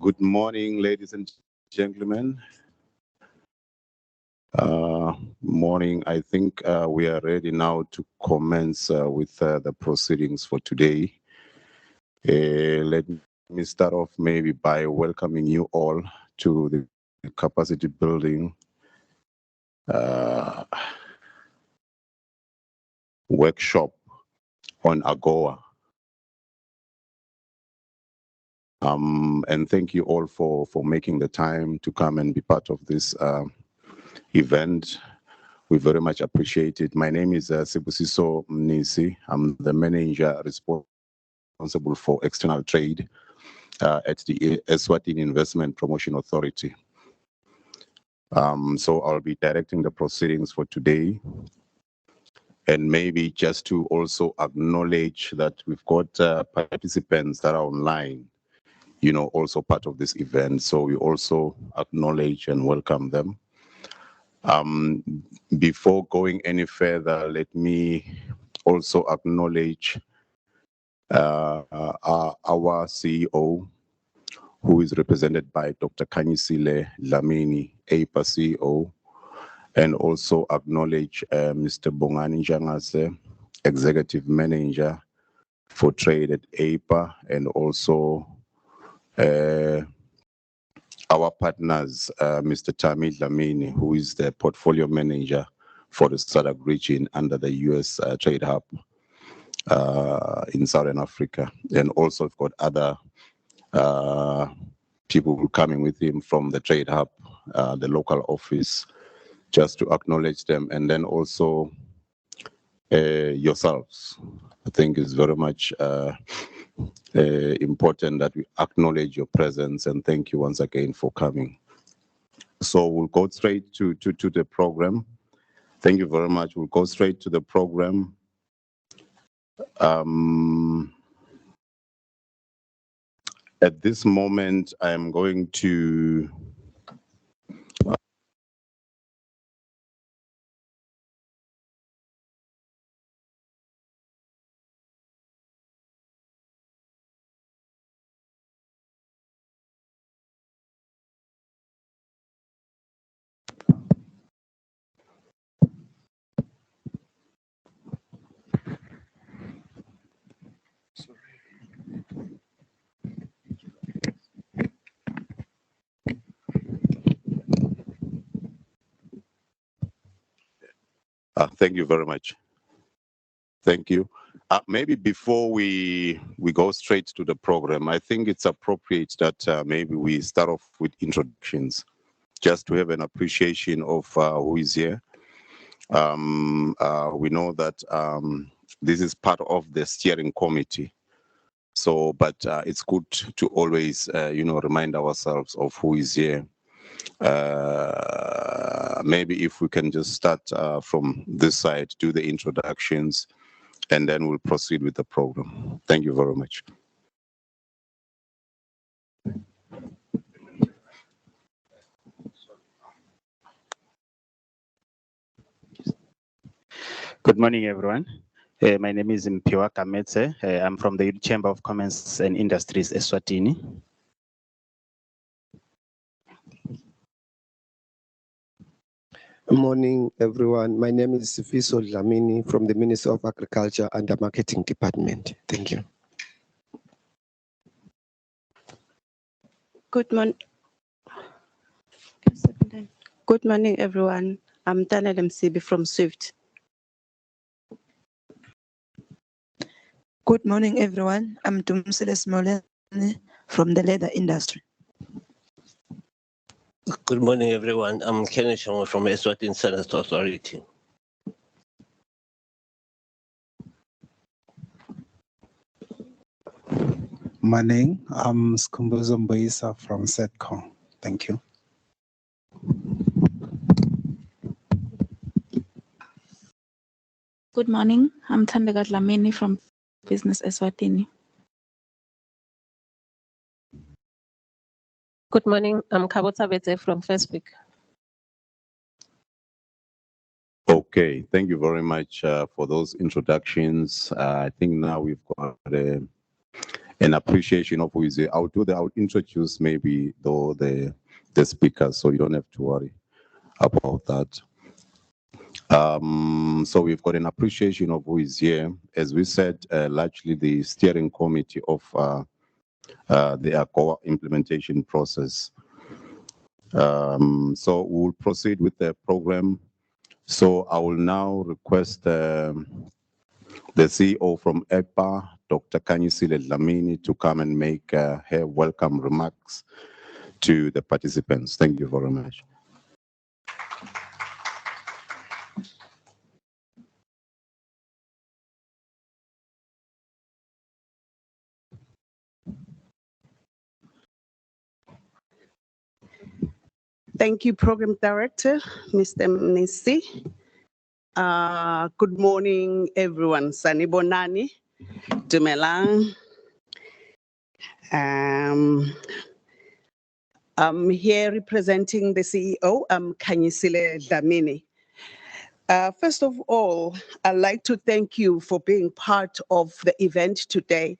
Good morning, ladies and gentlemen. Morning. I think we are ready now to commence with the proceedings for today. Let me start off maybe by welcoming you all to the capacity building workshop on AGOA. And thank you all for making the time to come and be part of this event. We very much appreciate it. My name is Sibusiso Mnisi. I'm the manager responsible for external trade at the Eswatini Investment Promotion Authority. So I'll be directing the proceedings for today. And maybe just to also acknowledge that we've got participants that are online, also part of this event. So we also acknowledge and welcome them. Before going any further, let me also acknowledge our CEO, who is represented by Dr. Kanyisile Dlamini, APA CEO, and also acknowledge Mr. Bongani Njangase, Executive Manager for Trade at APA, and also our partners, Mr. Tami Dlamini, who is the Portfolio Manager for the SADC region under the US Trade Hub in Southern Africa. And also we've got other people coming with him from the Trade Hub, the local office, just to acknowledge them. And then also yourselves. I think it's very much important that we acknowledge your presence, and thank you once again for coming. So we'll go straight to the program. Thank you very much. We'll go straight to the program. At this moment, I am going to thank you very much. Thank you. Maybe before we go straight to the program, I think it's appropriate that maybe we start off with introductions, just to have an appreciation of who is here. We know that this is part of the steering committee. So, but it's good to always, remind ourselves of who is here. Maybe if we can just start from this side, do the introductions, and then we'll proceed with the program. Thank you very much. Good morning, everyone. My name is Mpiwa Kametse. I'm from the Chamber of Commerce and Industries, Eswatini. Good morning, everyone. My name is Sifiso Dlamini from the Ministry of Agriculture and the Marketing Department. Thank you. Good morning, everyone. I'm Tanel Msibi from SWIFT. Good morning, everyone. I'm Tumsile Smoleni from the leather industry. Good morning, everyone. I'm Kenneth Shongo from Eswatini Senate Authority. Morning. I'm Skumbuzo Mboisa from SETCO. Thank you. Good morning. I'm Thandeka Dlamini from Business Eswatini. Good morning. I'm Kabota Bete from Facebook. Okay, thank you very much for those introductions. I think now we've got a an appreciation of who is here. I'll introduce maybe the speakers, so you don't have to worry about that. So we've got an appreciation of who is here. As we said, largely the steering committee of the AGOA implementation process. So we'll proceed with the program. So I will now request the CEO from EPA, Dr. Kanyisile Dlamini, to come and make her welcome remarks to the participants. Thank you very much. Thank you, Program Director, Mr. Mnisi. Good morning, everyone. Sanibonani, Dumelang. I'm here representing the CEO, Kanyisile Dlamini. First of all, I'd like to thank you for being part of the event today.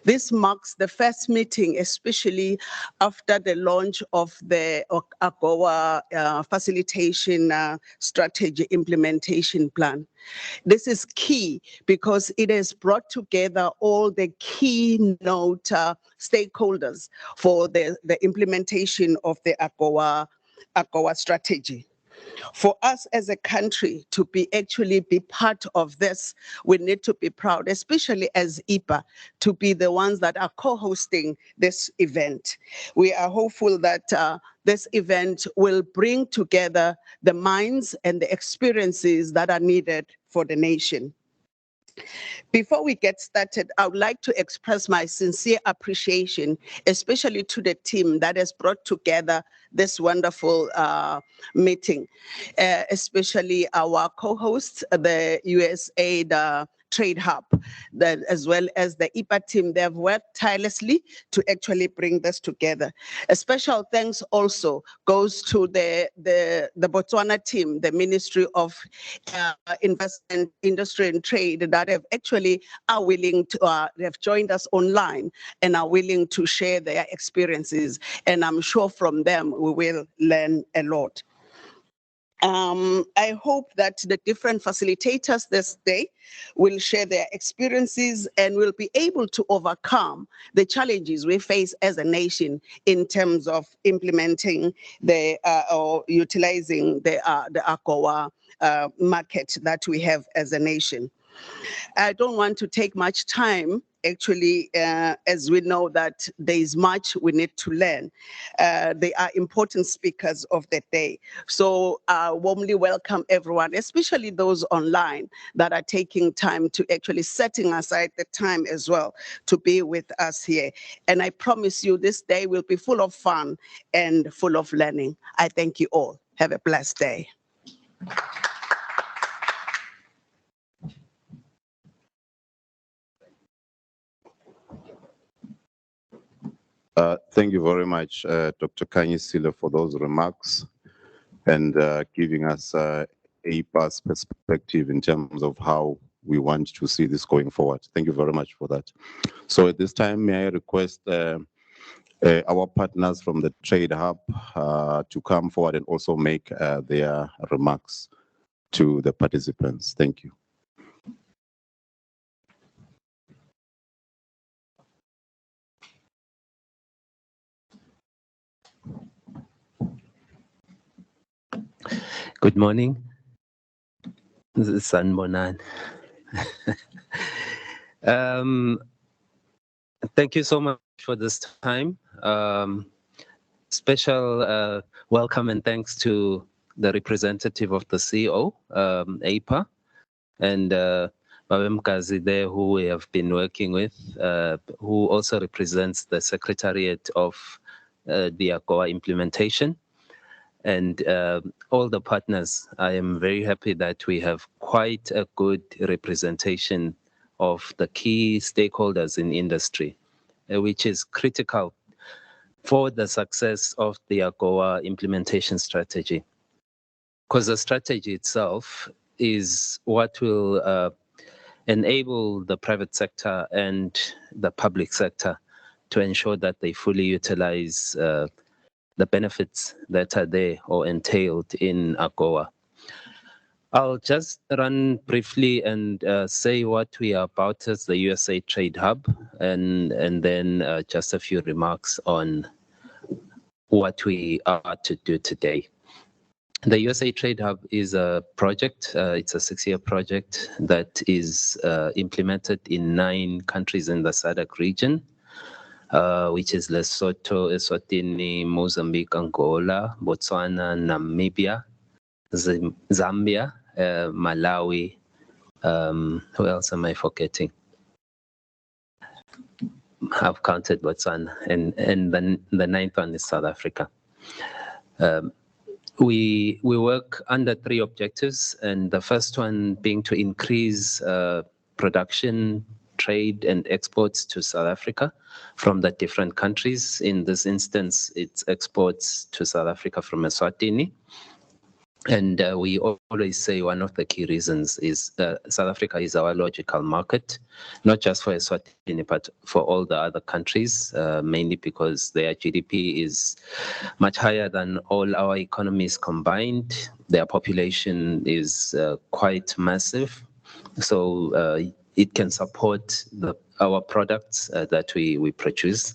This marks the first meeting, especially after the launch of the AGOA facilitation strategy implementation plan. This is key because it has brought together all the keynote stakeholders for the implementation of the AGOA strategy. For us as a country to actually be part of this, we need to be proud, especially as EPA, to be the ones that are co-hosting this event. We are hopeful that this event will bring together the minds and the experiences that are needed for the nation. Before we get started, I would like to express my sincere appreciation, especially to the team that has brought together this wonderful meeting, especially our co-hosts, the USAID Trade Hub, as well as the EPA team. They have worked tirelessly to actually bring this together. A special thanks also goes to the Botswana team, the Ministry of Investment, Industry and Trade, that have actually are willing to, they have joined us online and are willing to share their experiences. And I'm sure from them we will learn a lot. I hope that the different facilitators this day will share their experiences and will be able to overcome the challenges we face as a nation in terms of implementing the or utilizing the AGOA market that we have as a nation. I don't want to take much time, actually, as we know that there is much we need to learn. They are important speakers of the day. So I warmly welcome everyone, especially those online that are taking time to actually setting aside the time as well to be with us here. And I promise you this day will be full of fun and full of learning. I thank you all. Have a blessed day. Thank you very much, Dr. Kanyisile, for those remarks and giving us EPA's perspective in terms of how we want to see this going forward. Thank you very much for that. So at this time, may I request our partners from the Trade Hub to come forward and also make their remarks to the participants. Thank you. Good morning. This is Sanbonan. Thank you so much for this time. Special welcome and thanks to the representative of the CEO, APA, and Babem Kazi there, who we have been working with, who also represents the Secretariat of the AGOA implementation. And all the partners. I am very happy that we have quite a good representation of the key stakeholders in industry, which is critical for the success of the AGOA implementation strategy. Because the strategy itself is what will enable the private sector and the public sector to ensure that they fully utilize the benefits that are there or entailed in AGOA. I'll just run briefly and say what we are about as the USA Trade Hub, and then just a few remarks on what we are to do today. The USA Trade Hub is a project, it's a 6-year project that is implemented in 9 countries in the SADC region, which is Lesotho, Eswatini, Mozambique, Angola, Botswana, Namibia, Zambia, Malawi. Who else am I forgetting? I've counted Botswana, and the 9th one is South Africa. We work under 3 objectives, and the first one being to increase production, trade, and exports to South Africa from the different countries. In this instance, it's exports to South Africa from Eswatini. And we always say one of the key reasons is South Africa is our logical market, not just for Eswatini, but for all the other countries, mainly because their GDP is much higher than all our economies combined. Their population is quite massive. So it can support our products that we produce.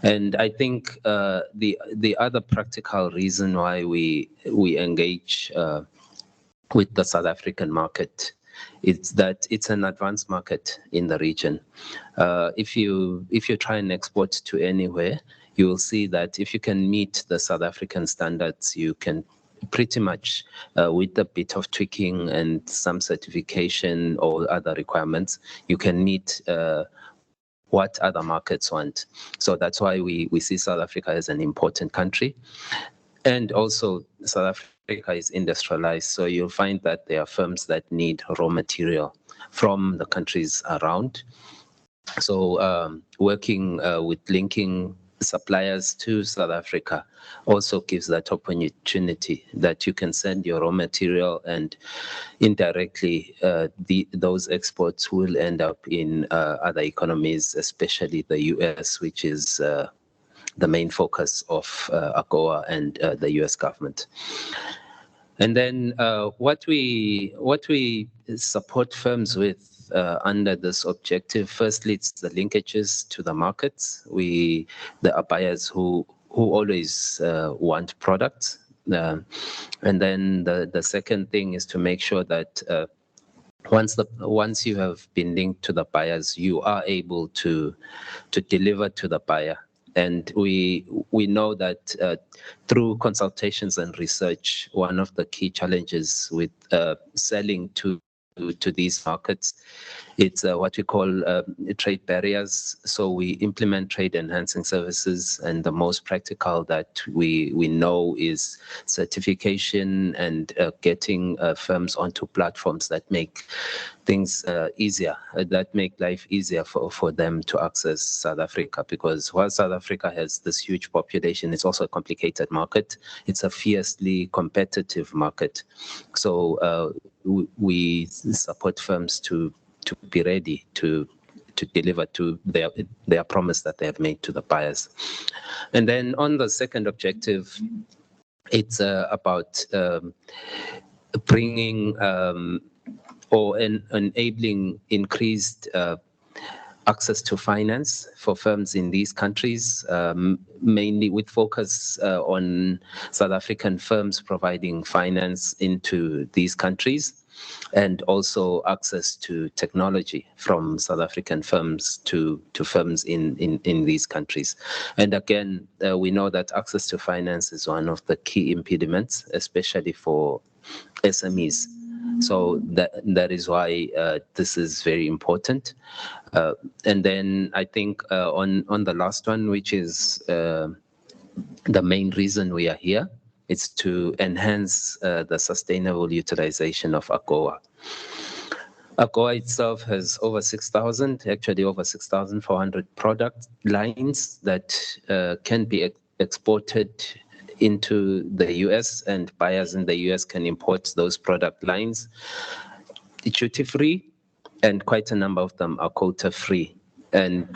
And I think the other practical reason why we engage with the South African market is that it's an advanced market in the region. If you try and export to anywhere, you will see that if you can meet the South African standards, you can pretty much with a bit of tweaking and some certification or other requirements, you can meet what other markets want. So that's why we see South Africa as an important country. And also South Africa is industrialized, so you'll find that there are firms that need raw material from the countries around. So working with linking suppliers to South Africa also gives that opportunity that you can send your raw material, and indirectly those exports will end up in other economies, especially the US, which is the main focus of AGOA and the US government. And then what we support firms with under this objective, firstly, it's the linkages to the markets. There are buyers who always want products. And then the second thing is to make sure that once you have been linked to the buyers, you are able to deliver to the buyer. And we know that through consultations and research, one of the key challenges with selling to these markets, it's what we call trade barriers. So we implement trade enhancing services, and the most practical that we know is certification and getting firms onto platforms that make things easier, that make life easier for them to access South Africa. Because while South Africa has this huge population, it's also a complicated market. It's a fiercely competitive market. So we support firms to be ready to deliver to their promise that they have made to the buyers. And then on the second objective, it's about bringing or enabling increased access to finance for firms in these countries, mainly with focus on South African firms providing finance into these countries, and also access to technology from South African firms to firms in these countries. And again, we know that access to finance is one of the key impediments, especially for SMEs. So that is why this is very important. And then I think on the last one, which is the main reason we are here, it's to enhance the sustainable utilization of AGOA. AGOA itself has over 6,000, actually over 6,400 product lines that can be exported into the US, and buyers in the US can import those product lines duty-free and quite a number of them are quota free. And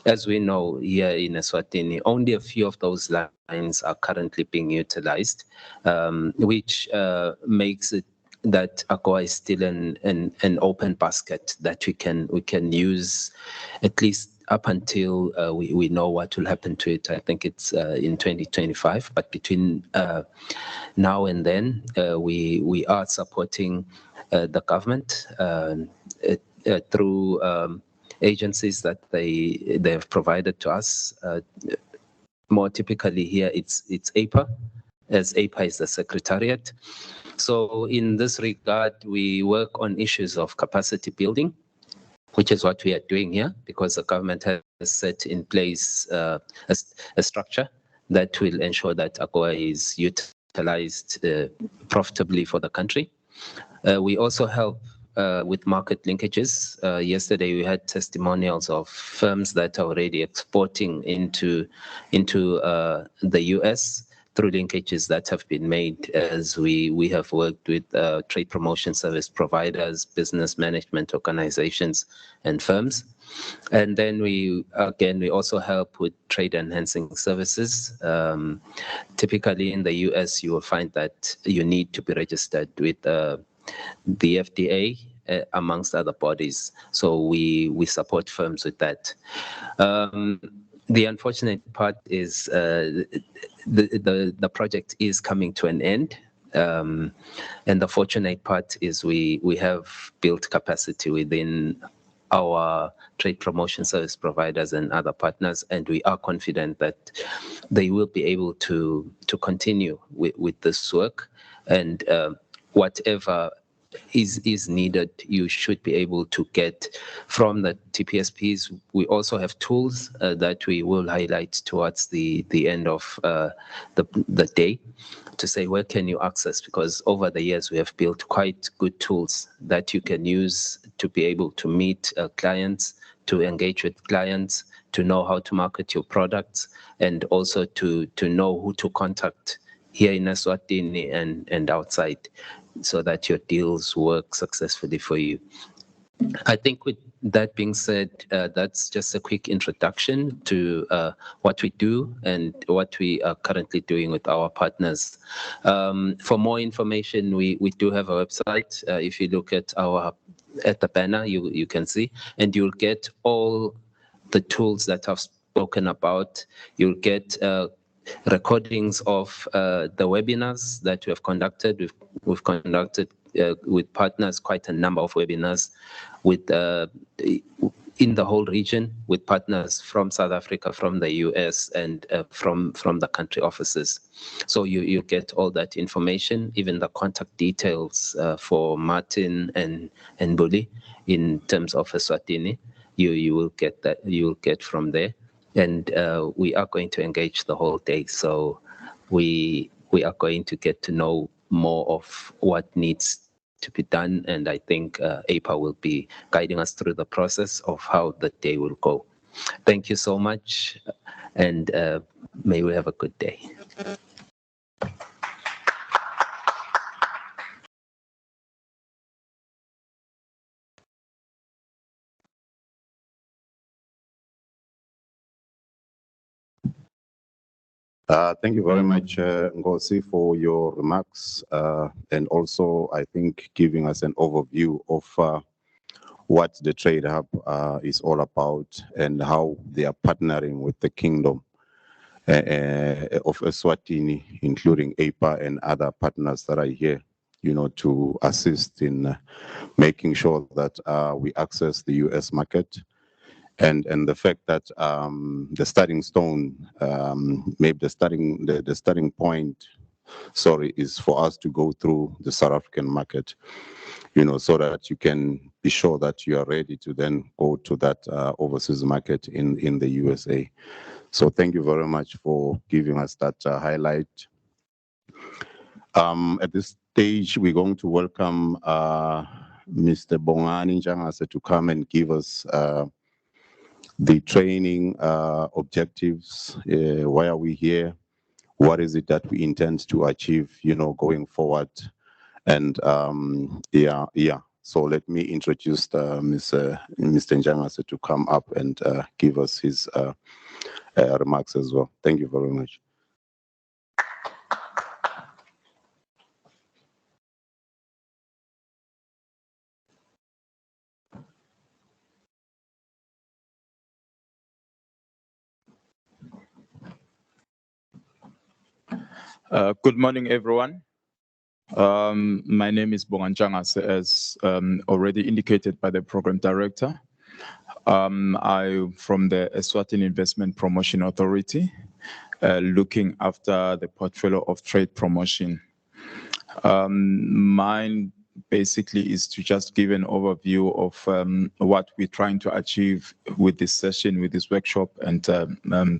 as we know here in Eswatini, only a few of those lines are currently being utilized, which makes it that AGOA is still an open basket that we can use at least up until we know what will happen to it. I think it's in 2025, but between now and then, we are supporting the government through agencies that they have provided to us. More typically here, it's APA, as APA is the secretariat. So in this regard, we work on issues of capacity building, which is what we are doing here, because the government has set in place a structure that will ensure that AGOA is utilized profitably for the country. We also help with market linkages. Yesterday, we had testimonials of firms that are already exporting into the US through linkages that have been made as we have worked with trade promotion service providers, business management organizations, and firms. And then we also help with trade enhancing services. Typically in the US, you will find that you need to be registered with the FDA, amongst other bodies. So we support firms with that. The unfortunate part is the project is coming to an end. And the fortunate part is we have built capacity within our trade promotion service providers and other partners, and we are confident that they will be able to continue with this work. And whatever is needed, you should be able to get from the TPSPs. We also have tools that we will highlight towards the end of the day to say where can you access, because over the years we have built quite good tools that you can use to be able to meet clients, to engage with clients, to know how to market your products, and also to know who to contact here in Eswatini and outside, so that your deals work successfully for you. I think with that being said, that's just a quick introduction to what we do and what we are currently doing with our partners. For more information, we do have a website. If you look at the banner, you can see, and you'll get all the tools that I've spoken about. You'll get recordings of the webinars that we have conducted. We've conducted with partners quite a number of webinars with in the whole region, with partners from South Africa, from the US, and from the country offices. So you get all that information, even the contact details for Martin and Bully in terms of Eswatini. You will get that. You will get from there. And we are going to engage the whole day. So we are going to get to know more of what needs to be done. And I think APA will be guiding us through the process of how the day will go. Thank you so much. And may we have a good day. Thank you very much, Ngozi, for your remarks, and also, I think, giving us an overview of what the Trade Hub is all about and how they are partnering with the Kingdom of Eswatini, including APA and other partners that are here, to assist in making sure that we access the US market. And the fact that the starting stone, maybe the starting point, is for us to go through the South African market, so that you can be sure that you are ready to then go to that overseas market in the USA. So thank you very much for giving us that highlight. At this stage, we're going to welcome Mr. Bongani Njangase to come and give us the training objectives. Why are we here? What is it that we intend to achieve, going forward? And So let me introduce Mr. Njangase to come up and give us his remarks as well. Thank you very much. Good morning, everyone. My name is Bonganjangas, as already indicated by the program director. I'm from the Eswatini Investment Promotion Authority, looking after the portfolio of trade promotion. Mine basically is to just give an overview of what we're trying to achieve with this session, with this workshop, and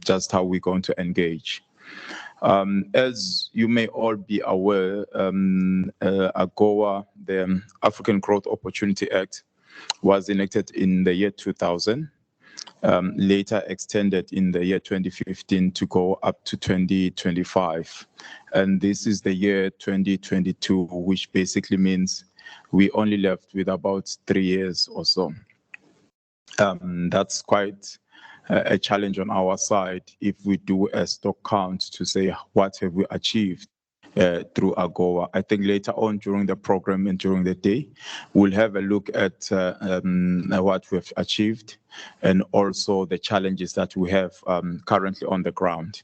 just how we're going to engage. As you may all be aware, AGOA, the African Growth Opportunity Act, was enacted in the year 2000, later extended in the year 2015 to go up to 2025. And this is the year 2022, which basically means we only left with about 3 years or so. That's quite a challenge on our side if we do a stock count to say what have we achieved through AGOA. I think later on during the program and during the day, we'll have a look at what we've achieved and also the challenges that we have currently on the ground.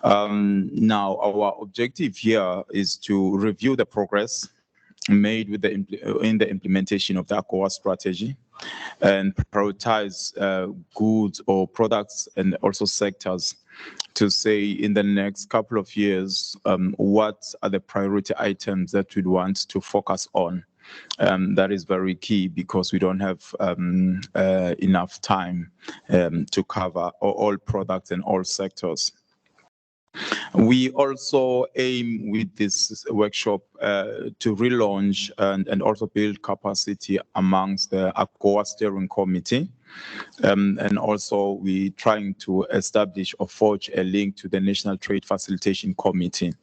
Now, our objective here is to review the progress made with in the implementation of the AGOA strategy and prioritize goods or products and also sectors to say in the next couple of years, what are the priority items that we'd want to focus on. That is very key because we don't have enough time to cover all products and all sectors. We also aim with this workshop to relaunch and also build capacity amongst the AGOA steering committee. And also we're trying to establish or forge a link to the National Trade Facilitation Committee.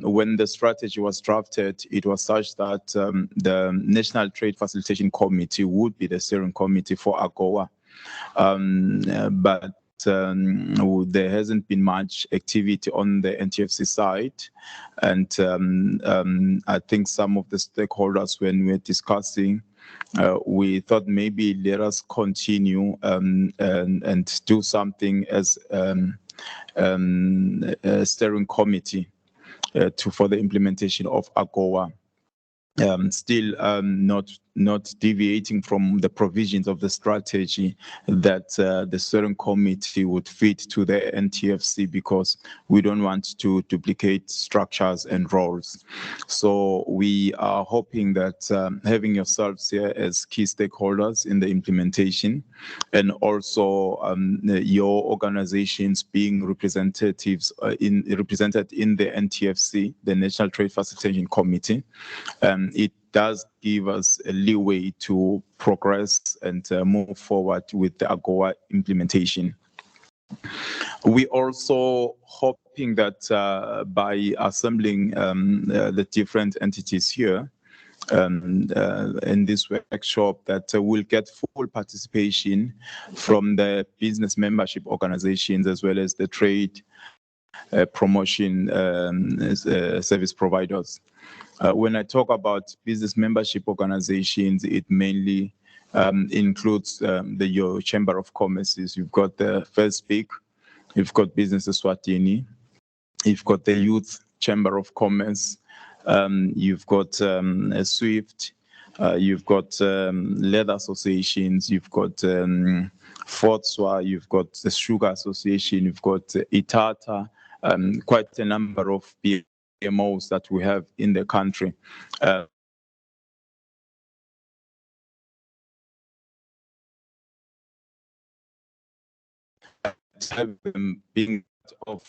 When the strategy was drafted, it was such that the National Trade Facilitation Committee would be the steering committee for AGOA. But there hasn't been much activity on the NTFC side. And I think some of the stakeholders, when we're discussing, we thought maybe let us continue and do something as a steering committee for the implementation of AGOA. Still not deviating from the provisions of the strategy that the steering committee would fit to the NTFC because we don't want to duplicate structures and roles. So we are hoping that having yourselves here as key stakeholders in the implementation and also your organizations being representatives represented in the NTFC, the National Trade Facilitation Committee, it does give us a leeway to progress and move forward with the AGOA implementation. We also hoping that by assembling the different entities here in this workshop, that we'll get full participation from the business membership organizations as well as the trade promotion service providers. When I talk about business membership organizations, it mainly includes your Chamber of Commerces. You've got the First Peak, you've got Business Eswatini, you've got the Youth Chamber of Commerce, you've got SWIFT, you've got leather associations, you've got FOTSWA, you've got the Sugar Association, you've got ITATA, quite a number of PMOs that we have in the country. Being of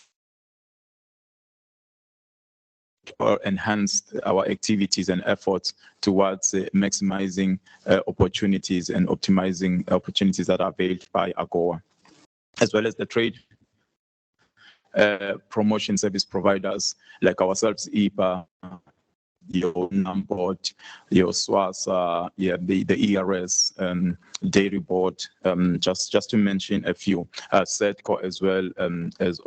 or enhanced our activities and efforts towards maximizing opportunities and optimizing opportunities that are availed by AGOA, as well as the trade promotion service providers like ourselves, EPA, your NAMBOD, your SWASA, yeah, the ERS, Dairy Board, just to mention a few, SEDCO as well, as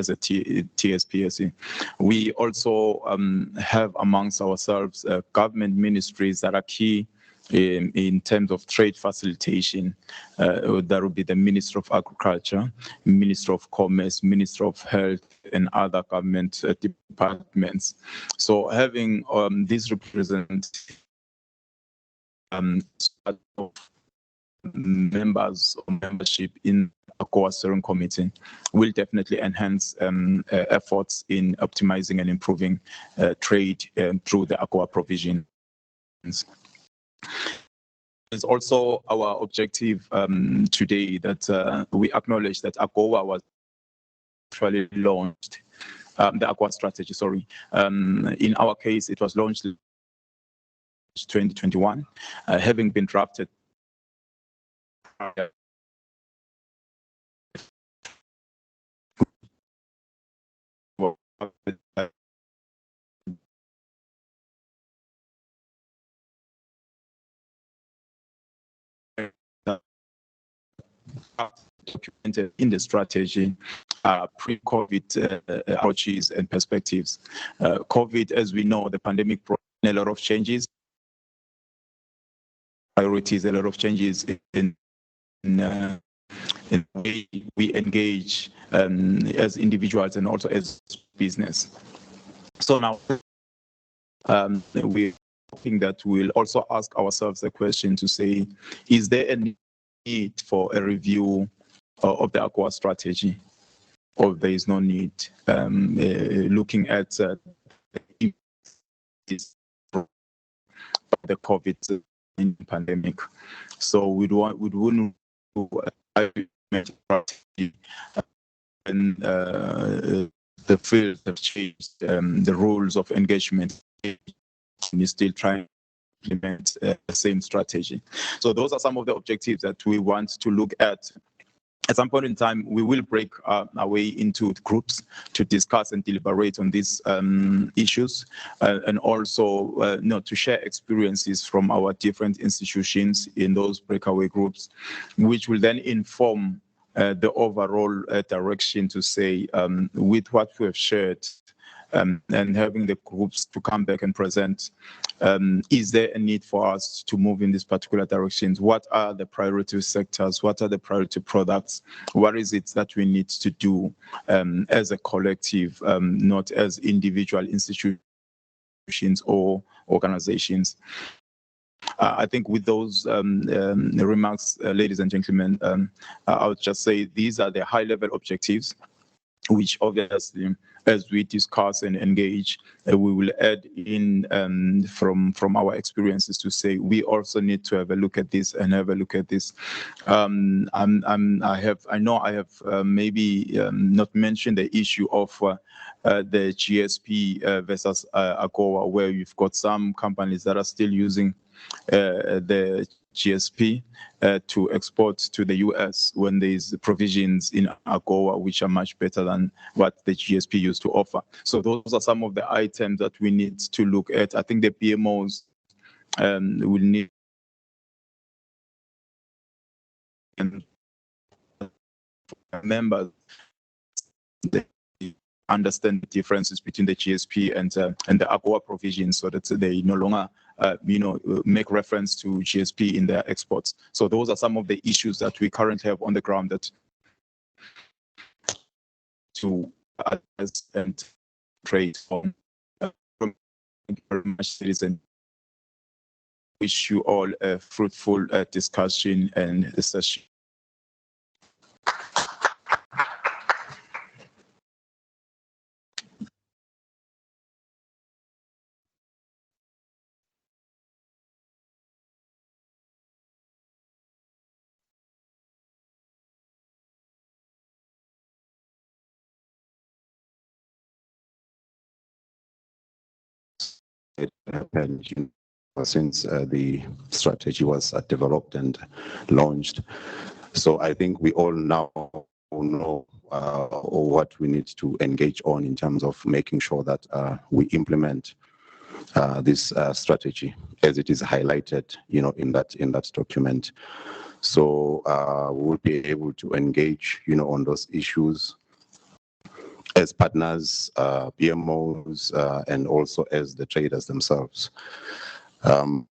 a TSPSE. We also have amongst ourselves government ministries that are key in terms of trade facilitation. That would be the Minister of Agriculture, Minister of Commerce, Minister of Health, and other government departments. So having these representatives members or membership in AGOA steering committee will definitely enhance efforts in optimizing and improving trade through the AGOA provisions. It's also our objective today that we acknowledge that AGOA was actually launched, the AGOA strategy, sorry. In our case, it was launched in 2021, having been drafted documented in the strategy, pre-COVID approaches and perspectives. COVID, as we know, the pandemic brought a lot of changes, priorities, a lot of changes in the way we engage as individuals and also as business. So now we're hoping that we'll also ask ourselves a question to say, is there a need for a review of the AGOA strategy, or there is no need, looking at the COVID pandemic? So we wouldn't and the field have changed, the rules of engagement is still trying to implement the same strategy. So those are some of the objectives that we want to look at. At some point in time, we will break our way into groups to discuss and deliberate on these issues, and also to share experiences from our different institutions in those breakaway groups, which will then inform the overall direction to say, with what we have shared, and having the groups to come back and present, is there a need for us to move in these particular directions? What are the priority sectors? What are the priority products? What is it that we need to do as a collective, not as individual institutions or organizations? I think with those remarks, ladies and gentlemen, I would just say these are the high-level objectives, which obviously, as we discuss and engage, we will add in from our experiences to say we also need to have a look at this and have a look at this. I know I have maybe not mentioned the issue of the GSP versus AGOA, where you've got some companies that are still using the GSP to export to the US, when there's provisions in AGOA which are much better than what the GSP used to offer. So those are some of the items that we need to look at. I think the PMOs will need members understand the differences between the GSP and the AGOA provisions, so that they no longer make reference to GSP in their exports. So those are some of the issues that we currently have on the ground that to address and trade on. Thank you very much, citizen. Wish you all a fruitful discussion and session. It happened since the strategy was developed and launched. So I think we all now know what we need to engage on in terms of making sure that we implement this strategy as it is highlighted, in that document. So we will be able to engage, on those issues as partners, BMOs, and also as the traders themselves. I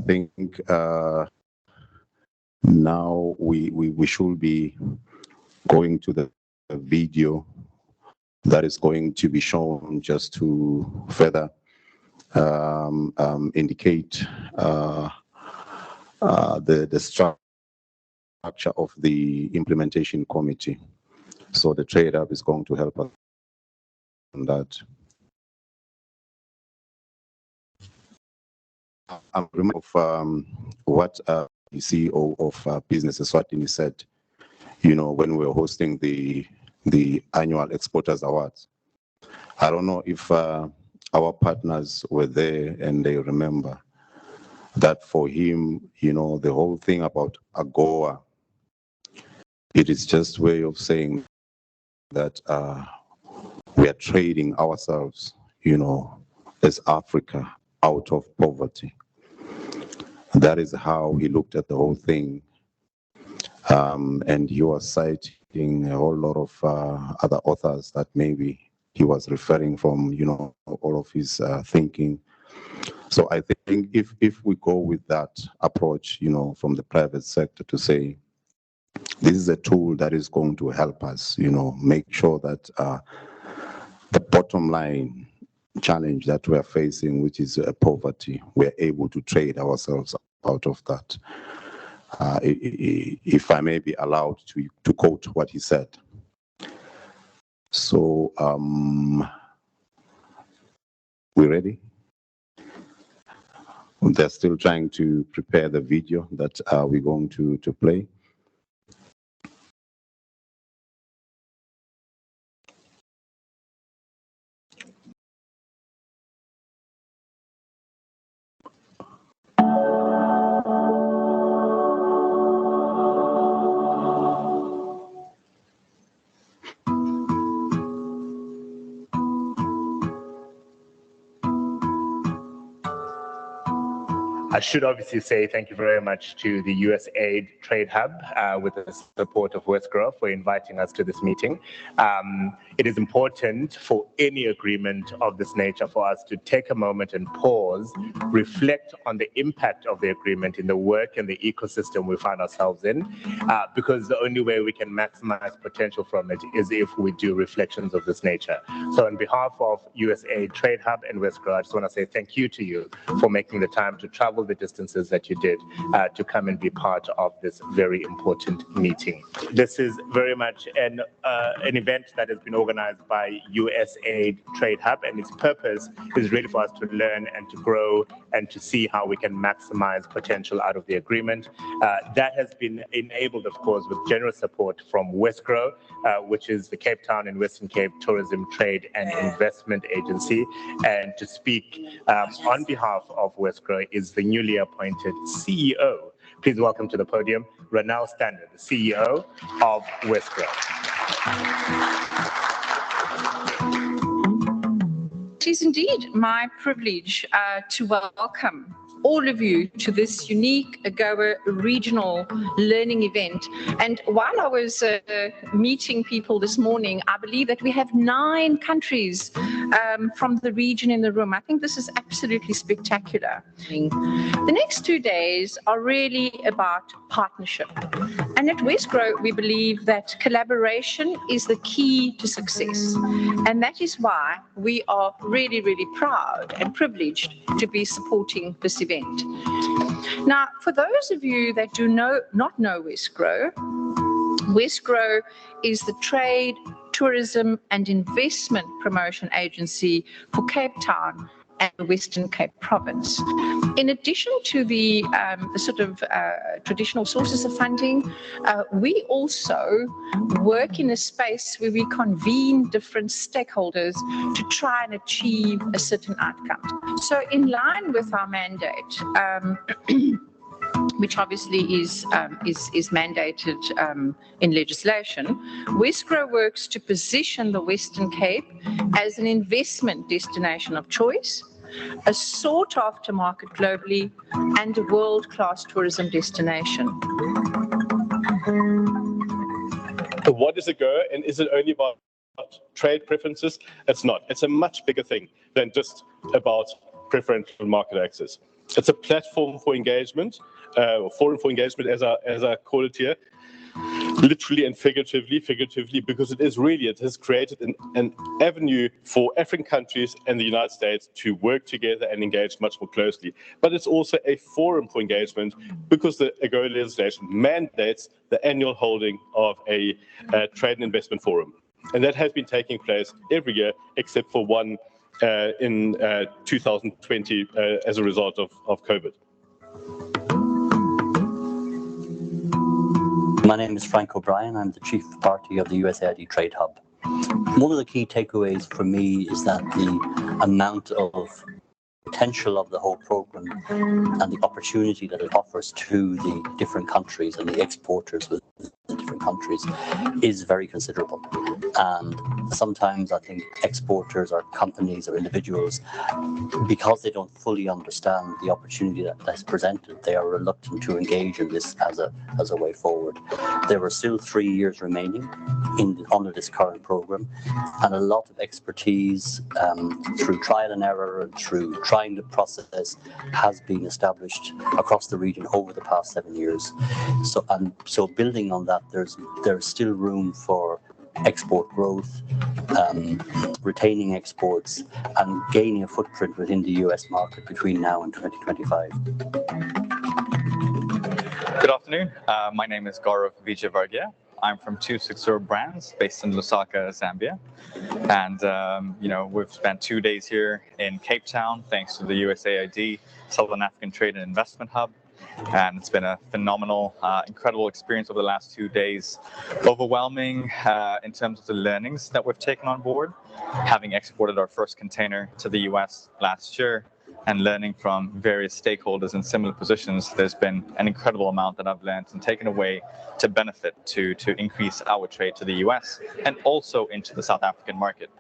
think now we should be going to the video that is going to be shown just to further indicate the structure of the implementation committee. So the Trade Hub is going to help us on that. I'm reminded of what the CEO of Business Eswatini said, when we were hosting the annual Exporters Awards. I don't know if our partners were there and they remember that for him, the whole thing about AGOA, it is just a way of saying that we are trading ourselves, as Africa out of poverty. That is how he looked at the whole thing. And he was citing a whole lot of other authors that maybe he was referring from, all of his thinking. So I think if we go with that approach, from the private sector to say, this is a tool that is going to help us, make sure that the bottom line challenge that we're facing, which is poverty, we're able to trade ourselves out of that. If I may be allowed to quote what he said. So, we ready? They're still trying to prepare the video that we're going to play. I should obviously say thank you very much to the USAID Trade Hub with the support of Westgrove for inviting us to this meeting. It is important for any agreement of this nature for us to take a moment and pause, reflect on the impact of the agreement in the work and the ecosystem we find ourselves in, because the only way we can maximize potential from it is if we do reflections of this nature. So on behalf of USAID Trade Hub and Westgrove, I just want to say thank you to you for making the time to travel the distances that you did to come and be part of this very important meeting. This is very much an event that has been organized by USAID Trade Hub, and its purpose is really for us to learn and to grow and to see how we can maximize potential out of the agreement. That has been enabled, of course, with generous support from Westgrove, which is the Cape Town and Western Cape Tourism Trade and Investment Agency. And to speak on behalf of Westgrove is the newly appointed CEO. Please welcome to the podium, Ronald Standard, the CEO of Westgrove. It is indeed my privilege to welcome all of you to this unique AGOA regional learning event. And while I was meeting people this morning, I believe that we have 9 countries from the region in the room. I think this is absolutely spectacular. The next 2 days are really about partnership. And at Westgrove, we believe that collaboration is the key to success. And that is why we are really, really proud and privileged to be supporting this event. Now, for those of you that do not know Westgrove, Westgrove is the trade, tourism and investment promotion agency for Cape Town and the Western Cape province. In addition to the sort of traditional sources of funding, we also work in a space where we convene different stakeholders to try and achieve a certain outcome. So in line with our mandate, which obviously is mandated in legislation, Westgrow works to position the Western Cape as an investment destination of choice, a sought-after market globally, and a world-class tourism destination. What is AGOA, and is it only about trade preferences? It's not. It's a much bigger thing than just about preferential market access. It's a platform for engagement, or forum for engagement, as I call it here, literally and figuratively, because it has created an avenue for African countries and the United States to work together and engage much more closely. But it's also a forum for engagement because the AGOA legislation mandates the annual holding of a trade and investment forum. And that has been taking place every year except for one in 2020 as a result of COVID. My name is Frank O'Brien. I'm the Chief Party of the USAID Trade Hub. One of the key takeaways for me is that the amount of potential of the whole program and the opportunity that it offers to the different countries and the exporters within the different countries is very considerable. And sometimes I think exporters or companies or individuals, because they don't fully understand the opportunity that's presented, they are reluctant to engage in this as a way forward. There are still 3 years remaining under this current program, and a lot of expertise through trial and error and through trying the process has been established across the region over the past 7 years. So building on that, there's still room for export growth, retaining exports, and gaining a footprint within the US market between now and 2025. Good afternoon. My name is Gaurav Vijayavargiya. I'm from 260 Brands, based in Lusaka, Zambia. And, we've spent 2 days here in Cape Town, thanks to the USAID Southern African Trade and Investment Hub. And it's been a phenomenal, incredible experience over the last 2 days. Overwhelming in terms of the learnings that we've taken on board, having exported our first container to the US last year and learning from various stakeholders in similar positions. There's been an incredible amount that I've learned and taken away to benefit to increase our trade to the US and also into the South African market.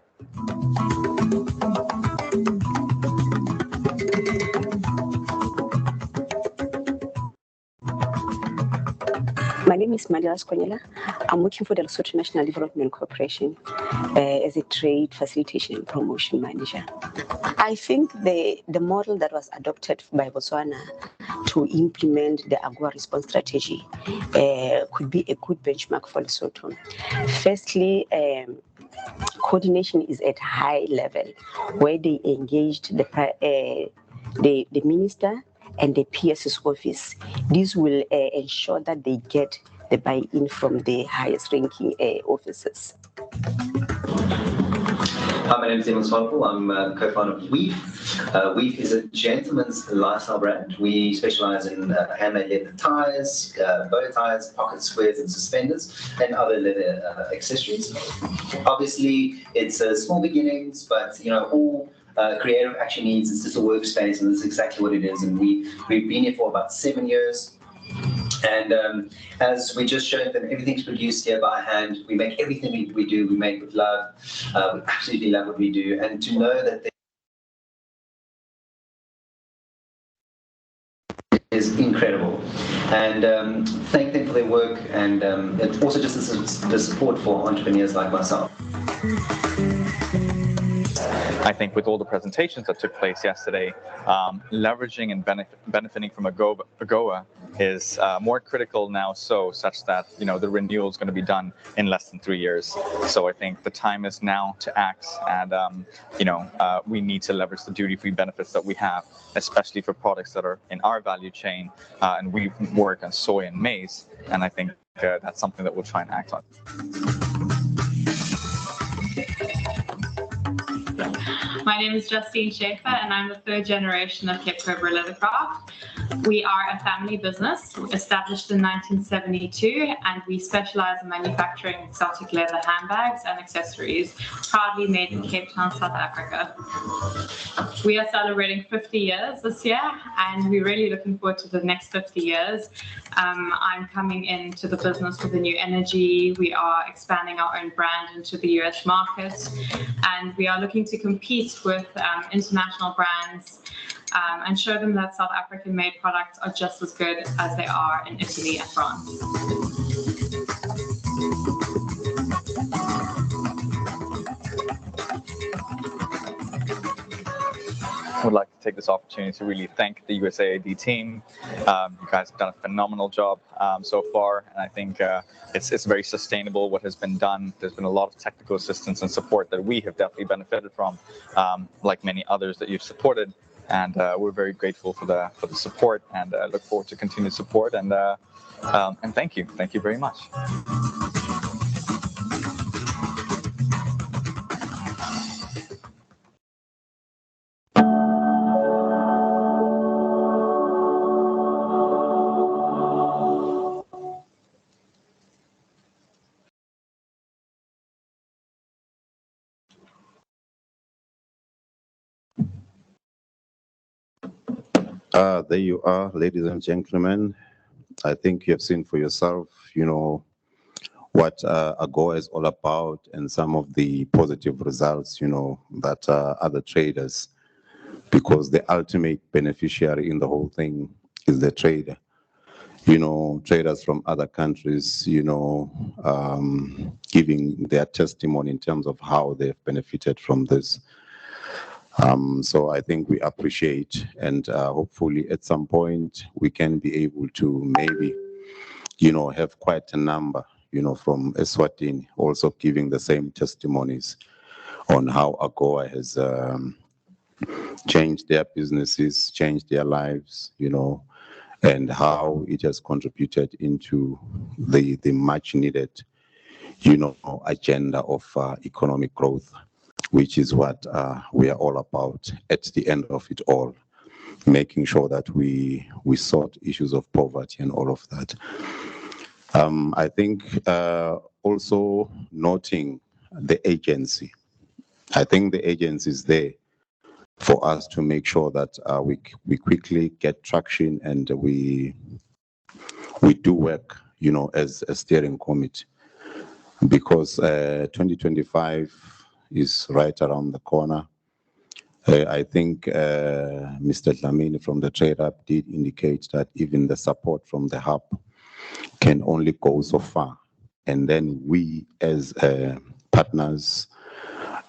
My name is Mandela Skonyela. I'm working for the Lesotho National Development Corporation as a trade facilitation and promotion manager. I think the model that was adopted by Botswana to implement the AGOA response strategy could be a good benchmark for Lesotho. Firstly, coordination is at high level, where they engaged the minister and the PS's office. This will ensure that they get the buy-in from the highest ranking officers. Hi, my name is Emil Swampel. I'm co-founder of Weave. Weave is a gentleman's lifestyle brand. We specialize in handmade leather ties, bow ties, pocket squares and suspenders, and other leather accessories. Obviously, it's small beginnings, but all creative action needs is just a workspace, and that's exactly what it is. And we've been here for about 7 years. And as we just showed them, everything's produced here by hand. We make everything we do, we make with love. We absolutely love what we do. And to know that is incredible. And thank them for their work, and it's also just the support for entrepreneurs like myself. I think with all the presentations that took place yesterday, leveraging and benefiting from AGOA is more critical now, such that the renewal is going to be done in less than 3 years. So I think the time is now to act, and we need to leverage the duty-free benefits that we have, especially for products that are in our value chain, and we work on soy and maize, and I think that's something that we'll try and act on. My name is Justine Schaefer, and I'm the third generation of Cape Cobra Leathercraft. We are a family business established in 1972, and we specialize in manufacturing exotic leather handbags and accessories, proudly made in Cape Town, South Africa. We are celebrating 50 years this year, and we're really looking forward to the next 50 years. I'm coming into the business with a new energy. We are expanding our own brand into the US market, and we are looking to compete with international brands and show them that South African-made products are just as good as they are in Italy and France. I would like to take this opportunity to really thank the USAID team. You guys have done a phenomenal job so far, and I think it's very sustainable what has been done. There's been a lot of technical assistance and support that we have definitely benefited from, like many others that you've supported. And we're very grateful for the support, and look forward to continued support. And thank you very much. There you are, ladies and gentlemen. I think you have seen for yourself, what AGOA is all about and some of the positive results, that other traders, because the ultimate beneficiary in the whole thing is the trader. Traders from other countries, giving their testimony in terms of how they've benefited from this. So I think we appreciate, and hopefully at some point we can be able to maybe, have quite a number, from Eswatini also giving the same testimonies on how AGOA has changed their businesses, changed their lives, and how it has contributed into the much needed, agenda of economic growth, which is what we are all about at the end of it all, making sure that we sort issues of poverty and all of that. I think also noting the agency. I think the agency is there for us to make sure that we quickly get traction and we do work, as a steering committee, because 2025 is right around the corner. I think Mr. Dlamini from the Trade Hub did indicate that even the support from the hub can only go so far. And then we as partners,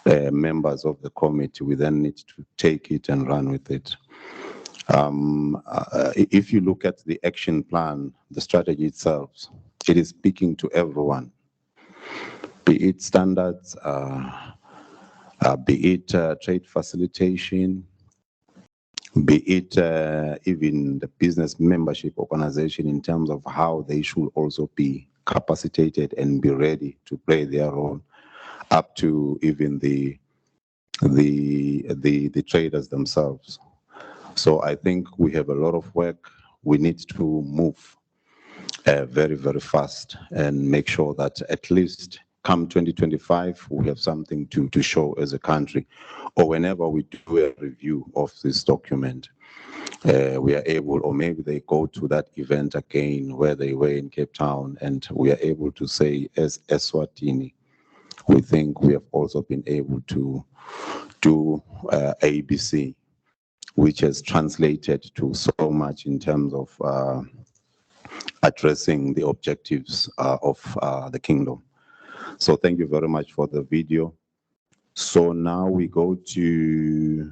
members of the committee, we then need to take it and run with it. If you look at the action plan, the strategy itself, it is speaking to everyone, be it standards, be it trade facilitation, be it even the business membership organization in terms of how they should also be capacitated and be ready to play their role, up to even the traders themselves. So I think we have a lot of work. We need to move very, very fast and make sure that at least come 2025, we have something to show as a country, or whenever we do a review of this document, we are able, or maybe they go to that event again where they were in Cape Town, and we are able to say, as Eswatini, we think we have also been able to do ABC, which has translated to so much in terms of addressing the objectives of the kingdom. So thank you very much for the video. So now we go to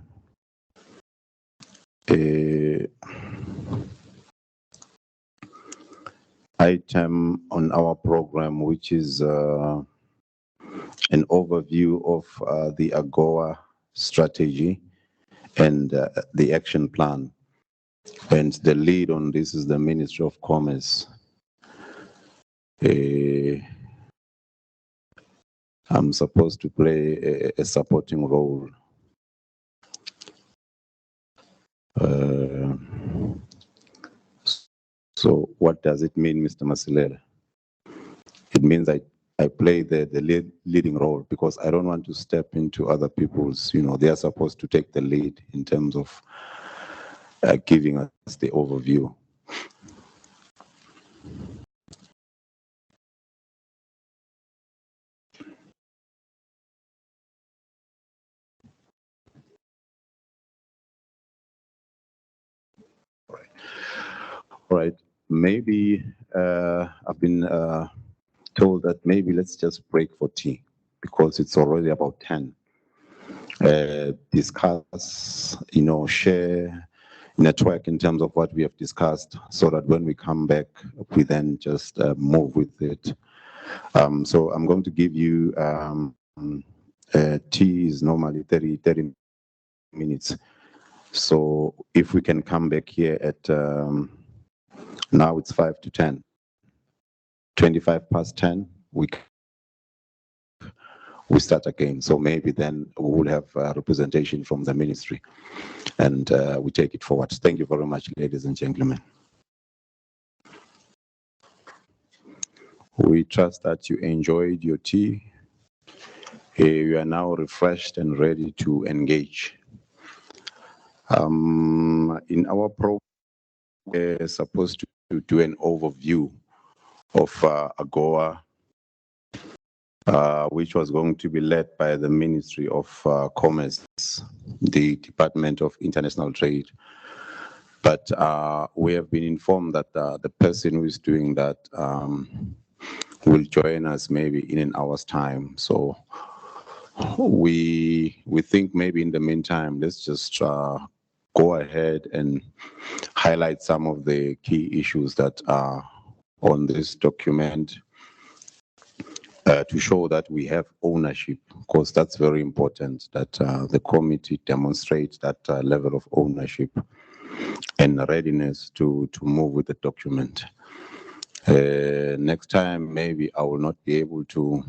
item on our program, which is an overview of the AGOA strategy and the action plan. And the lead on this is the Ministry of Commerce. I'm supposed to play a supporting role. So what does it mean, Mr. Masilela? It means I play the leading role because I don't want to step into other people's, they are supposed to take the lead in terms of giving us the overview. All right, maybe I've been told that maybe let's just break for tea because it's already about 10. Discuss, share, network in terms of what we have discussed so that when we come back, we then just move with it. So I'm going to give you, tea is normally 30 minutes. So if we can come back here at, now it's 5 to 10, 25 past 10, we start again. So maybe then we will have representation from the ministry and we take it forward. Thank you very much, ladies and gentlemen. We trust that you enjoyed your tea. You are now refreshed and ready to engage. In our program, we're supposed to do an overview of AGOA, which was going to be led by the Ministry of Commerce, the Department of International Trade. But we have been informed that the person who is doing that will join us maybe in an hour's time. So we think maybe in the meantime, let's just go ahead and highlight some of the key issues that are on this document to show that we have ownership, because that's very important, that the committee demonstrates that level of ownership and readiness to move with the document. Next time, maybe I will not be able to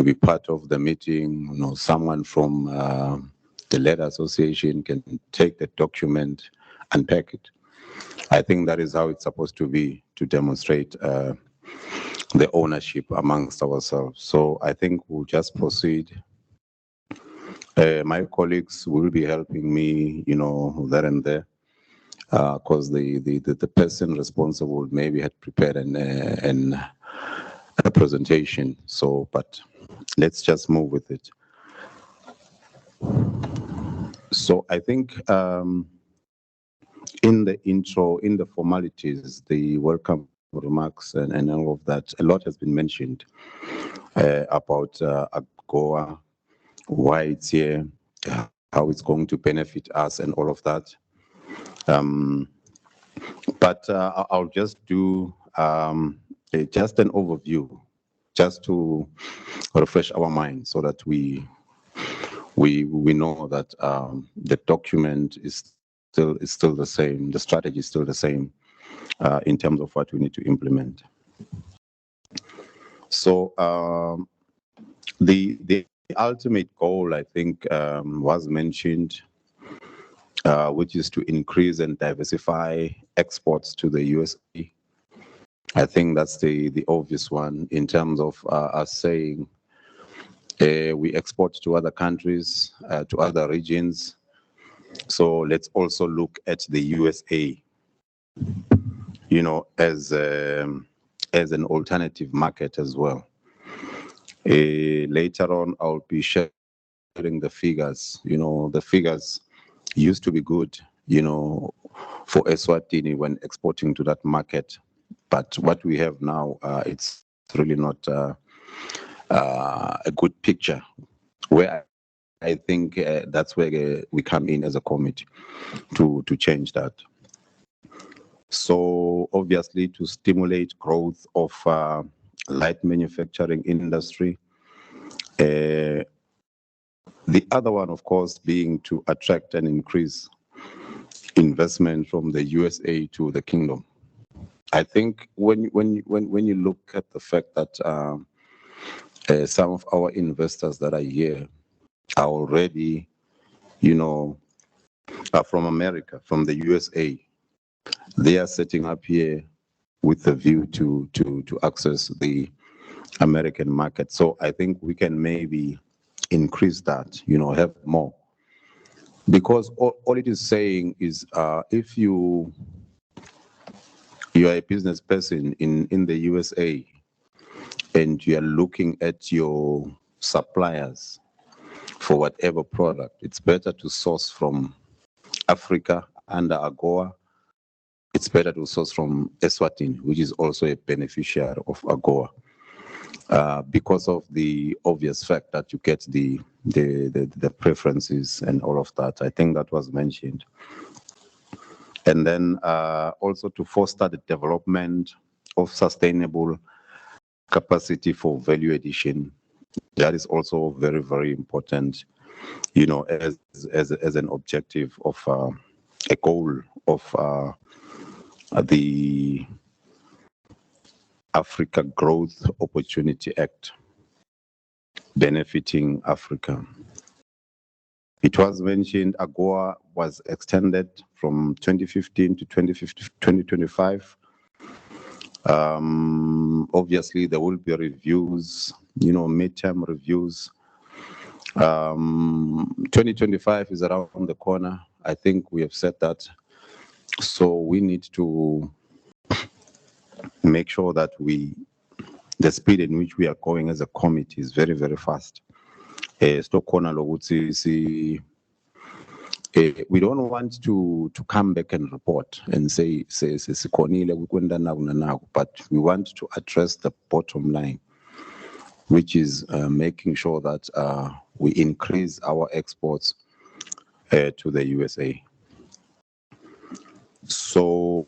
be part of the meeting. Someone from the lead association can take the document, unpack it. I think that is how it's supposed to be, to demonstrate the ownership amongst ourselves. So I think we'll just proceed. My colleagues will be helping me, there and there, because the person responsible maybe had prepared a presentation. So, but let's just move with it. So I think in the intro, in the formalities, the welcome remarks and all of that, a lot has been mentioned about AGOA, why it's here, how it's going to benefit us and all of that. But I'll just do just an overview, just to refresh our minds so that we know that the document is still the same, the strategy is still the same in terms of what we need to implement. So the ultimate goal, I think, was mentioned, which is to increase and diversify exports to the USA. I think that's the obvious one in terms of us saying we export to other countries, to other regions. So let's also look at the USA, as an alternative market as well. Later on, I'll be sharing the figures. The figures used to be good, for Eswatini when exporting to that market. But what we have now, it's really not a good picture, where I think that's where we come in as a committee to change that. So obviously to stimulate growth of light manufacturing industry. The other one, of course, being to attract and increase investment from the USA to the kingdom. I think when you look at the fact that some of our investors that are here are already, are from America, from the USA, They are setting up here with a view to access the American market. So I think we can maybe increase that, have more. Because all it is saying is if you are a business person in the USA and you are looking at your suppliers for whatever product, it's better to source from Africa under AGOA. It's better to source from Eswatini, which is also a beneficiary of AGOA, because of the obvious fact that you get the preferences and all of that. I think that was mentioned. And then also to foster the development of sustainable capacity for value addition. That is also very, very important, as an objective of a goal of the Africa Growth Opportunity Act, benefiting Africa. It was mentioned AGOA was extended from 2015 to 2025. Obviously, there will be reviews, midterm reviews. 2025 is around the corner. I think we have said that. So we need to make sure that the speed in which we are going as a committee is very, very fast. We don't want to come back and report and say, but we want to address the bottom line, which is making sure that we increase our exports to the USA. So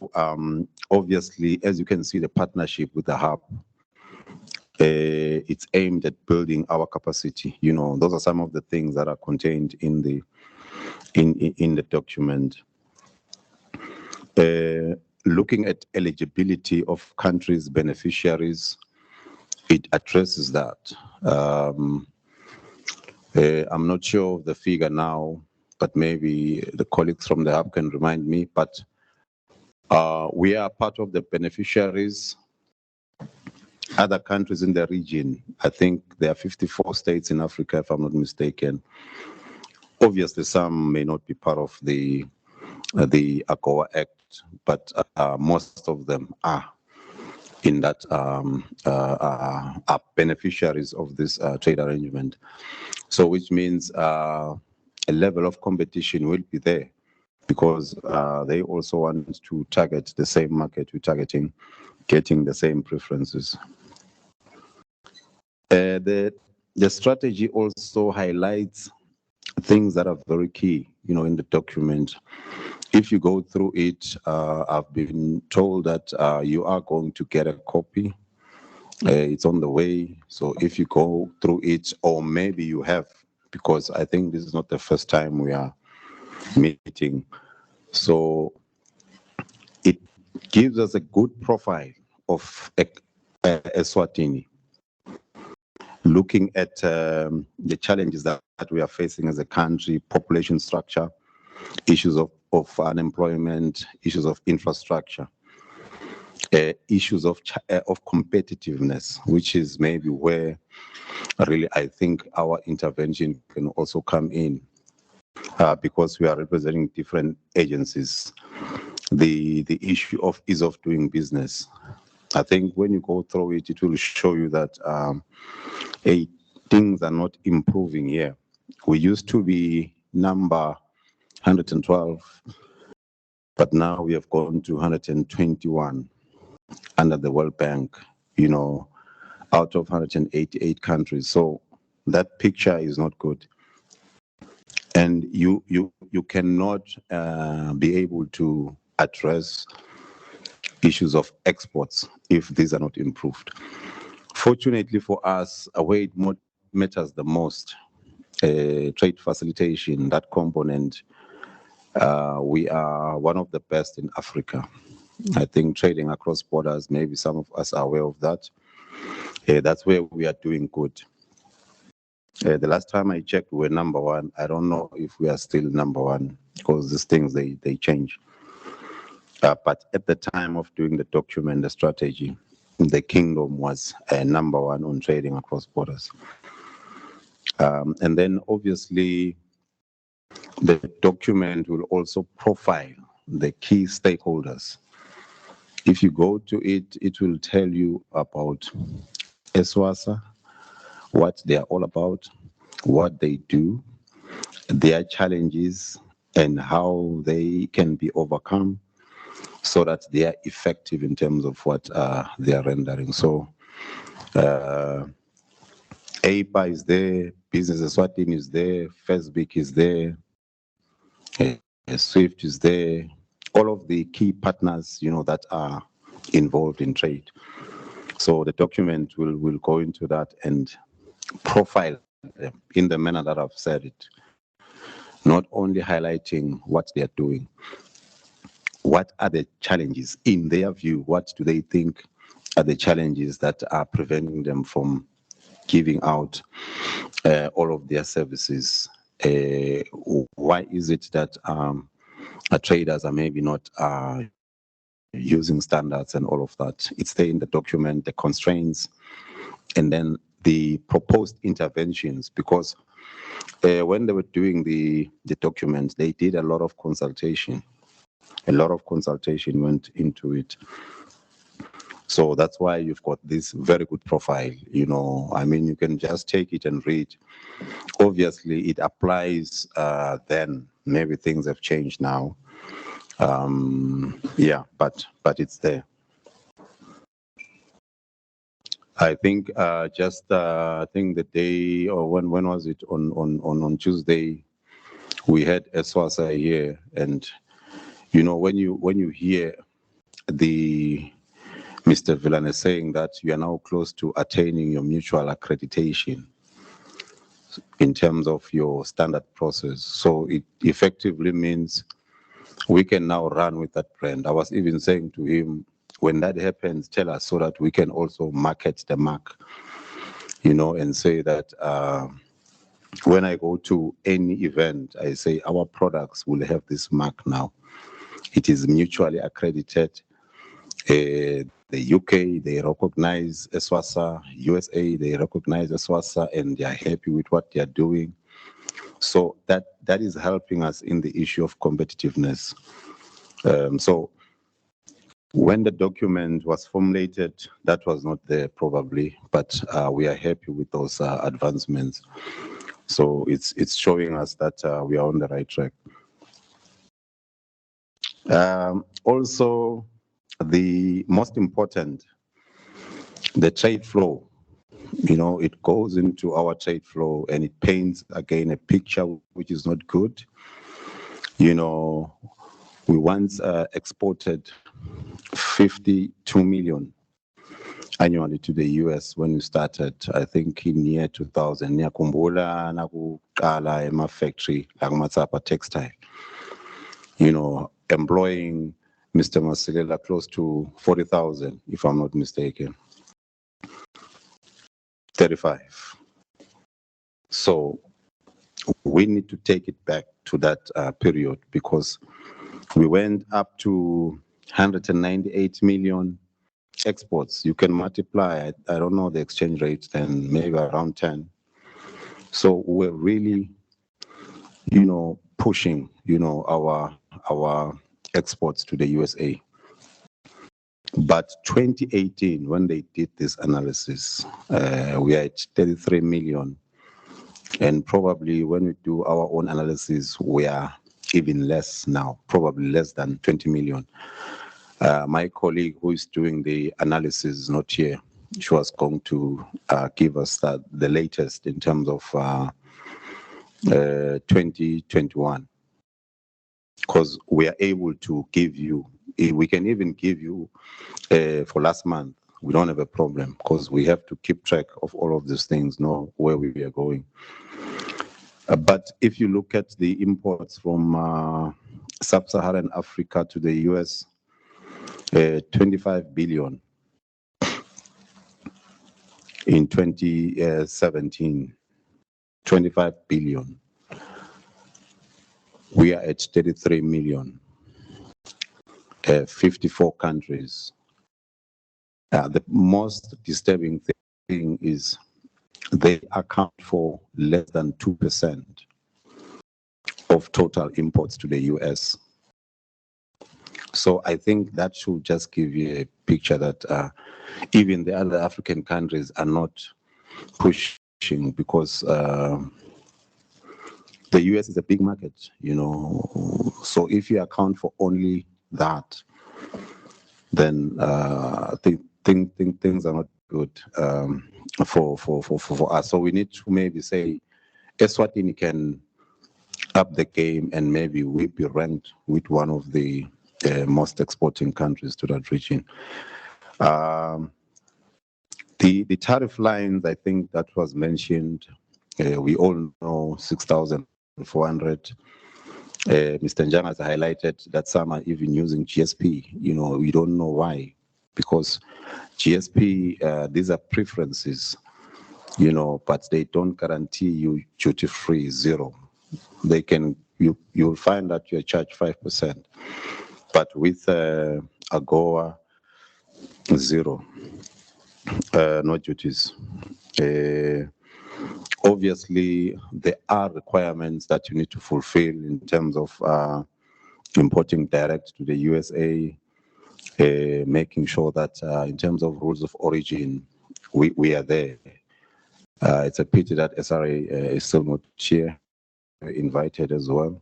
obviously, as you can see, the partnership with the hub, it's aimed at building our capacity. Those are some of the things that are contained in the document. Looking at eligibility of countries' beneficiaries, it addresses that. I'm not sure of the figure now, but maybe the colleagues from the hub can remind me. But we are part of the beneficiaries. Other countries in the region, I think there are 54 states in Africa, if I'm not mistaken. Obviously, some may not be part of the AGOA Act, but most of them are in that are beneficiaries of this trade arrangement. So, which means a level of competition will be there, because they also want to target the same market we're targeting, getting the same preferences. The strategy also highlights things that are very key, in the document. If you go through it, I've been told that you are going to get a copy. It's on the way. So if you go through it, or maybe you have, because I think this is not the first time we are meeting. So it gives us a good profile of Eswatini, looking at the challenges that we are facing as a country: population structure, issues of unemployment, issues of infrastructure, issues of competitiveness, which is maybe where really I think our intervention can also come in, because we are representing different agencies. The issue of ease of doing business, I think when you go through it, it will show you that things are not improving here. We used to be number 112, but now we have gone to 121 under the World Bank, out of 188 countries. So that picture is not good. And you cannot be able to address issues of exports if these are not improved. Fortunately for us, where it matters the most, trade facilitation, that component, we are one of the best in Africa. I think trading across borders, maybe some of us are aware of that. That's where we are doing good. The last time I checked, we were number one. I don't know if we are still number one, because these things, they change. But at the time of doing the document, the strategy, the kingdom was number one on trading across borders. And then obviously, the document will also profile the key stakeholders. If you go to it, it will tell you about Eswatini, what they are all about, what they do, their challenges, and how they can be overcome so that they are effective in terms of what they are rendering. So APA is there, Business Eswatini is there, Facebook is there, Swift is there, all of the key partners, that are involved in trade. So the document will go into that and profile them in the manner that I've said it, not only highlighting what they are doing. What are the challenges in their view? What do they think are the challenges that are preventing them from giving out all of their services? Why is it that traders are maybe not using standards and all of that? It's there in the document, the constraints, and then the proposed interventions, because when they were doing the document, they did a lot of consultation. A lot of consultation went into it. So that's why you've got this very good profile. I mean, you can just take it and read. Obviously, it applies then. Maybe things have changed now. Yeah, but it's there. I think I think the day, or when was it, on Tuesday, we had Eswatini here, and when you hear the Mr. Villan is saying that you are now close to attaining your mutual accreditation in terms of your standard process. So it effectively means we can now run with that brand. I was even saying to him, when that happens, tell us so that we can also market the mark, and say that when I go to any event, I say our products will have this mark now. It is mutually accredited. The UK, they recognize Eswatini, USA, they recognize Eswatini, and they are happy with what they are doing. So that is helping us in the issue of competitiveness. So when the document was formulated, that was not there probably, but we are happy with those advancements. So it's showing us that we are on the right track. Also, the most important, the trade flow. It goes into our trade flow and it paints again a picture which is not good. We once exported 52 million annually to the US when we started, I think in year 2000. Niyakhumbula nakuqala ema-factory lakumatsapa textile. Employing Mr. Masilela close to 40,000, if I'm not mistaken. 35. So we need to take it back to that period, because we went up to 198 million exports. You can multiply, I don't know the exchange rate, then maybe around 10. So we're really, pushing, our exports to the USA. But 2018, when they did this analysis, we are at 33 million. And probably when we do our own analysis, we are even less now, probably less than 20 million. My colleague who is doing the analysis is not here. She was going to give us the latest in terms of 2021. Because we are able to give you, we can even give you for last month. We don't have a problem, because we have to keep track of all of these things, know where we are going. But if you look at the imports from sub-Saharan Africa to the US, 25 billion in 2017, 25 billion. We are at 33 million. 54 countries. The most disturbing thing is they account for less than 2% of total imports to the US. So I think that should just give you a picture that even the other African countries are not pushing, because the US is a big market, you know. So if you account for only that, then things are not good for us. So we need to maybe say Eswatini can up the game, and maybe we be ranked with one of the most exporting countries to that region. The tariff lines, I think that was mentioned. We all know 6,400. Mr. Njang has highlighted that some are even using GSP. You know, we don't know why, because GSP, these are preferences, you know, but they don't guarantee you duty-free zero. They can, you'll find that you're charged 5%, but with AGOA, zero, no duties. Obviously, there are requirements that you need to fulfill in terms of importing direct to the USA, making sure that in terms of rules of origin, we are there. It's a pity that SRA is still not here, invited as well.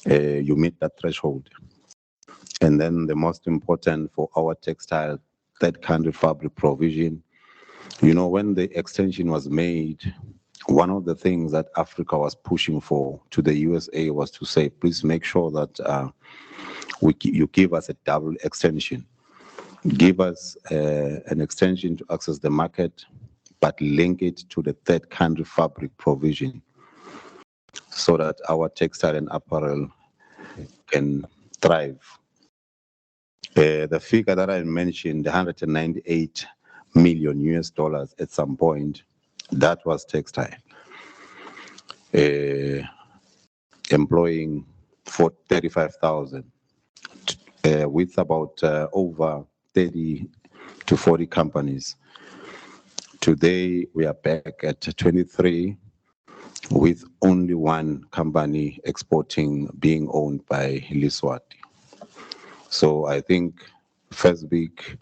You meet that threshold. And then the most important for our textile, third country fabric provision, you know, when the extension was made, one of the things that Africa was pushing for to the USA was to say, please make sure that you give us a double extension. Give us an extension to access the market, but link it to the third country fabric provision so that our textile and apparel can thrive. The figure that I mentioned, the 198 million US dollars at some point, that was textile. Employing for 35,000 with about over 30 to 40 companies. Today, we are back at 23 with only one company exporting being owned by Eswatini. So I think FESBIC,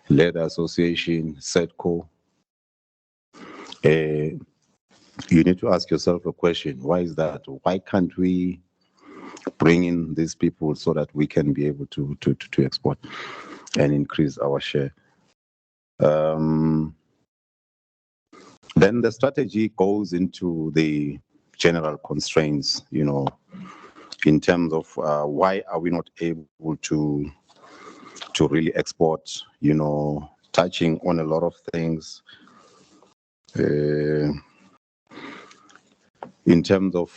Leather Association, SEDCO, you need to ask yourself a question. Why is that? Why can't we bring in these people so that we can be able to export and increase our share? Then the strategy goes into the general constraints, you know, in terms of why are we not able to really export, you know, touching on a lot of things. In terms of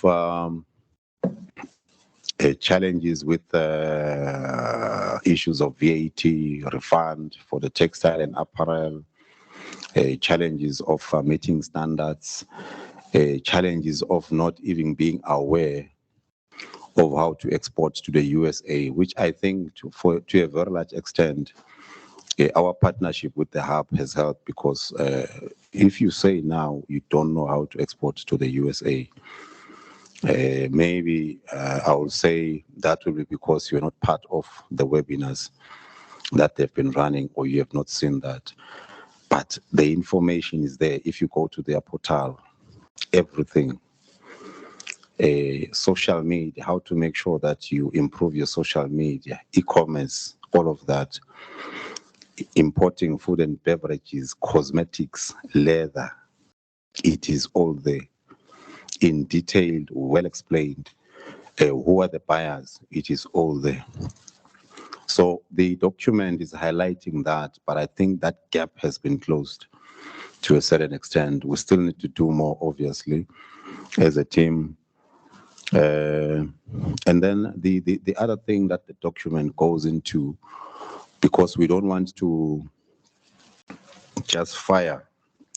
challenges with issues of VAT refund for the textile and apparel, challenges of meeting standards, challenges of not even being aware of how to export to the USA, which I think to a very large extent, our partnership with the hub has helped, because if you say now you don't know how to export to the USA, maybe I will say that will be because you're not part of the webinars that they've been running, or you have not seen that. But the information is there. If you go to their portal, everything, social media, how to make sure that you improve your social media, e-commerce, all of that, importing food and beverages, cosmetics, leather, it is all there in detailed, well explained. Who are the buyers? It is all there. So the document is highlighting that, but I think that gap has been closed to a certain extent. We still need to do more, obviously, as a team. And then the other thing that the document goes into, because we don't want to just fire,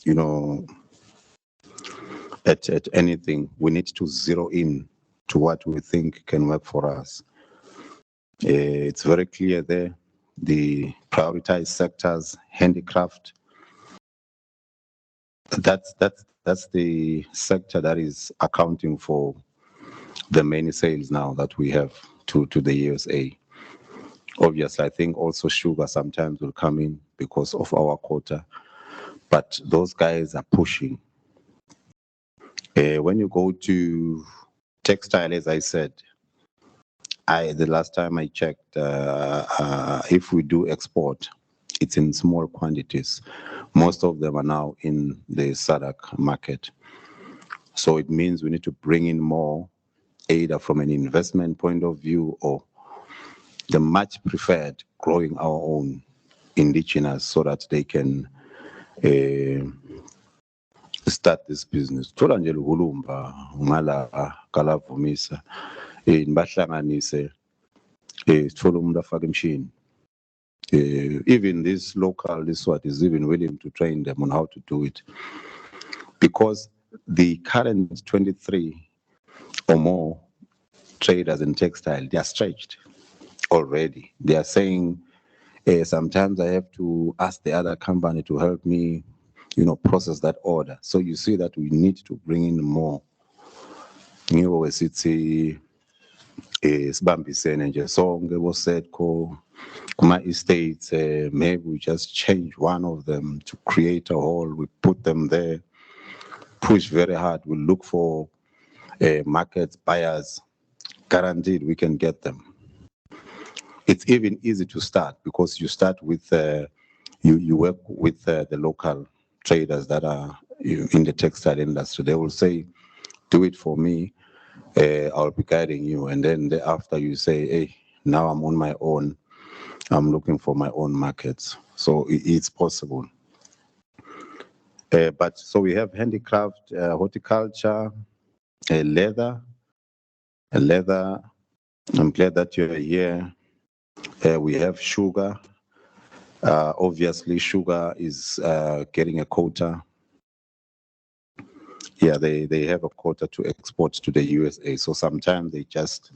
you know, at anything, we need to zero in to what we think can work for us. It's very clear there. The prioritized sectors, handicraft. That's the sector that is accounting for the many sales now that we have to the USA. Obviously, I think also sugar sometimes will come in because of our quota, but those guys are pushing. When you go to textile, as I said, the last time I checked, if we do export, it's in small quantities. Most of them are now in the SADC market. So it means we need to bring in more, either from an investment point of view or the much preferred growing our own indigenous so that they can start this business. Thola nje luhulumba ngala kalavumisa nibahlanganise sithola umuntu afake emshini. Even this what is even willing to train them on how to do it, because the current 23 or more traders in textile, they are stretched already. They are saying, sometimes I have to ask the other company to help me, process that order. So you see that we need to bring in more. Sibambisene nje sonke boSEDCO kuma-estates, maybe we just change one of them to create a whole. We put them there, push very hard. We look for markets, buyers. Guaranteed we can get them. It's even easy to start because you start with, you work with the local traders that are in the textile industry. They will say, do it for me, I'll be guiding you. And then thereafter you say, hey, now I'm on my own. I'm looking for my own markets. So it's possible. But so we have handicraft, horticulture, leather. I'm glad that you're here. We have sugar. Obviously, sugar is getting a quota. Yeah, they have a quota to export to the USA. So sometimes they just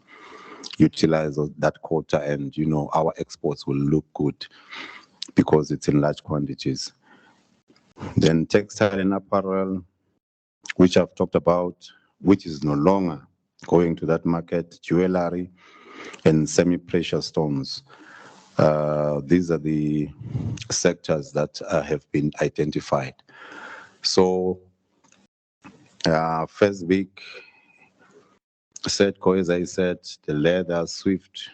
utilize that quota and, our exports will look good because it's in large quantities. Then textile and apparel, which I've talked about, which is no longer going to that market, jewelry and semi-precious stones. These are the sectors that have been identified. So first week, SEDCO, as I said, the leather, Swift,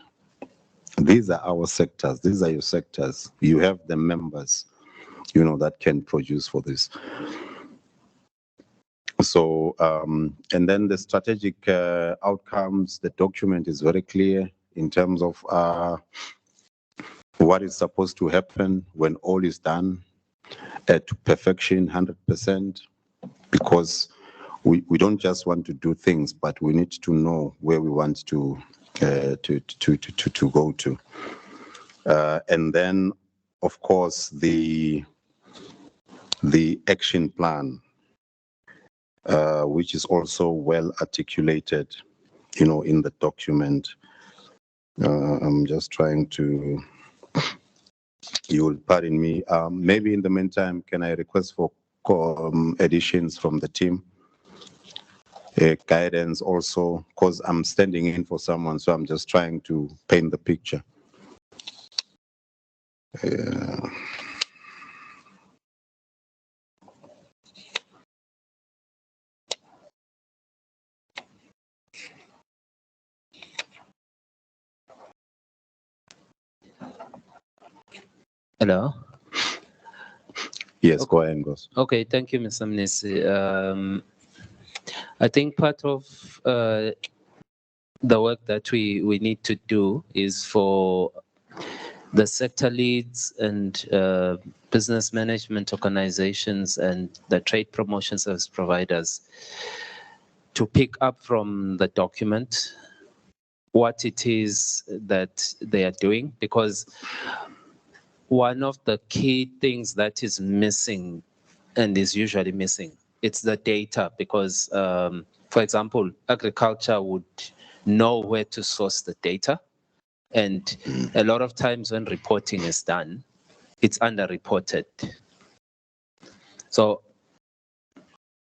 these are our sectors. These are your sectors. You have the members, that can produce for this. So, and then the strategic outcomes, the document is very clear in terms of what is supposed to happen when all is done to perfection, 100%, because we don't just want to do things, but we need to know where we want to go to. And then, of course, the action plan, which is also well articulated, in the document. I'm just trying to, you will pardon me. Maybe in the meantime, can I request for additions from the team? Guidance also, because I'm standing in for someone, so I'm just trying to paint the picture. Hello? Yes, go ahead, Ngos. Okay, thank you, Mr. Mnisi. I think part of the work that we need to do is for the sector leads and business management organizations and the trade promotion service providers to pick up from the document what it is that they are doing, because one of the key things that is missing and is usually missing, it's the data, because for example, agriculture would know where to source the data, And a lot of times when reporting is done, it's underreported. So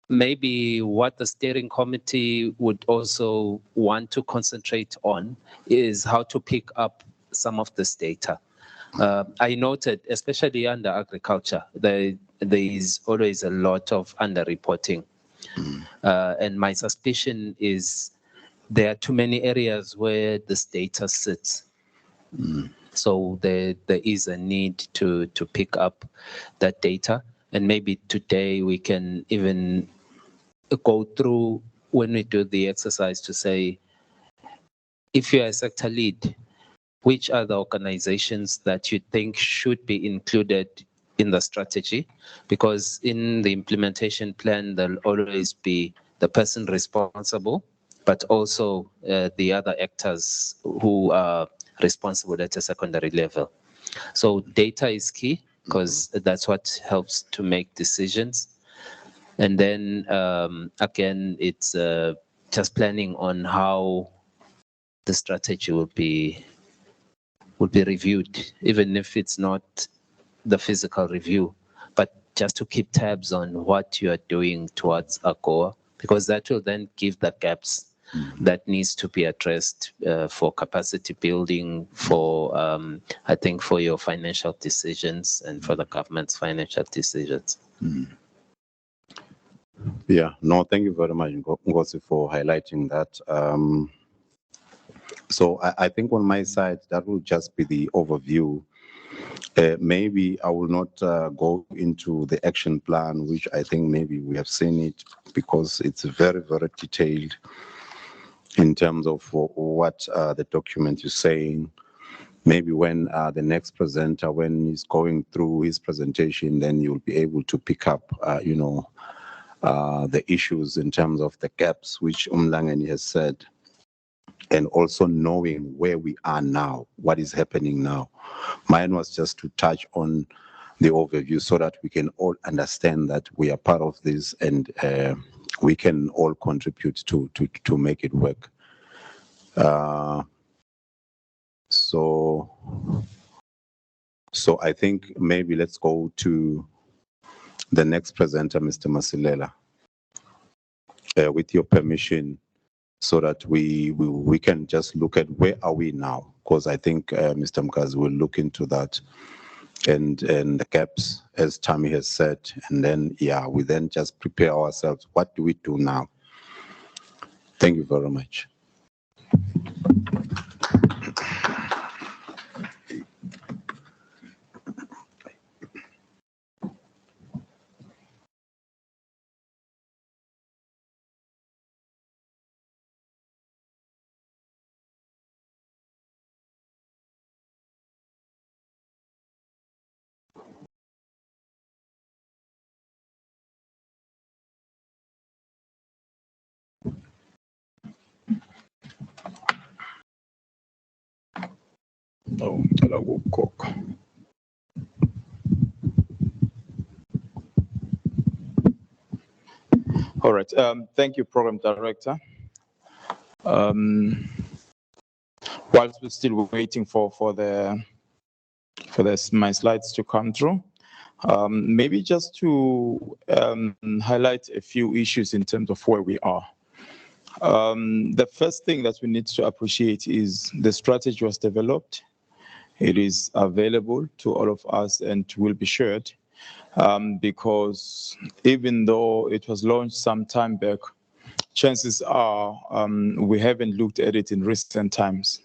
maybe what the steering committee would also want to concentrate on is how to pick up some of this data. I noted, especially under agriculture, there is always a lot of underreporting. And my suspicion is there are too many areas where this data sits. So there is a need to pick up that data. And maybe today we can even go through when we do the exercise to say, if you're a sector lead, which are the organizations that you think should be included in the strategy? Because in the implementation plan, there'll always be the person responsible, but also the other actors who are responsible at a secondary level. So data is key because that's what helps to make decisions. And then again, it's just planning on how the strategy will be reviewed, even if it's not the physical review, but just to keep tabs on what you are doing towards AGOA, because that will then give the gaps that needs to be addressed for capacity building, for I think for your financial decisions and for the government's financial decisions. Yeah, no, thank you very much, Ngozi, for highlighting that. So I think on my side, that will just be the overview. Maybe I will not go into the action plan, which I think maybe we have seen it because it's very, very detailed in terms of what the document is saying. Maybe when the next presenter, when he's going through his presentation, then you'll be able to pick up, the issues in terms of the gaps, which Umlangeni has said, and also knowing where we are now, what is happening now. Mine was just to touch on the overview so that we can all understand that we are part of this and we can all contribute to make it work. So I think maybe let's go to the next presenter, Mr. Masilela, with your permission, so that we can just look at where are we now, because I think Mr. Mkazi will look into that and the gaps, as Tammy has said, and then we then just prepare ourselves. What do we do now? Thank you very much. Oh, hello, Cook. All right. Thank you, Program Director. Whilst we're still waiting for my slides to come through, maybe just to highlight a few issues in terms of where we are. The first thing that we need to appreciate is the strategy was developed. It is available to all of us and will be shared, because even though it was launched some time back, chances are we haven't looked at it in recent times.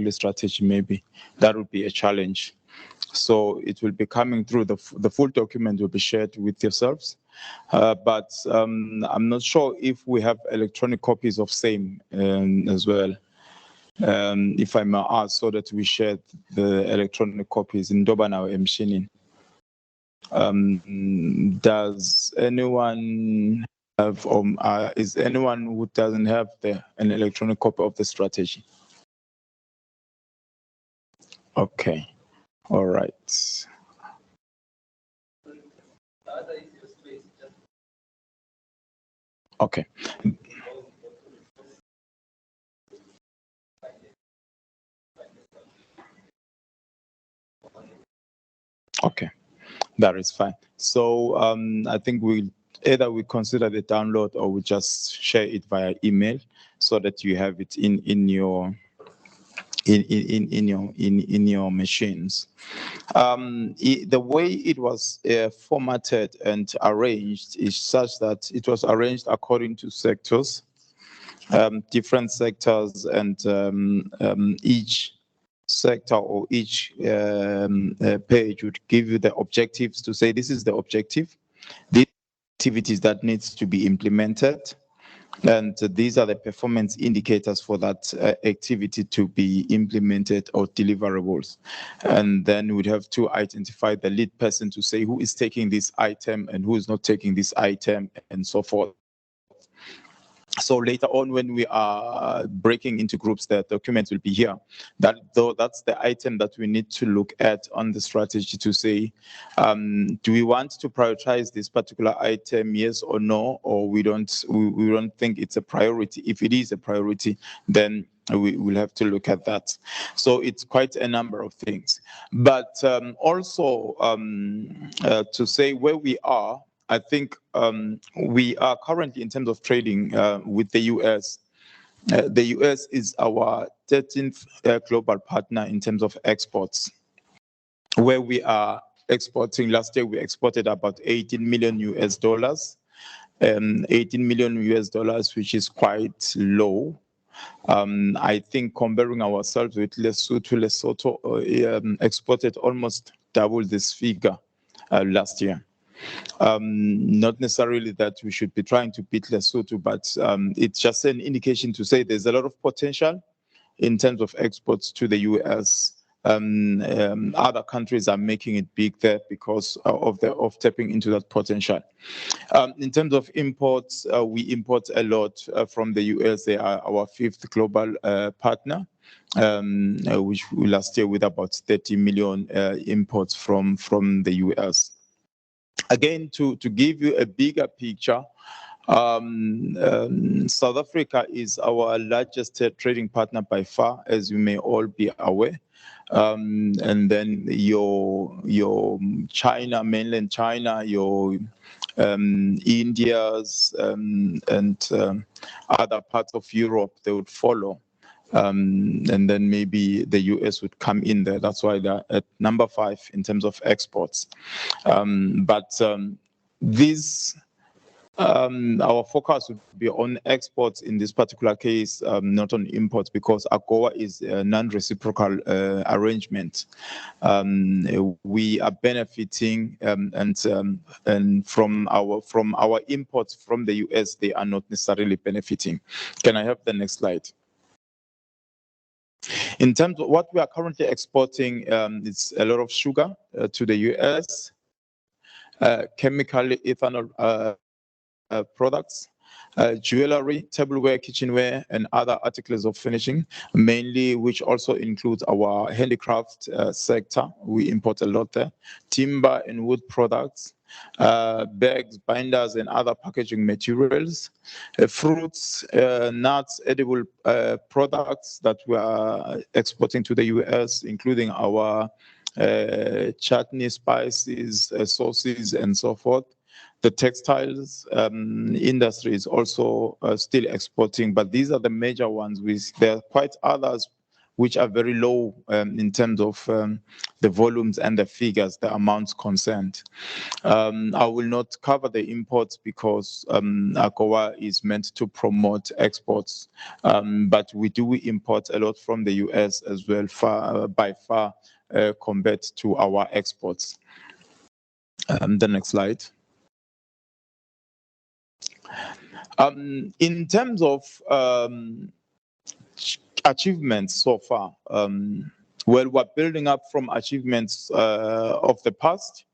Strategy, maybe that would be a challenge. So it will be coming through, the full document will be shared with yourselves. But I'm not sure if we have electronic copies of same as well. If I may ask, so that we share the electronic copies in Dobana Mshinin. Does anyone have, is anyone who doesn't have an electronic copy of the strategy? Okay, all right. Okay. Okay, that is fine. So I think we consider the download or we just share it via email so that you have it in your machines. The way it was formatted and arranged is such that it was arranged according to sectors, different sectors, and each sector or each page would give you the objectives to say this is the objective, the activities that needs to be implemented, and these are the performance indicators for that activity to be implemented or deliverables. And then we'd have to identify the lead person to say who is taking this item and who is not taking this item and so forth. So later on, when we are breaking into groups, the documents will be here. That's the item that we need to look at on the strategy to say, do we want to prioritize this particular item, yes or no, or we don't think it's a priority. If it is a priority, then we will have to look at that. So it's quite a number of things. But also to say where we are, I think we are currently, in terms of trading with the US, the US is our 13th global partner in terms of exports, where we are exporting. Last year, we exported about 18 million US dollars, 18 million US dollars, which is quite low. I think comparing ourselves with Lesotho exported almost double this figure last year. Not necessarily that we should be trying to beat Lesotho, but it's just an indication to say there's a lot of potential in terms of exports to the US. Other countries are making it big there because of tapping into that potential. In terms of imports, we import a lot from the US. They are our 5th global partner, which last year with about 30 million imports from the US. Again, to give you a bigger picture, South Africa is our largest trading partner by far, as you may all be aware. And then your China, mainland China, your India's and other parts of Europe, they would follow. And then maybe the US would come in there. That's why they're at number 5 in terms of exports. Our focus would be on exports in this particular case, not on imports, because AGOA is a non-reciprocal arrangement. We are benefiting, and from our imports from the US, they are not necessarily benefiting. Can I have the next slide? In terms of what we are currently exporting, it's a lot of sugar to the US, chemical ethanol products, jewelry, tableware, kitchenware, and other articles of finishing, mainly, which also includes our handicraft sector. We import a lot there. Timber and wood products, bags, binders, and other packaging materials, fruits, nuts, edible products that we are exporting to the US, including our chutney, spices, sauces, and so forth. The textiles industry is also still exporting, but these are the major ones. There are quite others which are very low in terms of the volumes and the figures, the amounts concerned. I will not cover the imports because AGOA is meant to promote exports, but we do import a lot from the US as well, by far compared to our exports. The next slide. In terms of achievements so far, well, we're building up from achievements of the past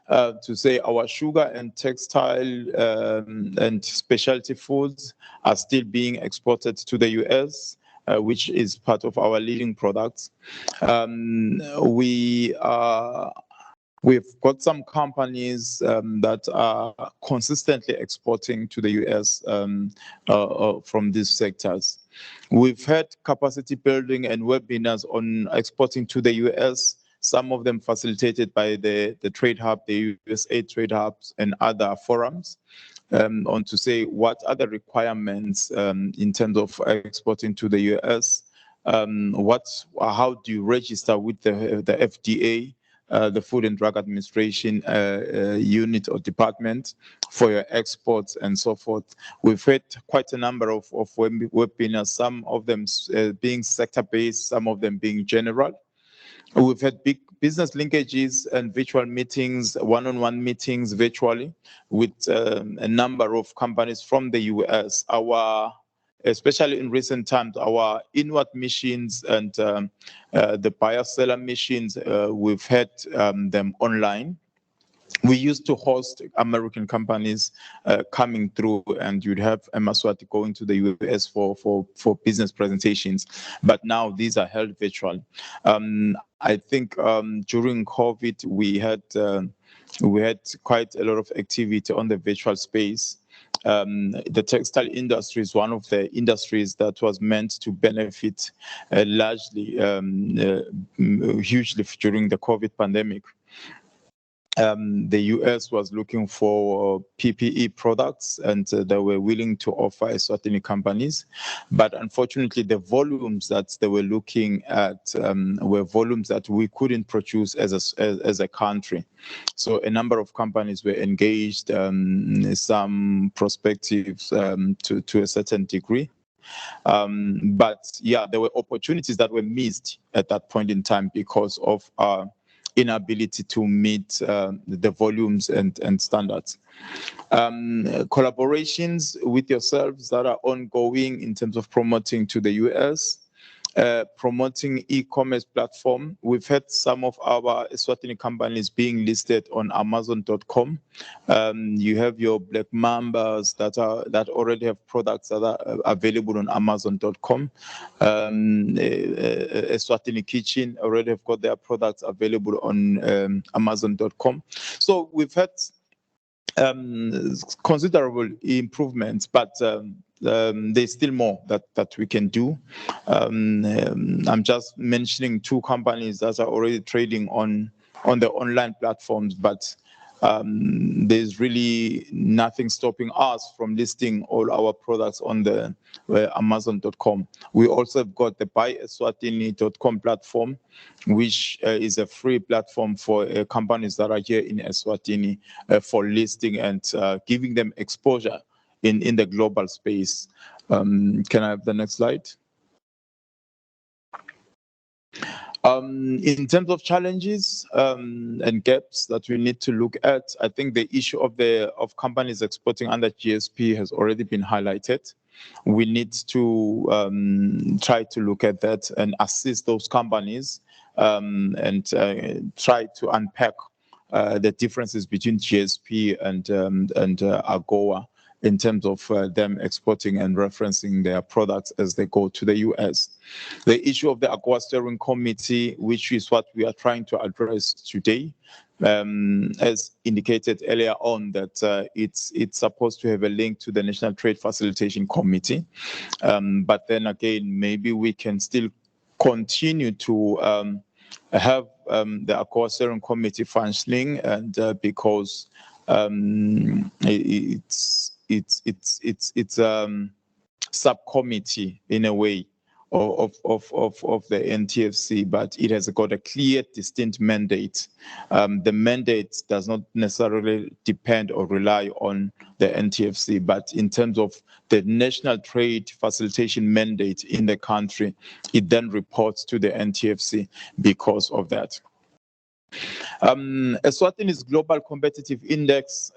to say our sugar and textile and specialty foods are still being exported to the US, which is part of our leading products. We've got some companies that are consistently exporting to the US from these sectors. We've had capacity building and webinars on exporting to the US some of them facilitated by the Trade Hub, the USA Trade Hubs, and other forums, on to say what are the requirements in terms of exporting to the US. How do you register with the FDA, the Food and Drug Administration unit or department for your exports and so forth. We've had quite a number of webinars, some of them being sector-based, some of them being general. We've had big business linkages and virtual meetings, one-on-one meetings virtually with a number of companies from the US. Especially in recent times, our inward missions and the buyer-seller missions, we've had them online. We used to host American companies coming through, and you'd have Eswatini going to the US for business presentations. But now these are held virtual. I think during COVID, we had quite a lot of activity on the virtual space. The textile industry is one of the industries that was meant to benefit largely, hugely during the COVID pandemic. The US was looking for PPE products, and they were willing to offer Eswatini companies. But unfortunately, the volumes that they were looking at were volumes that we couldn't produce as a country. So a number of companies were engaged, some prospectives to a certain degree. But yeah, there were opportunities that were missed at that point in time because of inability to meet the volumes and standards. Collaborations with yourselves that are ongoing in terms of promoting to the US, promoting e-commerce platform. We've had some of our Eswatini companies being listed on Amazon.com. You have your Black Mambas that already have products that are available on Amazon.com. Eswatini Kitchen already have got their products available on Amazon.com. So we've had considerable improvements, but there's still more that we can do. I'm just mentioning two companies that are already trading on the online platforms, but there's really nothing stopping us from listing all our products on the Amazon.com. We also have got the buyeswatini.com platform, which is a free platform for companies that are here in Eswatini for listing and giving them exposure in the global space. Can I have the next slide? In terms of challenges and gaps that we need to look at, I think the issue of companies exporting under GSP has already been highlighted. We need to try to look at that and assist those companies and try to unpack the differences between GSP and AGOA in terms of them exporting and referencing their products as they go to the US. The issue of the AGOA Steering Committee, which is what we are trying to address today, as indicated earlier on, that it's supposed to have a link to the National Trade Facilitation Committee. But then again, maybe we can still continue to have the AGOA Steering Committee functioning, and because it's subcommittee in a way of the NTFC, but it has got a clear, distinct mandate. The mandate does not necessarily depend or rely on the NTFC, but in terms of the national trade facilitation mandate in the country, it then reports to the NTFC because of that. Eswatini's Global Competitive Index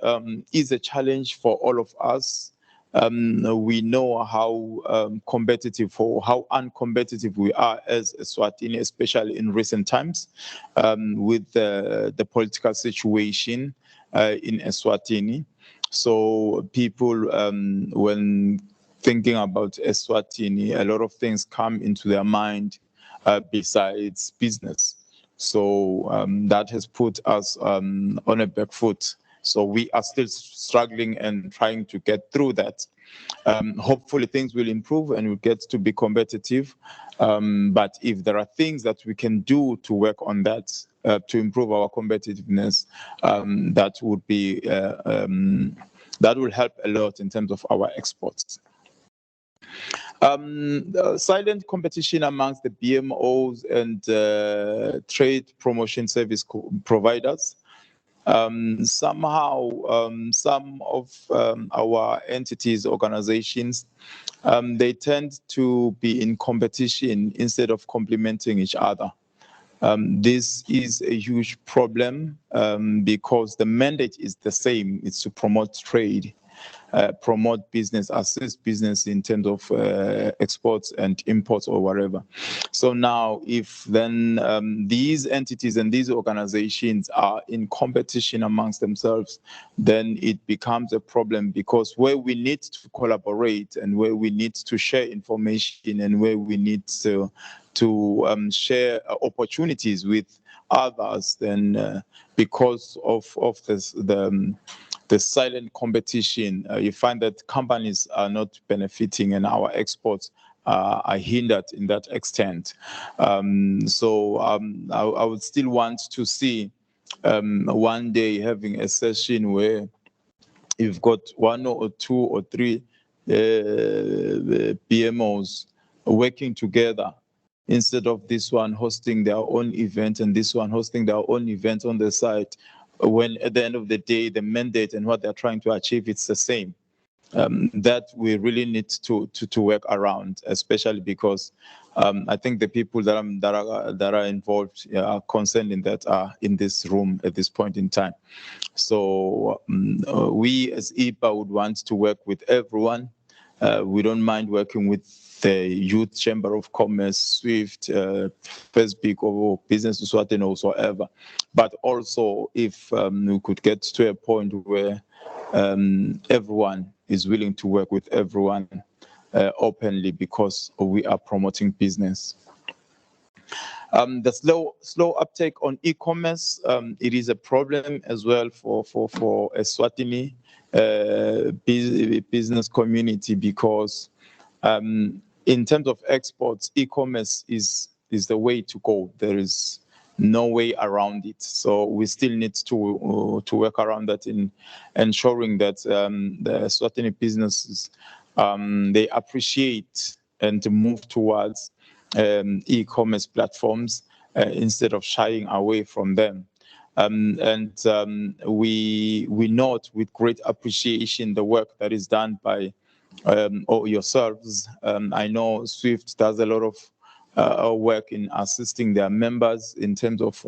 is a challenge for all of us. We know how competitive or how uncompetitive we are as Eswatini, especially in recent times with the political situation in Eswatini. So people, when thinking about Eswatini, a lot of things come into their mind besides business. So that has put us on a back foot. So we are still struggling and trying to get through that. Hopefully things will improve and we'll get to be competitive. But if there are things that we can do to work on that, to improve our competitiveness, that would be that will help a lot in terms of our exports. Silent competition amongst the BMOs and trade promotion service providers. Somehow, some of our entities, organizations, they tend to be in competition instead of complementing each other. This is a huge problem because the mandate is the same. It's to promote trade, promote business, assist business in terms of exports and imports or whatever. So now if then these entities and these organizations are in competition amongst themselves, then it becomes a problem, because where we need to collaborate and where we need to share information and where we need to share opportunities with others, then because of this, the silent competition, you find that companies are not benefiting and our exports are hindered in that extent. So I would still want to see one day having a session where you've got one or two or three BMOs working together, instead of this one hosting their own event and this one hosting their own event on the side, when at the end of the day, the mandate and what they're trying to achieve, it's the same. That we really need to work around, especially because I think the people that are involved, are concerned in that, are in this room at this point in time. So we as EPA would want to work with everyone. We don't mind working with the Youth Chamber of Commerce, SWIFT, FESBIC, or Business Eswatini, or whatsoever. But also, if we could get to a point where everyone is willing to work with everyone openly, because we are promoting business. The slow uptake on e-commerce, it is a problem as well for Eswatini business community, because in terms of exports, e-commerce is the way to go. There is no way around it. So we still need to work around that in ensuring that the Eswatini businesses, they appreciate and move towards e-commerce platforms instead of shying away from them. We note with great appreciation the work that is done by yourselves. I know SWIFT does a lot of work in assisting their members in terms of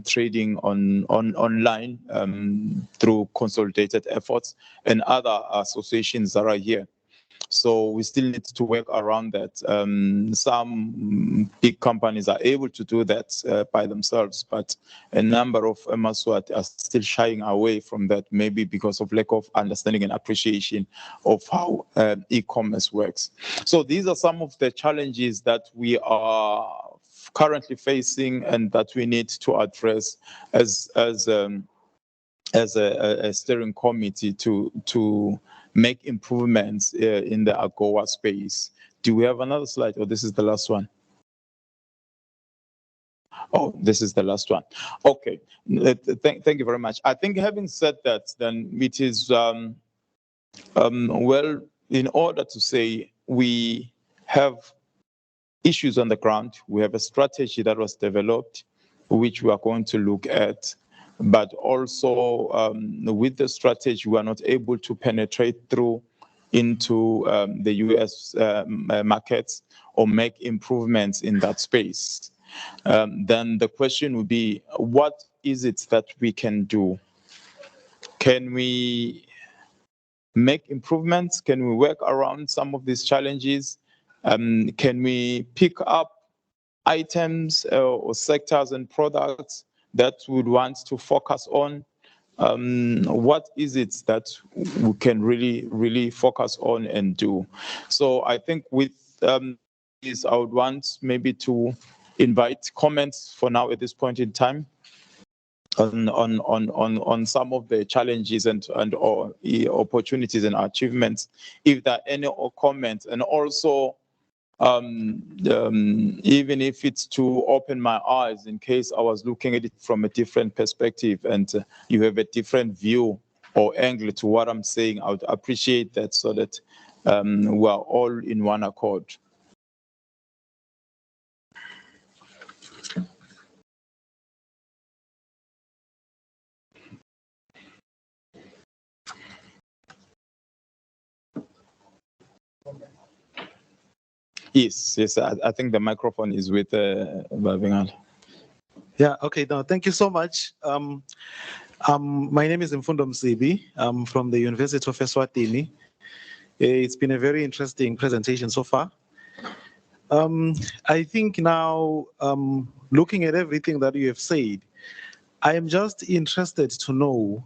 trading online through consolidated efforts, and other associations that are here. So we still need to work around that. Some big companies are able to do that by themselves, but a number of MSWAT are still shying away from that, maybe because of lack of understanding and appreciation of how e-commerce works. So these are some of the challenges that we are currently facing and that we need to address as a steering committee to make improvements in the AGOA space. Do we have another slide, or this is the last one? Oh, this is the last one. Okay, thank you very much. I think having said that, then it is, well, in order to say we have issues on the ground, we have a strategy that was developed, which we are going to look at. But also with the strategy, we are not able to penetrate through into the US markets or make improvements in that space. Then the question would be, what is it that we can do? Can we make improvements? Can we work around some of these challenges? Can we pick up items or sectors and products that we would want to focus on? What is it that we can really focus on and do? So I think with this, I would want maybe to invite comments for now at this point in time on some of the challenges and opportunities and achievements, if there are any comments, and also even if it's to open my eyes in case I was looking at it from a different perspective and you have a different view or angle to what I'm saying, I would appreciate that so that we are all in one accord. Yes, I think the microphone is with Babingal. Yeah, okay, no, thank you so much. My name is Mfundo Msibi. I'm from the University of Eswatini. It's been a very interesting presentation so far. I think now, looking at everything that you have said, I am just interested to know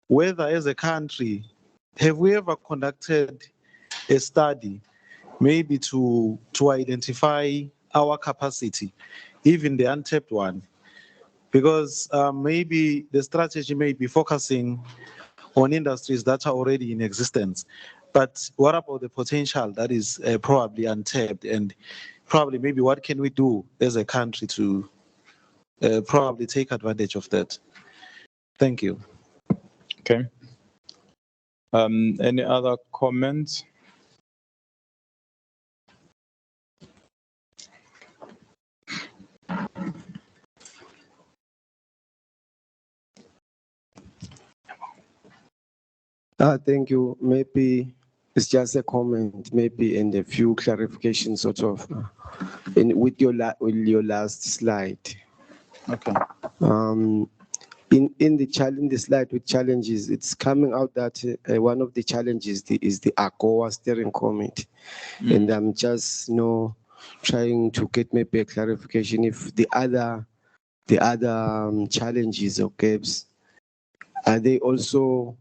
whether as a country, have we ever conducted a study maybe to identify our capacity, even the untapped one? Because maybe the strategy may be focusing on industries that are already in existence. But what about the potential that is probably untapped, and probably maybe what can we do as a country to probably take advantage of that? Thank you. Okay. Any other comments? Thank you. Maybe it's just a comment, maybe, and a few clarifications, sort of, with your last slide. Okay. In the slide with challenges, it's coming out that one of the challenges is the AGOA steering committee, and I'm just trying to get maybe a clarification if the other challenges or gaps, are they also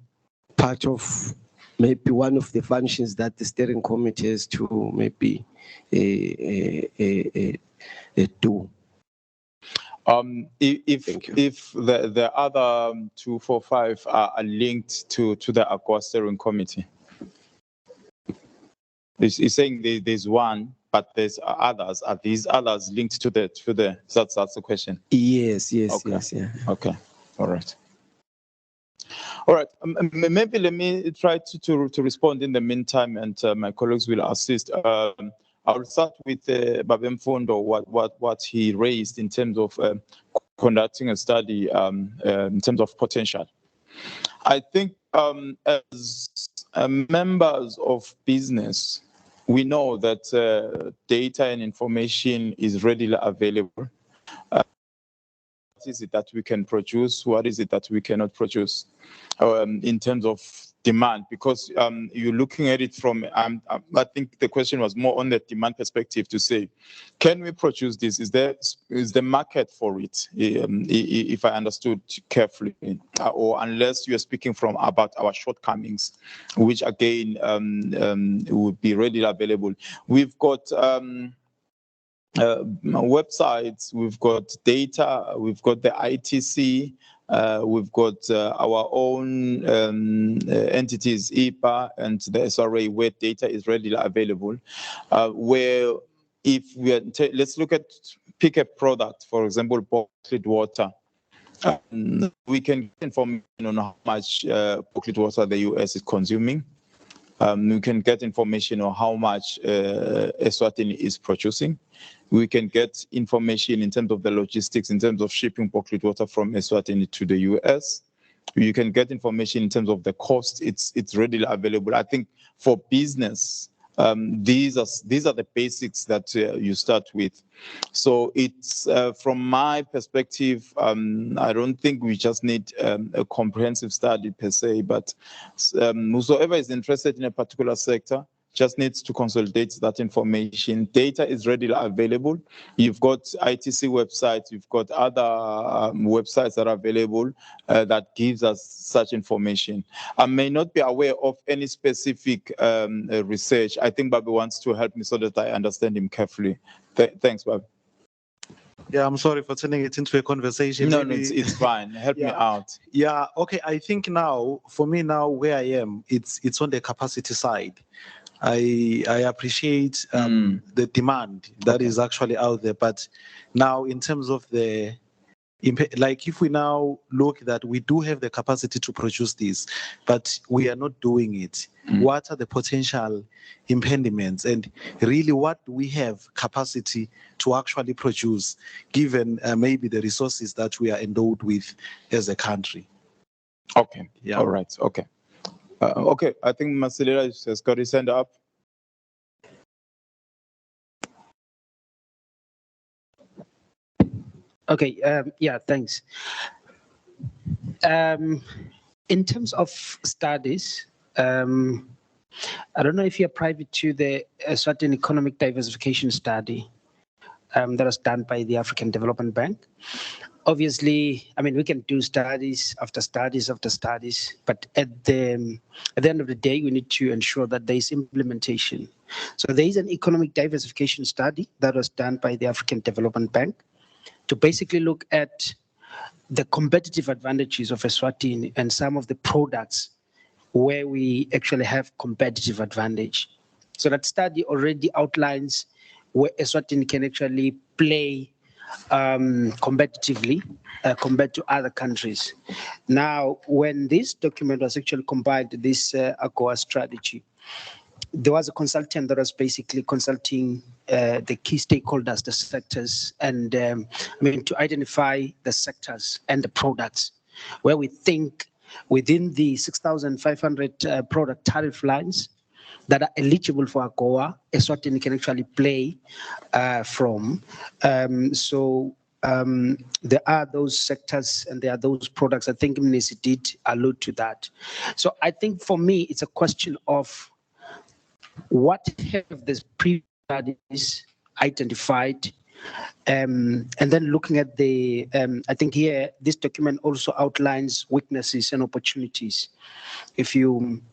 part of maybe one of the functions that the steering committee has to maybe do? If the other 2, 4, 5 are linked to the AGOA steering committee, he's saying there's one, but there's others. Are these others linked to the? That's the question. Yes. Okay. Yes. Yeah. Okay. All right. All right. Maybe let me try to respond in the meantime, and my colleagues will assist. I'll start with Babem Fondo, what he raised in terms of conducting a study in terms of potential. I think as members of business, we know that data and information is readily available. What is it that we can produce? What is it that we cannot produce in terms of demand? Because you're looking at it from, I think the question was more on the demand perspective to say, can we produce this? Is the market for it? If I understood carefully, or unless you're speaking about our shortcomings, which again would be readily available. We've got websites, we've got data, we've got the ITC, we've got our own entities, EPA and the SRA, where data is readily available. Where if we are, let's pick a product, for example, bottled water. We can get information on how much bottled water the US is consuming. We can get information on how much Eswatini is producing. We can get information in terms of the logistics, in terms of shipping bottled water from Eswatini to the US. You can get information in terms of the cost. It's readily available. I think for business, these are the basics that you start with. So it's from my perspective, I don't think we just need a comprehensive study per se, but whosoever is interested in a particular sector just needs to consolidate that information. Data is readily available. You've got ITC websites, you've got other websites that are available that gives us such information. I may not be aware of any specific research. I think Babi wants to help me so that I understand him carefully. Thanks, Babi. Yeah, I'm sorry for turning it into a conversation. No, it's fine. Help me out. Yeah, okay. I think now, for me now, where I am, it's on the capacity side. I appreciate the demand that is actually out there, but now in terms of the like if we now look that we do have the capacity to produce this, but we are not doing it, what are the potential impediments, and really what do we have capacity to actually produce given maybe the resources that we are endowed with as a country? Okay. Yeah. All right. Okay. Okay. I think Masilela has got his hand up. Okay, yeah, thanks. In terms of studies, I don't know if you're privy to the certain economic diversification study that was done by the African Development Bank. Obviously, I mean, we can do studies after studies after studies, but at the end of the day, we need to ensure that there is implementation. So there is an economic diversification study that was done by the African Development Bank to basically look at the competitive advantages of Eswatini and some of the products where we actually have competitive advantage. So that study already outlines where Eswatini can actually play competitively compared to other countries. Now, when this document was actually compiled, this AGOA strategy, there was a consultant that was basically consulting the key stakeholders, the sectors, and to identify the sectors and the products where we think within the 6,500 product tariff lines that are eligible for AGOA, Eswatini can actually play from. There are those sectors and there are those products. I think Mnisi did allude to that. So I think for me, it's a question of what have these pre-studies identified, and then looking at the, I think here, this document also outlines weaknesses and opportunities. If you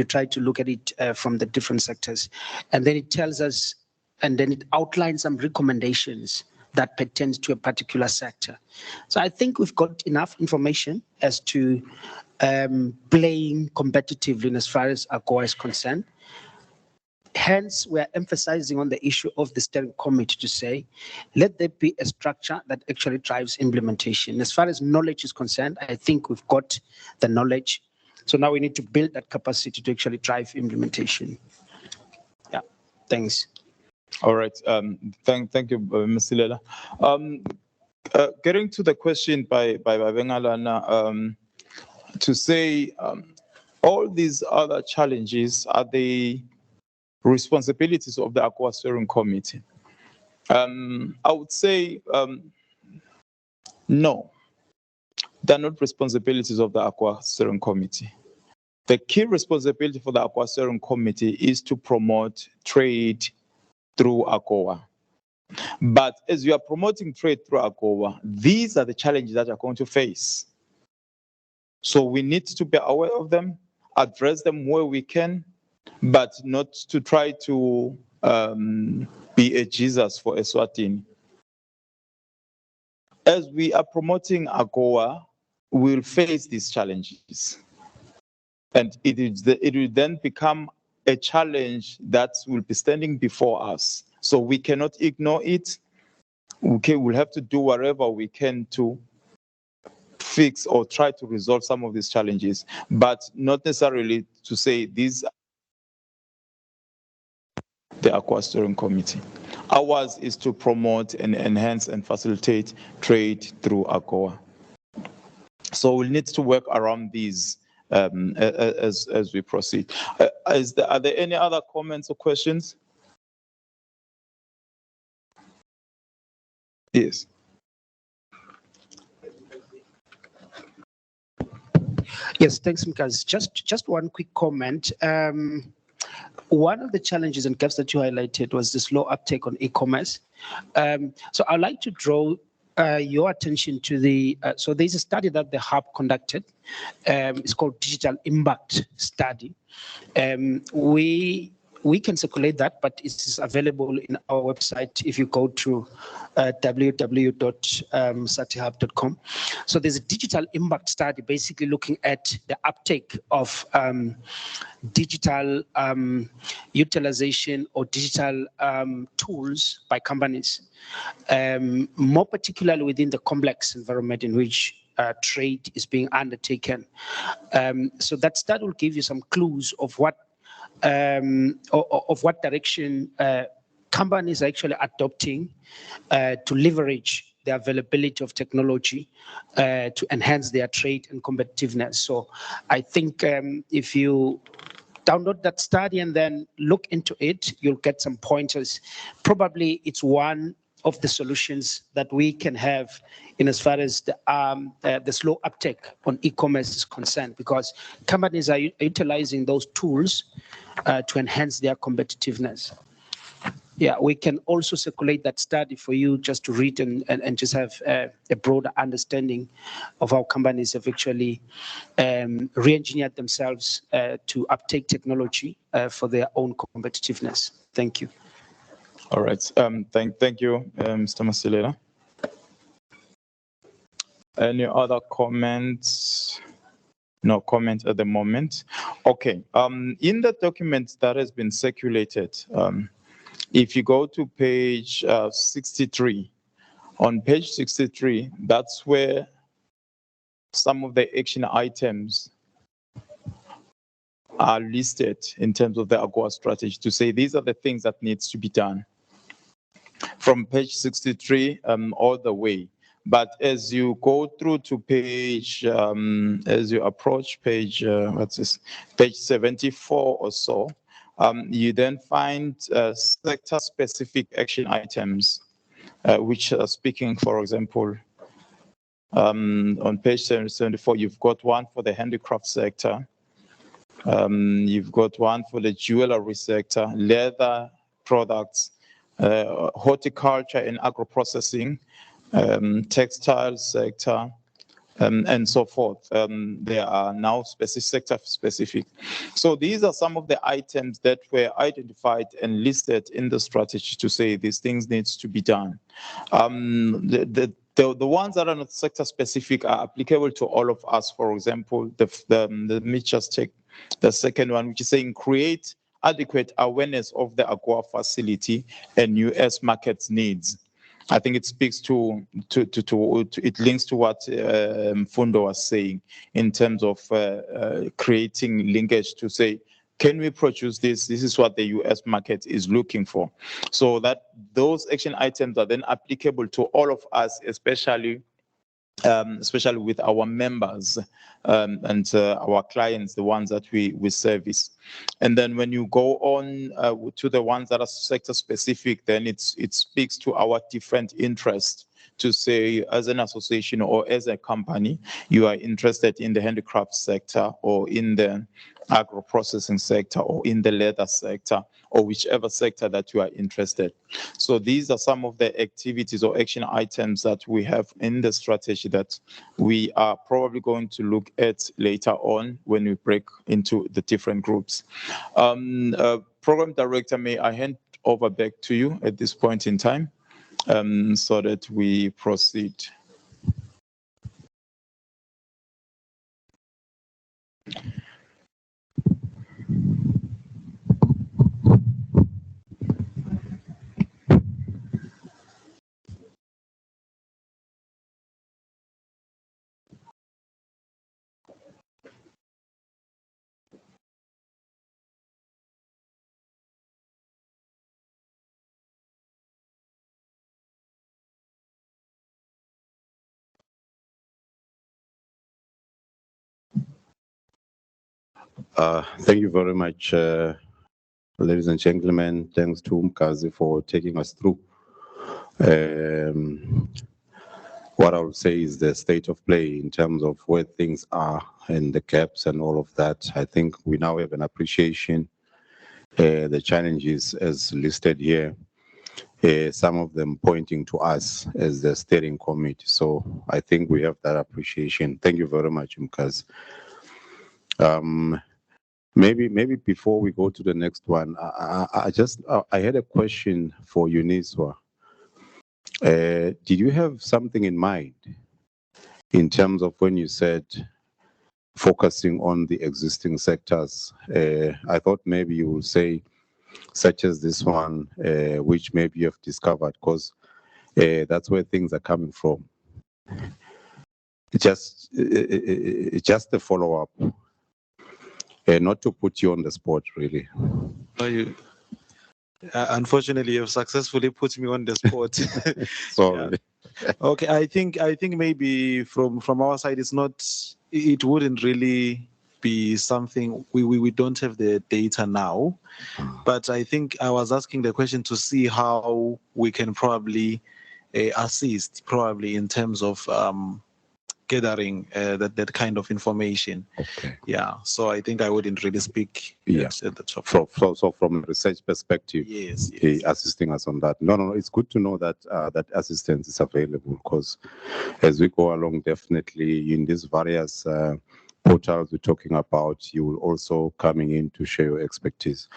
try to look at it from the different sectors, and then it tells us, and then it outlines some recommendations that pertains to a particular sector. So I think we've got enough information as to playing competitively as far as AGOA is concerned. Hence, we're emphasizing on the issue of the steering committee to say, let there be a structure that actually drives implementation. As far as knowledge is concerned, I think we've got the knowledge. So now we need to build that capacity to actually drive implementation. Yeah, thanks. All right. Thank you, Masilela. Getting to the question by Bengalana, to say all these other challenges are the responsibilities of the AGOA steering committee. I would say no, they're not responsibilities of the AGOA steering committee. The key responsibility for the AGOA steering committee is to promote trade through AGOA. But as you are promoting trade through AGOA, these are the challenges that you're going to face. So we need to be aware of them, address them where we can, but not to try to be a Jesus for Eswatini. As we are promoting AGOA, we'll face these challenges. And it will then become a challenge that will be standing before us. So we cannot ignore it. Okay, we'll have to do whatever we can to fix or try to resolve some of these challenges, but not necessarily to say these are the AGOA steering committee. Ours is to promote and enhance and facilitate trade through AGOA. So we'll need to work around these as we proceed. Are there any other comments or questions? Yes. Yes, thanks, Mkaz. Just one quick comment. One of the challenges and gaps that you highlighted was the slow uptake on e-commerce. So I'd like to draw your attention to the, so there's a study that the Hub conducted. It's called Digital Impact Study. We we can circulate that, but it is available in our website if you go to www.satihub.com. So there's a digital impact study basically looking at the uptake of digital utilization or digital tools by companies, more particularly within the complex environment in which trade is being undertaken. So that study will give you some clues of what direction companies are actually adopting to leverage the availability of technology to enhance their trade and competitiveness. So I think if you download that study and then look into it, you'll get some pointers. Probably it's one of the solutions that we can have in as far as the slow uptake on e-commerce is concerned, because companies are utilizing those tools to enhance their competitiveness. Yeah, we can also circulate that study for you just to read and just have a broader understanding of how companies have actually re-engineered themselves to uptake technology for their own competitiveness. Thank you. All right. Thank you, Mr. Masilela. Any other comments? No comment at the moment. Okay. In the document that has been circulated, if you go to page 63, on page 63, that's where some of the action items are listed in terms of the AGOA strategy to say these are the things that needs to be done. From page 63 all the way. But as you go through to page, as you approach page, what's this, page 74 or so, you then find sector-specific action items, which are speaking, for example, on page 74, you've got one for the handicraft sector, you've got one for the jewelry sector, leather products, horticulture and agro-processing, textile sector, and so forth. They are now sector specific. So these are some of the items that were identified and listed in the strategy to say these things needs to be done. The ones that are not sector specific are applicable to all of us. For example, let me just take the second one, which is saying create adequate awareness of the AGOA facility and US markets needs. I think it speaks to it links to what Fundo was saying in terms of creating linkage to say, can we produce this? This is what the US market is looking for. So that those action items are then applicable to all of us, especially with our members and our clients, the ones that we service. And then when you go on to the ones that are sector specific, then it speaks to our different interests to say, as an association or as a company, you are interested in the handicraft sector or in the agro-processing sector or in the leather sector or whichever sector that you are interested. So these are some of the activities or action items that we have in the strategy that we are probably going to look at later on when we break into the different groups. Program Director, may I hand over back to you at this point in time so that we proceed. Thank you very much, ladies and gentlemen. Thanks to Mkazi for taking us through. What I would say is the state of play in terms of where things are and the gaps and all of that. I think we now have an appreciation. The challenges as listed here, some of them pointing to us as the steering committee. So I think we have that appreciation. Thank you very much, Mkazi. Maybe before we go to the next one, I had a question for Uniswa. Did you have something in mind in terms of when you said focusing on the existing sectors? I thought maybe you will say such as this one, which maybe you have discovered, because that's where things are coming from. Just a follow-up, not to put you on the spot, really. Unfortunately, you've successfully put me on the spot. Sorry. Yeah. Okay, I think maybe from our side, it wouldn't really be something we don't have the data now, but I think I was asking the question to see how we can probably assist in terms of gathering that kind of information. Okay. Yeah. So I think I wouldn't really speak at the top. So from a research perspective, yes, assisting us on that. No, it's good to know that that assistance is available, because as we go along, definitely in these various portals we're talking about, you will also coming in to share your expertise.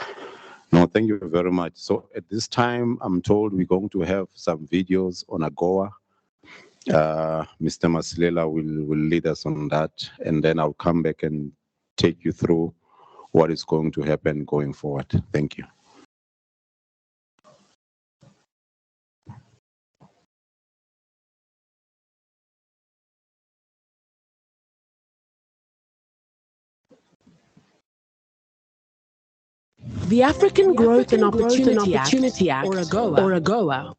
No, thank you very much. So at this time, I'm told we're going to have some videos on AGOA. Mr. Masilela will lead us on that, and then I'll come back and take you through what is going to happen going forward. Thank you. The African Growth and Opportunity Act, or AGOA.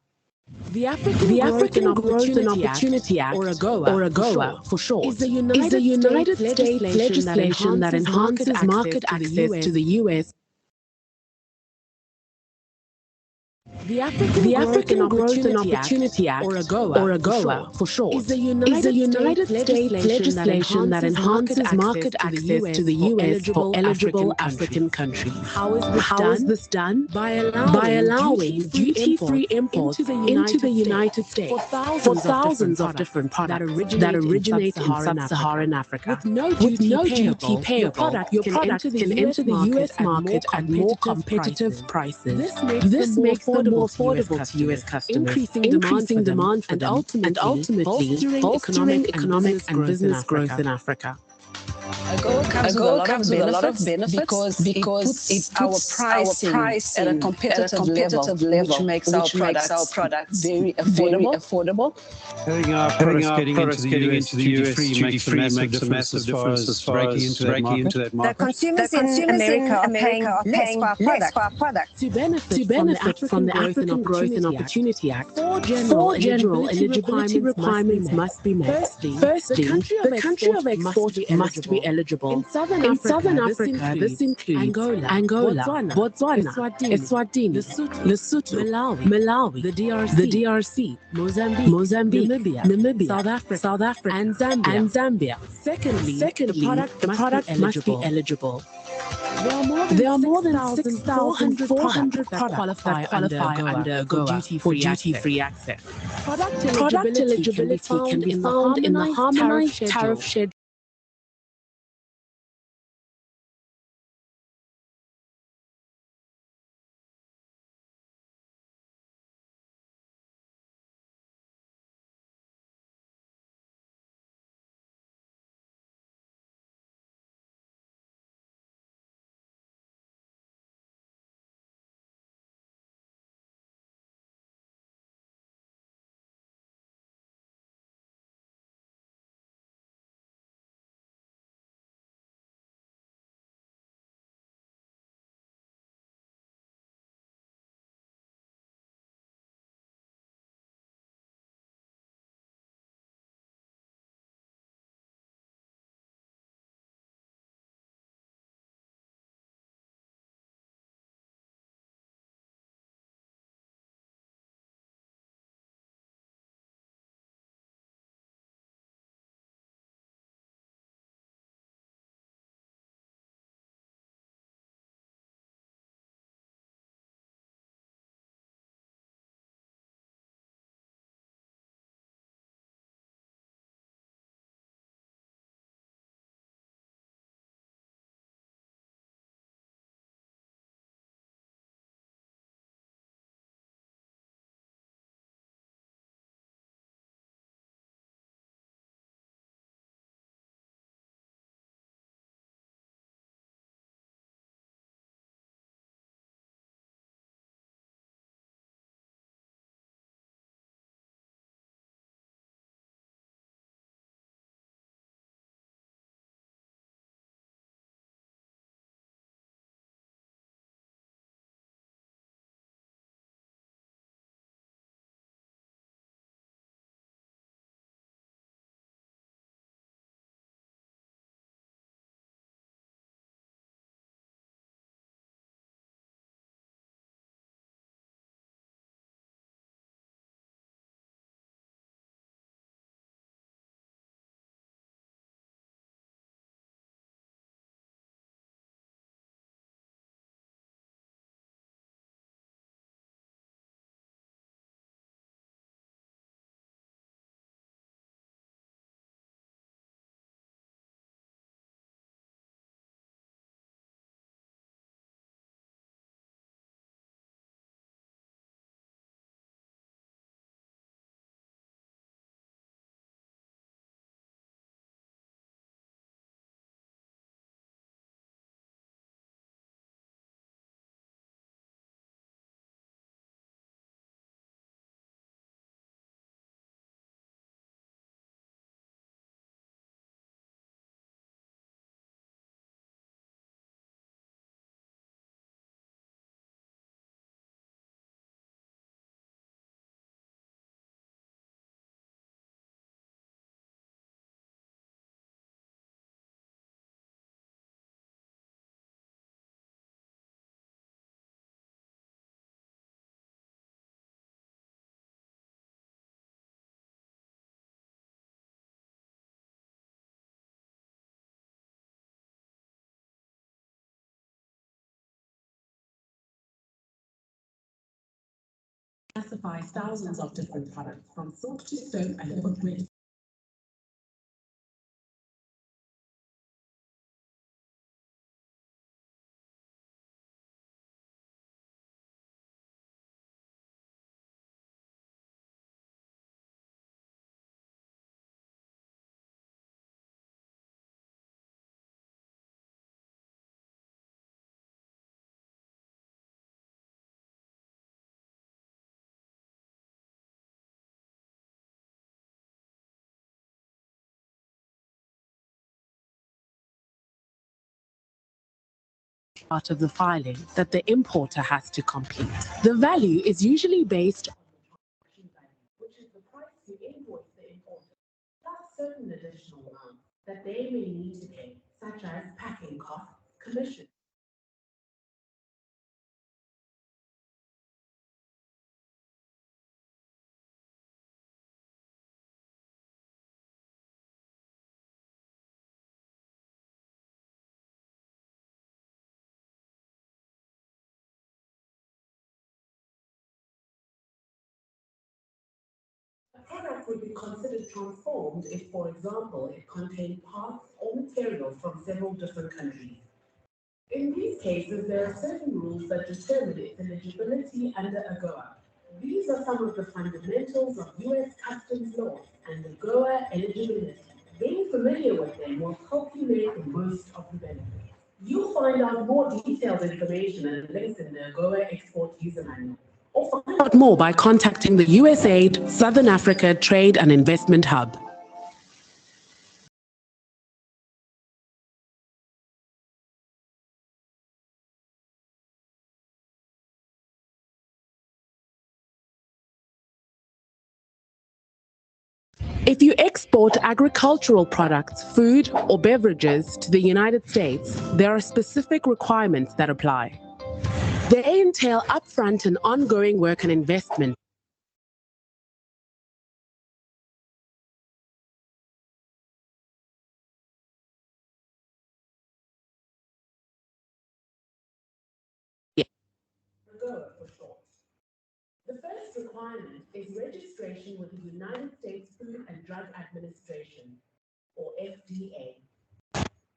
The African Growth and Opportunity Act, or AGOA for short, is the United States legislation that enhances market access to the U.S. The African Growth and Opportunity Act, or AGOA for short, is the United States legislation that enhances market access to the U.S. for eligible African countries. How is this done? By allowing duty-free imports into the United States for thousands of different products that originate in sub-Saharan Africa. With no duty payable, your product can enter the U.S. market at more competitive prices. This makes them more affordable to U.S. customers, increasing demand for them, and ultimately bolstering economic and business growth in Africa. AGOA comes with a lot of benefits because it puts our pricing at a competitive level, which makes our products very affordable. Having our products getting into the US duty-free makes a massive difference as far as breaking into that market. The consumers in America are paying less for our products. To benefit from the African Growth and Opportunity Act, four general eligibility requirements must be met. Firstly, the country of export must be eligible. In Southern Africa, this includes Angola, Botswana, Eswatini, Lesotho, Malawi, the DRC, Mozambique, Namibia, South Africa, and Zambia. Secondly, the product must be eligible. There are more than 6,400 products that qualify under AGOA for duty-free access. Product eligibility can be found in the harmonized tariff schedule classifies thousands of different products from silk to soap and footwear. Part of the filing that the importer has to complete. The value is usually based on which is the price you invoice the importer, plus certain additional amounts that they may need to pay, such as packing costs, commission. A product would be considered transformed if, for example, it contained parts or materials from several different countries. In these cases, there are certain rules that determine its eligibility under AGOA. These are some of the fundamentals of U.S. customs law and AGOA eligibility. Being familiar with them will help you make the most of the benefits. You'll find out more detailed information and links in the AGOA Export User Manual. Or find out more by contacting the USAID Southern Africa Trade and Investment Hub. If you export agricultural products, food, or beverages to the United States, there are specific requirements that apply. They entail upfront and ongoing work and investment. AGOA for short. The first requirement is registration with the United States Food and Drug Administration, or FDA.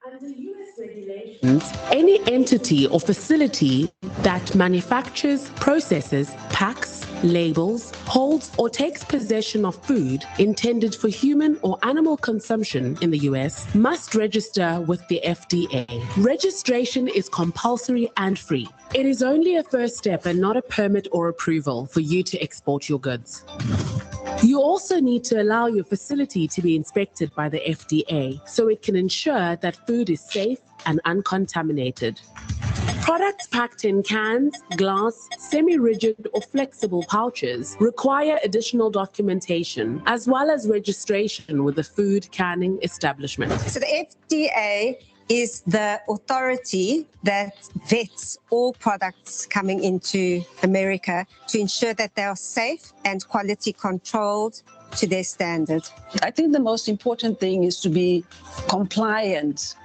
Under U.S. regulations, any entity or facility that manufactures, processes, packs, labels, holds, or takes possession of food intended for human or animal consumption in the U.S. must register with the FDA. Registration is compulsory and free. It is only a first step and not a permit or approval for you to export your goods. You also need to allow your facility to be inspected by the FDA so it can ensure that food is safe and uncontaminated. Products packed in cans, glass, semi-rigid or flexible pouches require additional documentation as well as registration with the food canning establishment. So the FDA is the authority that vets all products coming into America to ensure that they are safe and quality controlled to their standard. I think the most important thing is to be compliant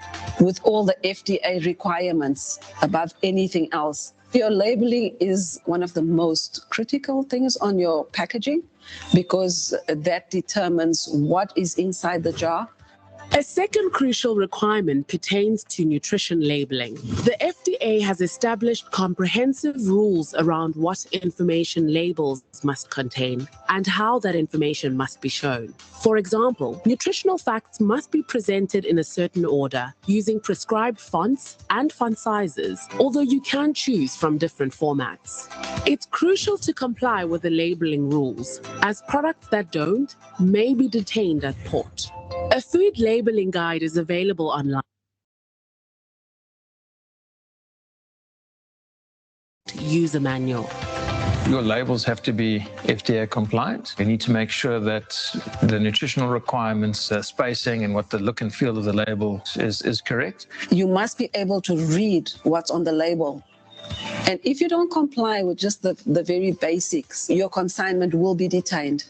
with all the FDA requirements above anything else. Your labeling is one of the most critical things on your packaging because that determines what is inside the jar. A second crucial requirement pertains to nutrition labeling. The FDA has established comprehensive rules around what information labels must contain and how that information must be shown. For example, nutritional facts must be presented in a certain order using prescribed fonts and font sizes, although you can choose from different formats. It's crucial to comply with the labeling rules, as products that don't may be detained at port. A food labeling guide is available online. User manual. Your labels have to be FDA compliant. You need to make sure that the nutritional requirements, spacing and what the look and feel of the label is correct. You must be able to read what's on the label. And if you don't comply with just the very basics, your consignment will be detained.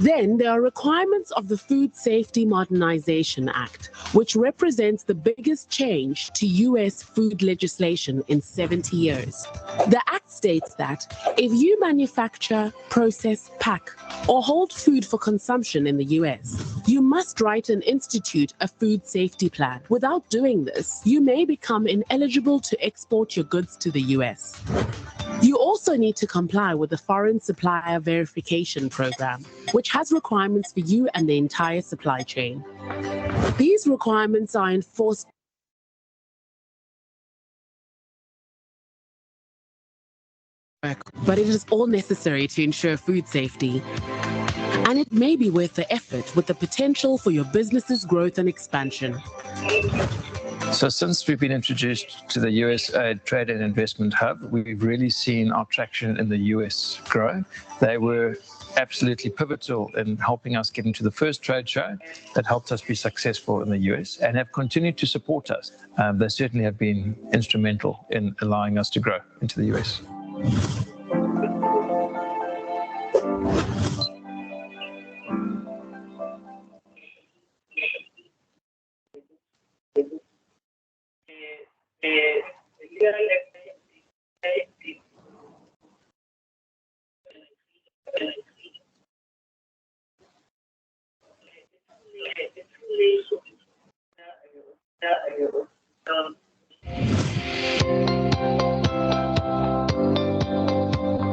Then there are requirements of the Food Safety Modernization Act, which represents the biggest change to U.S. food legislation in 70 years. The Act states that if you manufacture, process, pack, or hold food for consumption in the U.S., you must write and institute a food safety plan. Without doing this, you may become ineligible to export your goods to the U.S. You also need to comply with the Foreign Supplier Verification Program, which has requirements for you and the entire supply chain. These requirements are enforced but it is all necessary to ensure food safety. And it may be worth the effort with the potential for your business's growth and expansion. So since we've been introduced to the USAID Trade and Investment Hub, we've really seen our traction in the US grow. They were absolutely pivotal in helping us get into the first trade show that helped us be successful in the US and have continued to support us. They certainly have been instrumental in allowing us to grow into the US.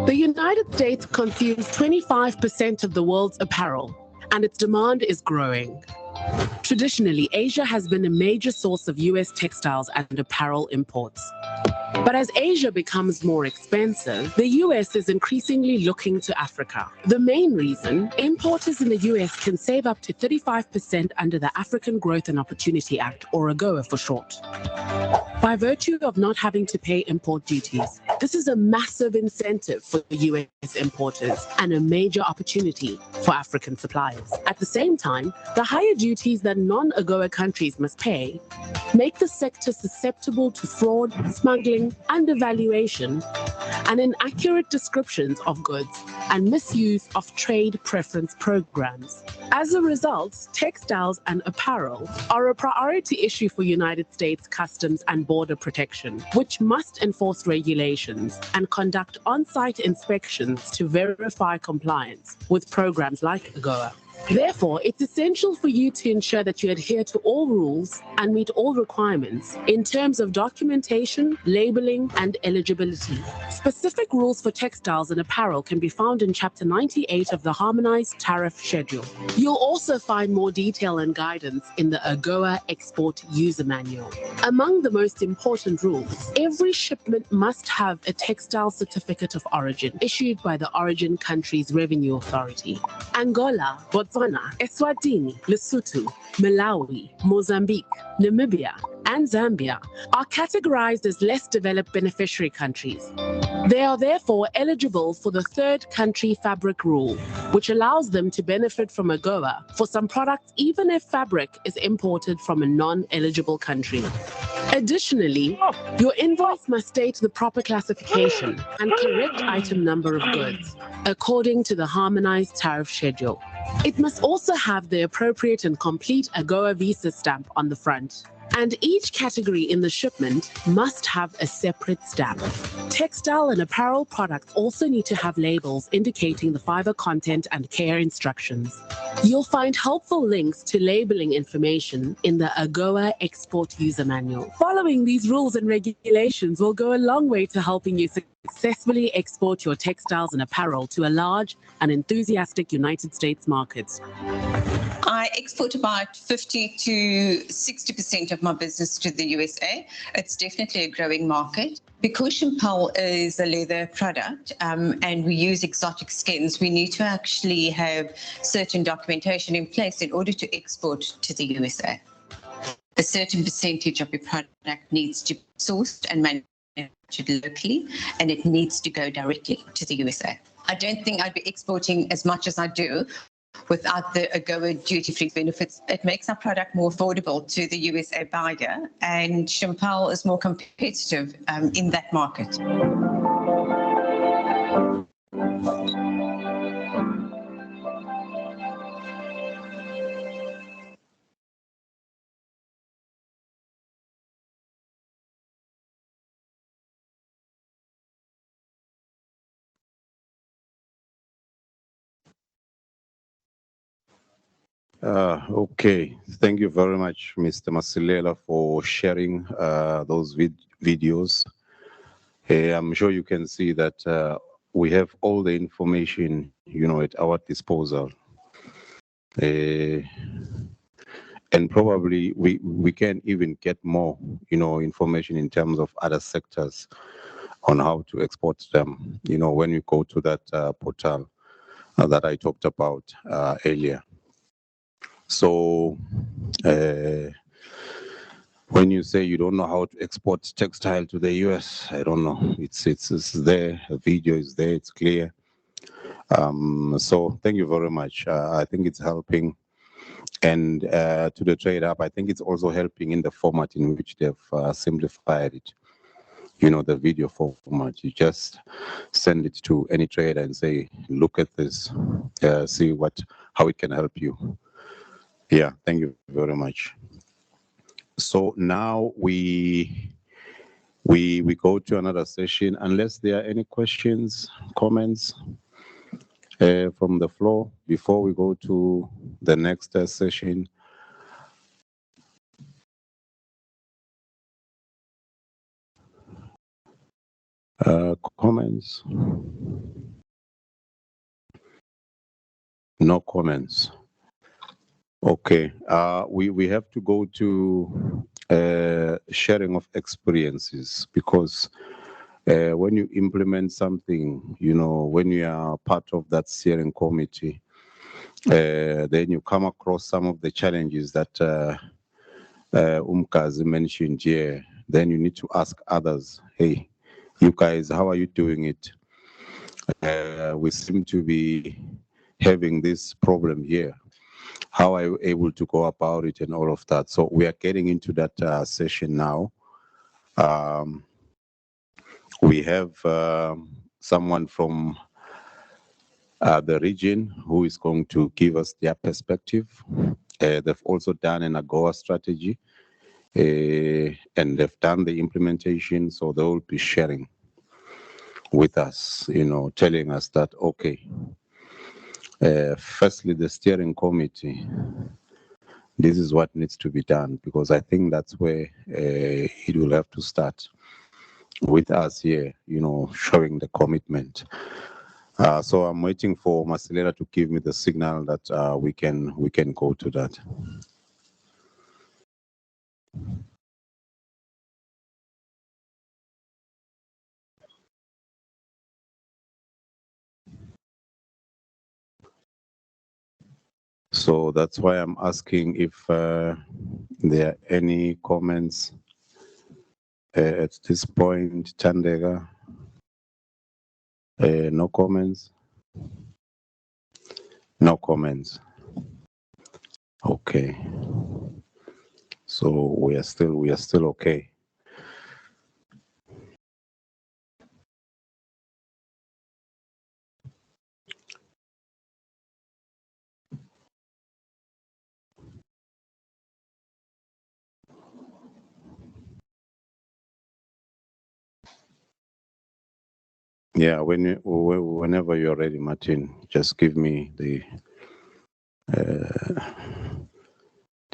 The United States consumes 25% of the world's apparel, and its demand is growing. Traditionally, Asia has been a major source of US textiles and apparel imports. But as Asia becomes more expensive, the US is increasingly looking to Africa. The main reason, importers in the US can save up to 35% under the African Growth and Opportunity Act, or AGOA for short, by virtue of not having to pay import duties. This is a massive incentive for US importers and a major opportunity for African suppliers. At the same time, the higher duties that non-AGOA countries must pay make the sector susceptible to fraud, smuggling, undervaluation, and inaccurate descriptions of goods and misuse of trade preference programs. As a result, textiles and apparel are a priority issue for United States Customs and Border Protection, which must enforce regulations and conduct on-site inspections to verify compliance with programs like AGOA. Therefore, it's essential for you to ensure that you adhere to all rules and meet all requirements in terms of documentation, labeling, and eligibility. Specific rules for textiles and apparel can be found in Chapter 98 of the Harmonized Tariff Schedule. You'll also find more detail and guidance in the AGOA Export User Manual. Among the most important rules, every shipment must have a textile certificate of origin issued by the origin country's revenue authority. Angola, Botswana, Eswatini, Lesotho, Malawi, Mozambique, Namibia, and Zambia are categorized as less developed beneficiary countries. They are therefore eligible for the third country fabric rule, which allows them to benefit from AGOA for some products even if fabric is imported from a non-eligible country. Additionally, your invoice must state the proper classification and correct item number of goods, according to the Harmonized Tariff Schedule. It must also have the appropriate and complete AGOA visa stamp on the front. And each category in the shipment must have a separate stamp. Textile and apparel products also need to have labels indicating the fiber content and care instructions. You'll find helpful links to labeling information in the AGOA Export User Manual. Following these rules and regulations will go a long way to helping you successfully export your textiles and apparel to a large and enthusiastic United States market. I export about 50 to 60% of my business to the USA. It's definitely a growing market. Because Champal is a leather product and we use exotic skins, we need to actually have certain documentation in place in order to export to the USA. A certain percentage of your product needs to be sourced and manufactured locally, and it needs to go directly to the USA. I don't think I'd be exporting as much as I do without the AGOA duty-free benefits. It makes our product more affordable to the USA buyer, and Champal is more competitive in that market. Okay, thank you very much, Mr. Masilela, for sharing those videos. I'm sure you can see that we have all the information, at our disposal. And probably we can even get more, information in terms of other sectors on how to export them, when we go to that portal that I talked about earlier. So when you say you don't know how to export textile to the US, I don't know. It's there. The video is there. It's clear. So thank you very much. I think it's helping. And to the trade hub, I think it's also helping in the format in which they've simplified it. The video format. You just send it to any trader and say, look at this, see how it can help you. Yeah, thank you very much. So now we go to another session, unless there are any questions, comments from the floor before we go to the next session. Comments? No comments. Okay, we have to go to sharing of experiences, because when you implement something, when you are part of that steering committee, then you come across some of the challenges that Umkazi mentioned here. Then you need to ask others, hey, you guys, how are you doing it? We seem to be having this problem here. How are you able to go about it and all of that? So we are getting into that session now. We have someone from the region who is going to give us their perspective. They've also done an AGOA strategy, and they've done the implementation, so they will be sharing with us, telling us that, okay, firstly, the steering committee, this is what needs to be done, because I think that's where it will have to start with us here, showing the commitment. So I'm waiting for Masilela to give me the signal that we can go to that. So that's why I'm asking if there are any comments at this point. Tandega, no comments. No comments. Okay. So we are still okay. Yeah, whenever you're ready, Martin, just give me the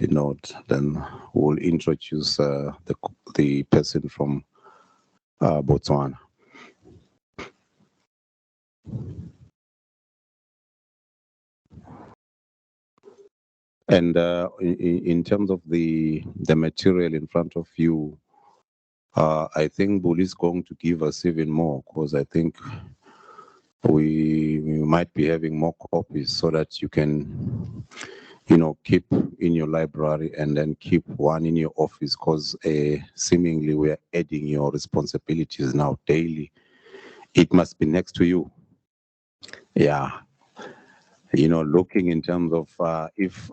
note. Then we'll introduce the person from Botswana. And in terms of the material in front of you, I think Bully is going to give us even more, because I think we might be having more copies, so that you can, keep in your library and then keep one in your office, because seemingly we are adding your responsibilities now daily. It must be next to you. Yeah. Looking in terms of if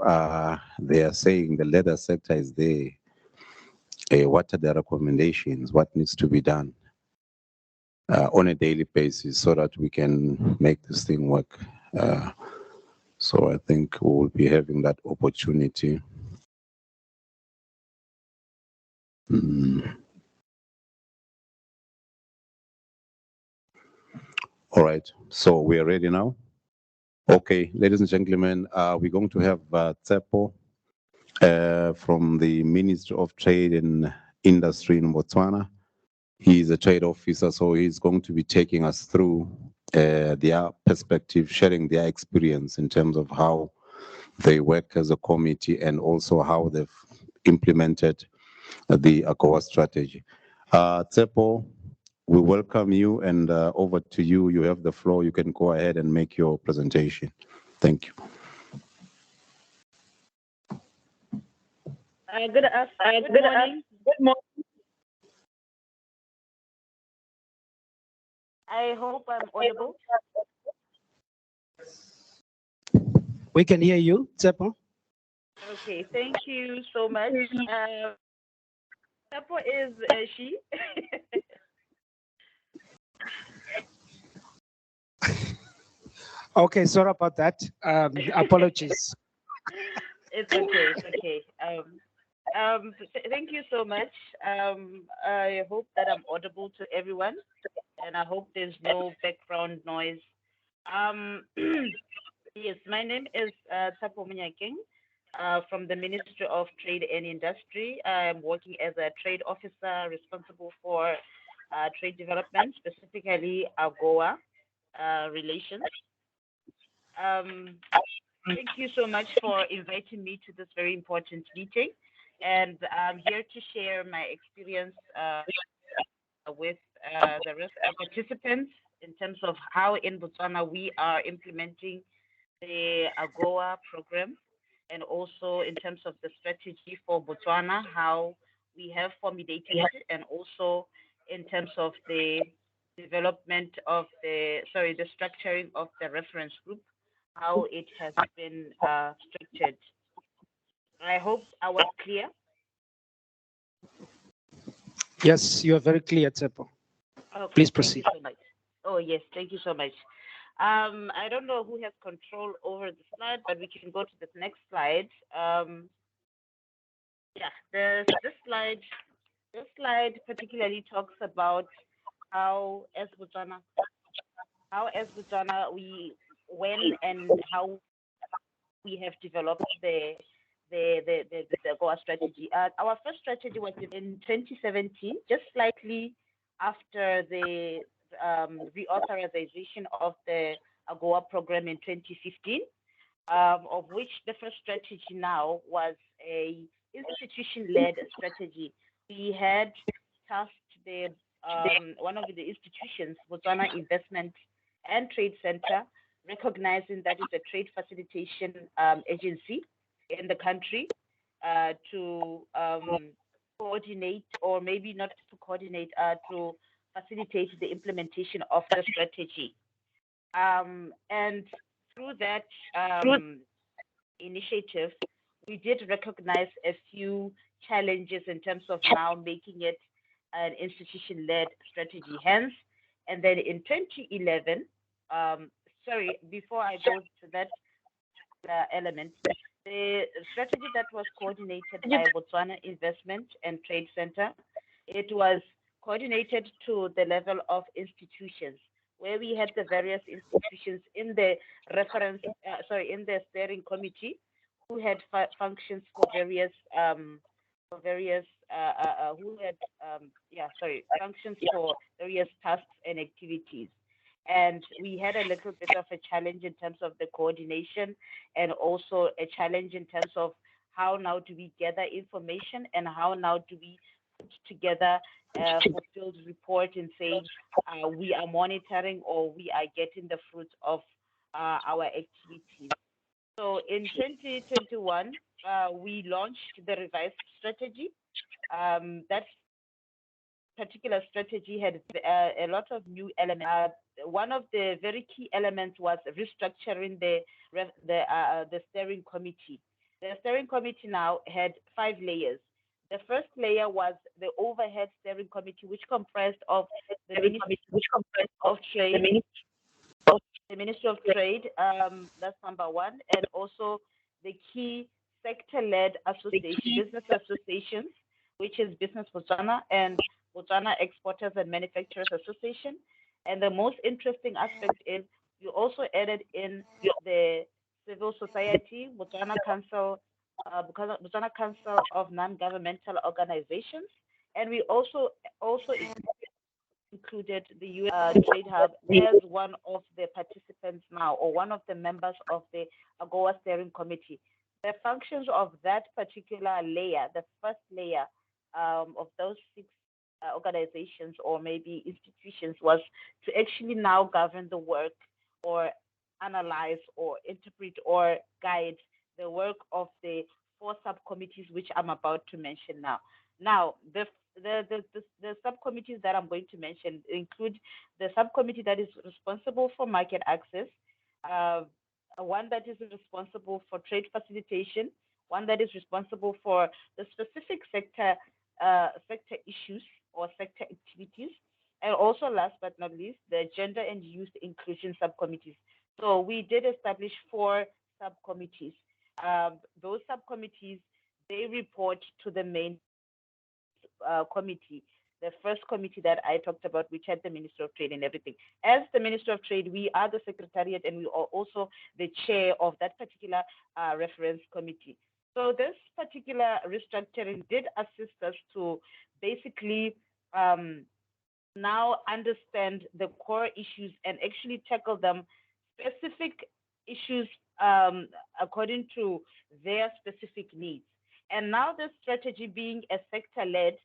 they are saying the leather sector is there, what are the recommendations? What needs to be done on a daily basis, so that we can make this thing work? So I think we will be having that opportunity. All right, so we are ready now. Okay, ladies and gentlemen, we're going to have Tsepo from the Ministry of Trade and Industry in Botswana. He's a trade officer, so he's going to be taking us through their perspective, sharing their experience in terms of how they work as a committee and also how they've implemented the AGOA strategy. Tsepo, we welcome you, and over to you. You have the floor. You can go ahead and make your presentation. Thank you. Good morning. Good morning. I hope I'm audible. We can hear you, Tsepo. Okay, thank you so much. Tsepo is she. Okay, sorry about that. Apologies. It's okay. It's okay. Thank you so much. I hope that I'm audible to everyone, and I hope there's no background noise. Yes, my name is Tsepo Munyakeng from the Ministry of Trade and Industry. I'm working as a trade officer responsible for trade development, specifically AGOA relations. Thank you so much for inviting me to this very important meeting. And I'm here to share my experience with the rest of the participants in terms of how in Botswana we are implementing the AGOA program, and also in terms of the strategy for Botswana, how we have formulated it, and also in terms of the development of the structuring of the reference group, how it has been structured. I hope I was clear. Yes, you are very clear, Tsepo. Okay, please proceed. Thank you so much. Oh, yes, thank you so much. I don't know who has control over the slide, but we can go to the next slide. This slide particularly talks about how as Botswana when and how we have developed the AGOA strategy. Our first strategy was in 2017, just slightly after the reauthorization of the AGOA program in 2015, of which the first strategy now was a institution-led strategy. We had tasked the one of the institutions, Botswana Investment and Trade Center, recognizing that it's a trade facilitation agency in the country, to coordinate, or maybe not to coordinate, to facilitate the implementation of the strategy. And through that initiative, we did recognize a few challenges in terms of now making it an institution-led strategy. Hence, and then in 2011, before I go to that element, the strategy that was coordinated by Botswana Investment and Trade Center, it was coordinated to the level of institutions, where we had the various institutions in the in the steering committee, who had functions for various functions for various tasks and activities. And we had a little bit of a challenge in terms of the coordination, and also a challenge in terms of how now do we gather information, and how now do we put together a fulfilled report and say we are monitoring, or we are getting the fruits of our activities. So in 2021, we launched the revised strategy. That particular strategy had a lot of new elements. One of the very key elements was restructuring the steering committee. The steering committee now had 5 layers. The first layer was the overhead steering committee, which comprised of the Ministry of Trade, the Ministry of Trade, that's number one, and also the key sector-led business associations, which is Business Botswana and Botswana Exporters and Manufacturers Association. And the most interesting aspect is We also added in the civil society, Botswana Council of Non-Governmental Organizations, and we also included the US Trade Hub as one of the participants now, or one of the members of the AGOA Steering Committee. The functions of that particular layer, the first layer of those six organizations or maybe institutions, was to actually now govern the work or analyze or interpret or guide the work of the four subcommittees, which I'm about to mention now. Now, the subcommittees that I'm going to mention include the subcommittee that is responsible for market access, one that is responsible for trade facilitation, one that is responsible for the specific sector issues or sector activities, and also last but not least, the gender and youth inclusion subcommittees. So we did establish four subcommittees. Those subcommittees, they report to the main committee, the first committee that I talked about, which had the Minister of Trade and everything. As the Minister of Trade, we are the secretariat and we are also the chair of that particular reference committee. So this particular restructuring did assist us to basically now understand the core issues and actually tackle them, specific issues according to their specific needs. And now the strategy being a sector-led,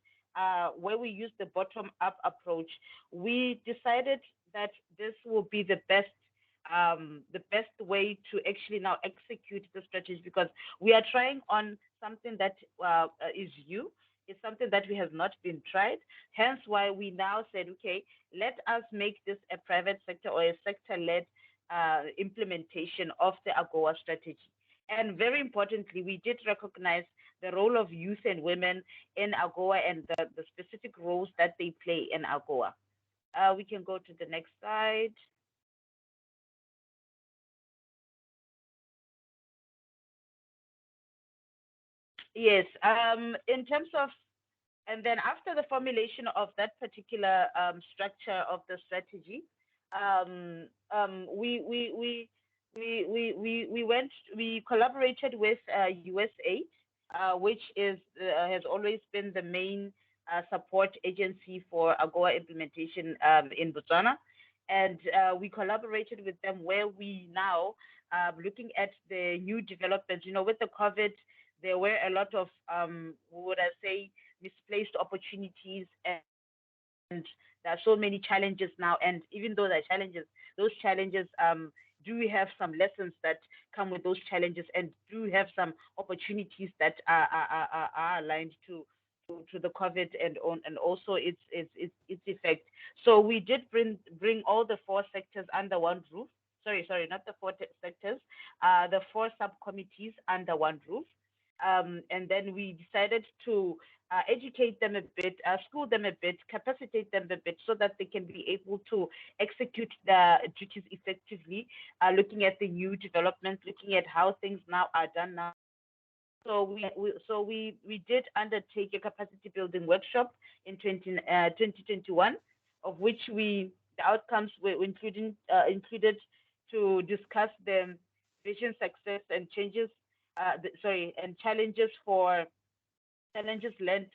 where we use the bottom-up approach, we decided that this will be the best way to actually now execute the strategy, because we are trying on something that is new. It's something that we have not been tried. Hence why we now said, okay, let us make this a private sector or a sector-led implementation of the AGOA strategy. And very importantly, we did recognize the role of youth and women in AGOA and the specific roles that they play in AGOA. We can go to the next slide. Yes, in terms of, and then after the formulation of that particular structure of the strategy, we collaborated with USAID, which has always been the main support agency for AGOA implementation in Botswana. And we collaborated with them, where we now looking at the new developments. You know, with the COVID, there were a lot of, would I say, misplaced opportunities, and there are so many challenges now. And even though there are challenges, those challenges do have some lessons that come with those challenges, and do have some opportunities that are aligned to the COVID and also its effect. So we did bring all the four sectors under one roof. Sorry, not the four sectors, the four subcommittees under one roof. And then we decided to educate them a bit, school them a bit, capacitate them a bit, so that they can be able to execute the duties effectively, looking at the new developments, looking at how things now are done now. So we did undertake a capacity building workshop in 2021, of which the outcomes were included to discuss the vision, success, and changes. And challenges learned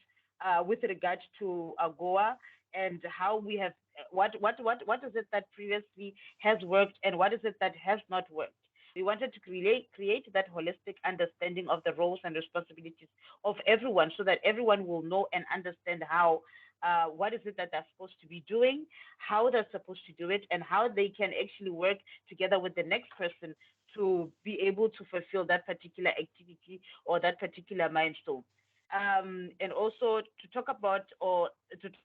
with regard to AGOA, and how we have what is it that previously has worked and what is it that has not worked. We wanted to create that holistic understanding of the roles and responsibilities of everyone, so that everyone will know and understand how what is it that they're supposed to be doing, how they're supposed to do it, and how they can actually work together with the next person to be able to fulfill that particular activity or that particular milestone. And also to talk about or discuss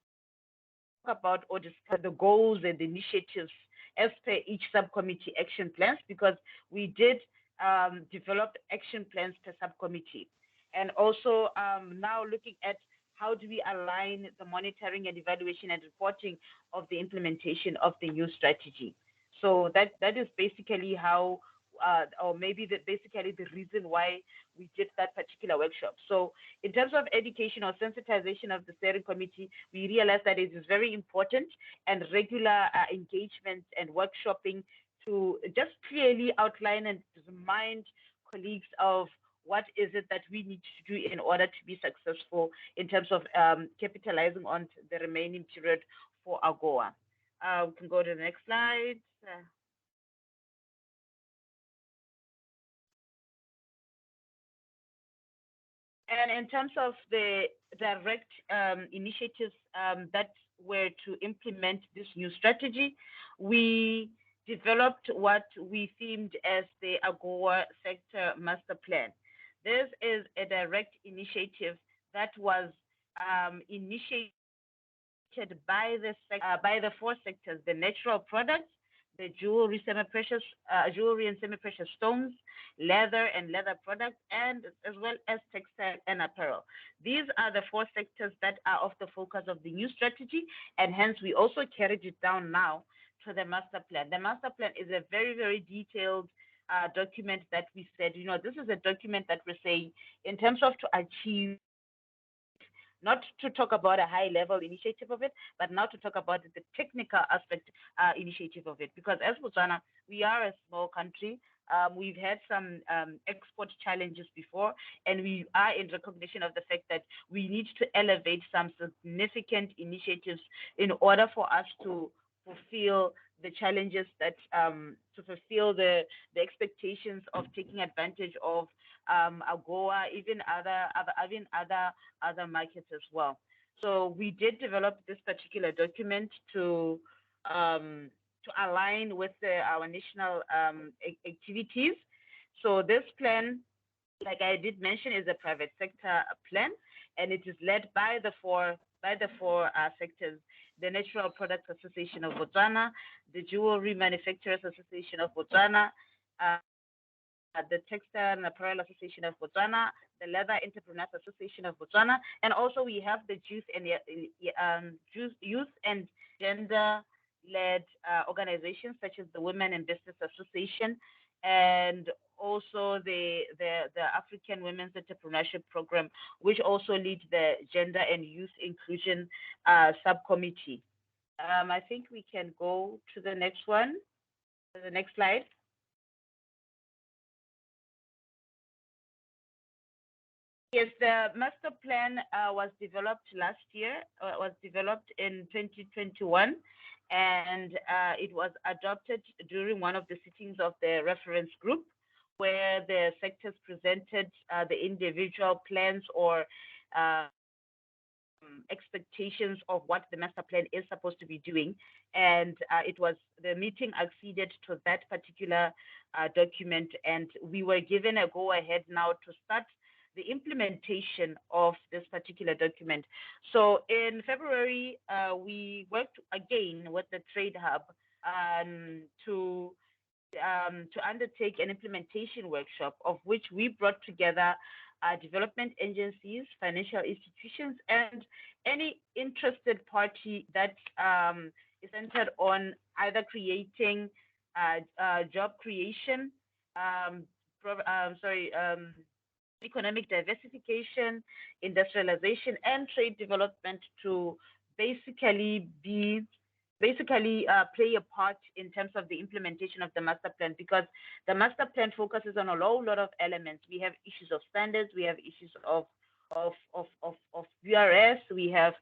the goals and initiatives as per each subcommittee action plans, because we did develop action plans per subcommittee. And also now looking at how do we align the monitoring and evaluation and reporting of the implementation of the new strategy. So that is basically how, or maybe basically the reason why we did that particular workshop. So in terms of education or sensitization of the steering committee, we realized that it is very important, and regular engagement and workshopping to just clearly outline and remind colleagues of what is it that we need to do in order to be successful in terms of capitalizing on the remaining period for AGOA. We can go to the next slide. And in terms of the direct initiatives that were to implement this new strategy, we developed what we themed as the AGOA Sector Master Plan. This is a direct initiative that was initiated by the four sectors: the natural products, the jewelry, semi-precious jewelry and semi-precious stones, leather and leather products, and as well as textile and apparel. These are the four sectors that are of the focus of the new strategy, and hence we also carried it down now to the master plan. The master plan is a very, very detailed document that we said, this is a document that we're saying in terms of to achieve, not to talk about a high level initiative of it, but now to talk about the technical aspect initiative of it. Because as Botswana, we are a small country. We've had some export challenges before, and we are in recognition of the fact that we need to elevate some significant initiatives in order for us to fulfill the challenges that to fulfill the expectations of taking advantage of AGOA, even other markets as well. So we did develop this particular document to align with our national activities. So this plan, like I did mention, is a private sector plan, and it is led by the four sectors: the Natural Products Association of Botswana, the Jewelry Manufacturers Association of Botswana, the Textile and Apparel Association of Botswana, the Leather Entrepreneurs Association of Botswana, and also we have the youth and gender-led organizations such as the Women in Business Association, and also the African Women's Entrepreneurship Program, which also leads the Gender and Youth Inclusion Subcommittee. I think we can go to the next one, to the next slide. Yes, the master plan was developed last year, was developed in 2021, and it was adopted during one of the sittings of the reference group, where the sectors presented the individual plans or expectations of what the master plan is supposed to be doing. And the meeting acceded to that particular document, and we were given a go-ahead now to start the implementation of this particular document. So in February, we worked again with the Trade Hub to undertake an implementation workshop, of which we brought together development agencies, financial institutions, and any interested party that is centered on either creating job creation, economic diversification, industrialization, and trade development to basically play a part in terms of the implementation of the master plan, because the master plan focuses on a whole lot of elements. We have issues of standards, we have issues of VRS, we have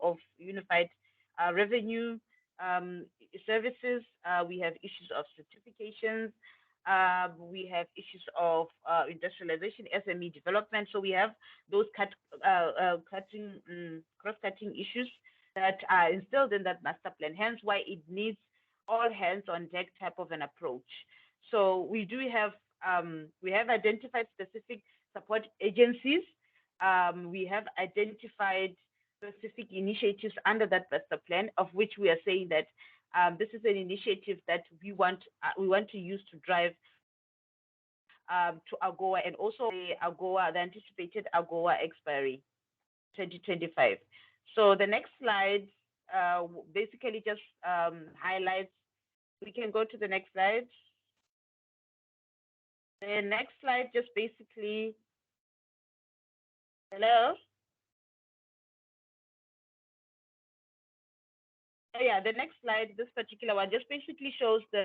of unified revenue services, we have issues of certifications, we have issues of industrialization, SME development. So we have those cross-cutting issues that are instilled in that master plan, hence why it needs all hands on deck type of an approach. So we have identified specific support agencies. We have identified specific initiatives under that master plan, of which we are saying that this is an initiative that we want to use to drive to AGOA, and also the anticipated AGOA expiry 2025. So the next slide basically just highlights. We can go to the next slide. The next slide just basically. Hello. Yeah, the next slide, this particular one, just basically shows the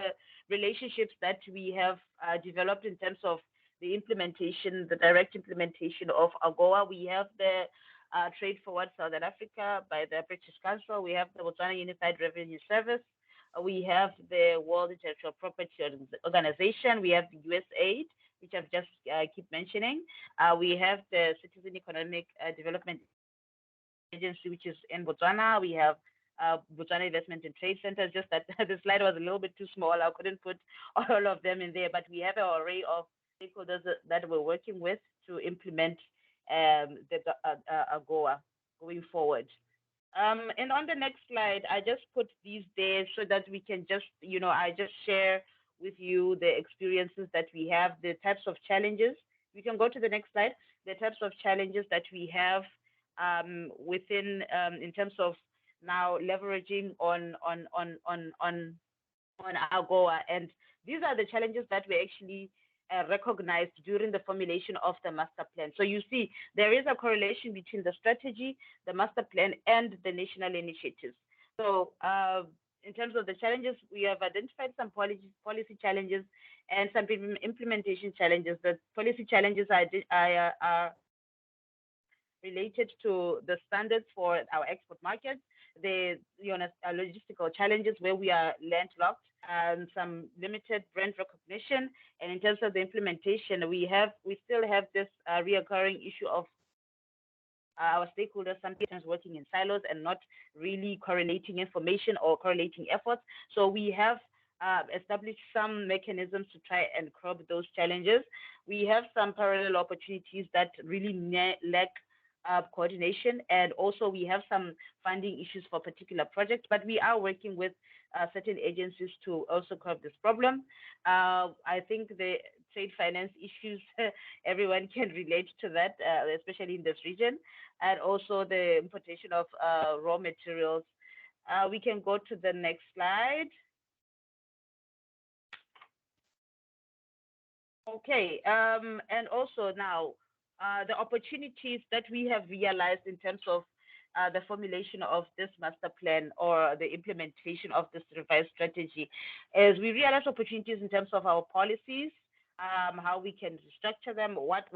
relationships that we have developed in terms of the implementation, the direct implementation of AGOA. We have the Trade Forward Southern Africa by the British Council. We have the Botswana Unified Revenue Service. We have the World Intellectual Property Organization. We have the USAID, which I've just keep mentioning. We have the Citizen Economic Development Agency, which is in Botswana. We have Botswana Investment and Trade Center. Just that the slide was a little bit too small. I couldn't put all of them in there, but we have an array of stakeholders that we're working with to implement the AGOA going forward. And on the next slide, I just put these there so that we can just, I just share with you the experiences that we have, the types of challenges. We can go to the next slide. The types of challenges that we have within, in terms of now leveraging on AGOA, and these are the challenges that we actually recognized during the formulation of the master plan. So you see, there is a correlation between the strategy, the master plan, and the national initiatives. So in terms of the challenges, we have identified some policy challenges and some implementation challenges. The policy challenges are related to the standards for our export markets, the logistical challenges where we are landlocked, and some limited brand recognition. And in terms of the implementation, we still have this reoccurring issue of our stakeholders sometimes working in silos and not really correlating information or correlating efforts. So we have established some mechanisms to try and curb those challenges. We have some parallel opportunities that really lack coordination, and also we have some funding issues for particular projects, but we are working with certain agencies to also curb this problem. I think the trade finance issues, everyone can relate to that, especially in this region, and also the importation of raw materials. We can go to the next slide. Okay, and also now, the opportunities that we have realized in terms of the formulation of this master plan or the implementation of this revised strategy is we realize opportunities in terms of our policies, how we can structure them, what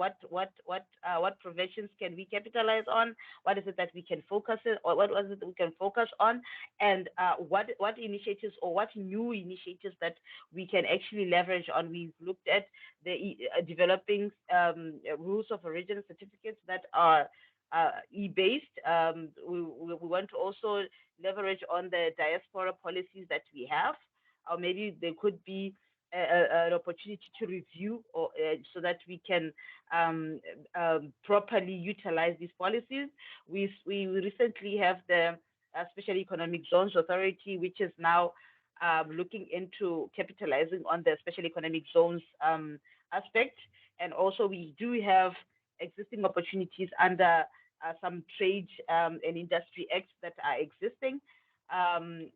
preventions can we capitalize on, what is it that we can focus on, or what was it that we can focus on, and what initiatives or what new initiatives that we can actually leverage on. We've looked at the developing rules of origin certificates that are e-based. We want to also leverage on the diaspora policies that we have, or maybe there could be an opportunity to review or so that we can properly utilize these policies. We recently have the Special Economic Zones Authority, which is now looking into capitalizing on the Special Economic Zones aspect. And also we do have existing opportunities under some trade and industry acts that are existing.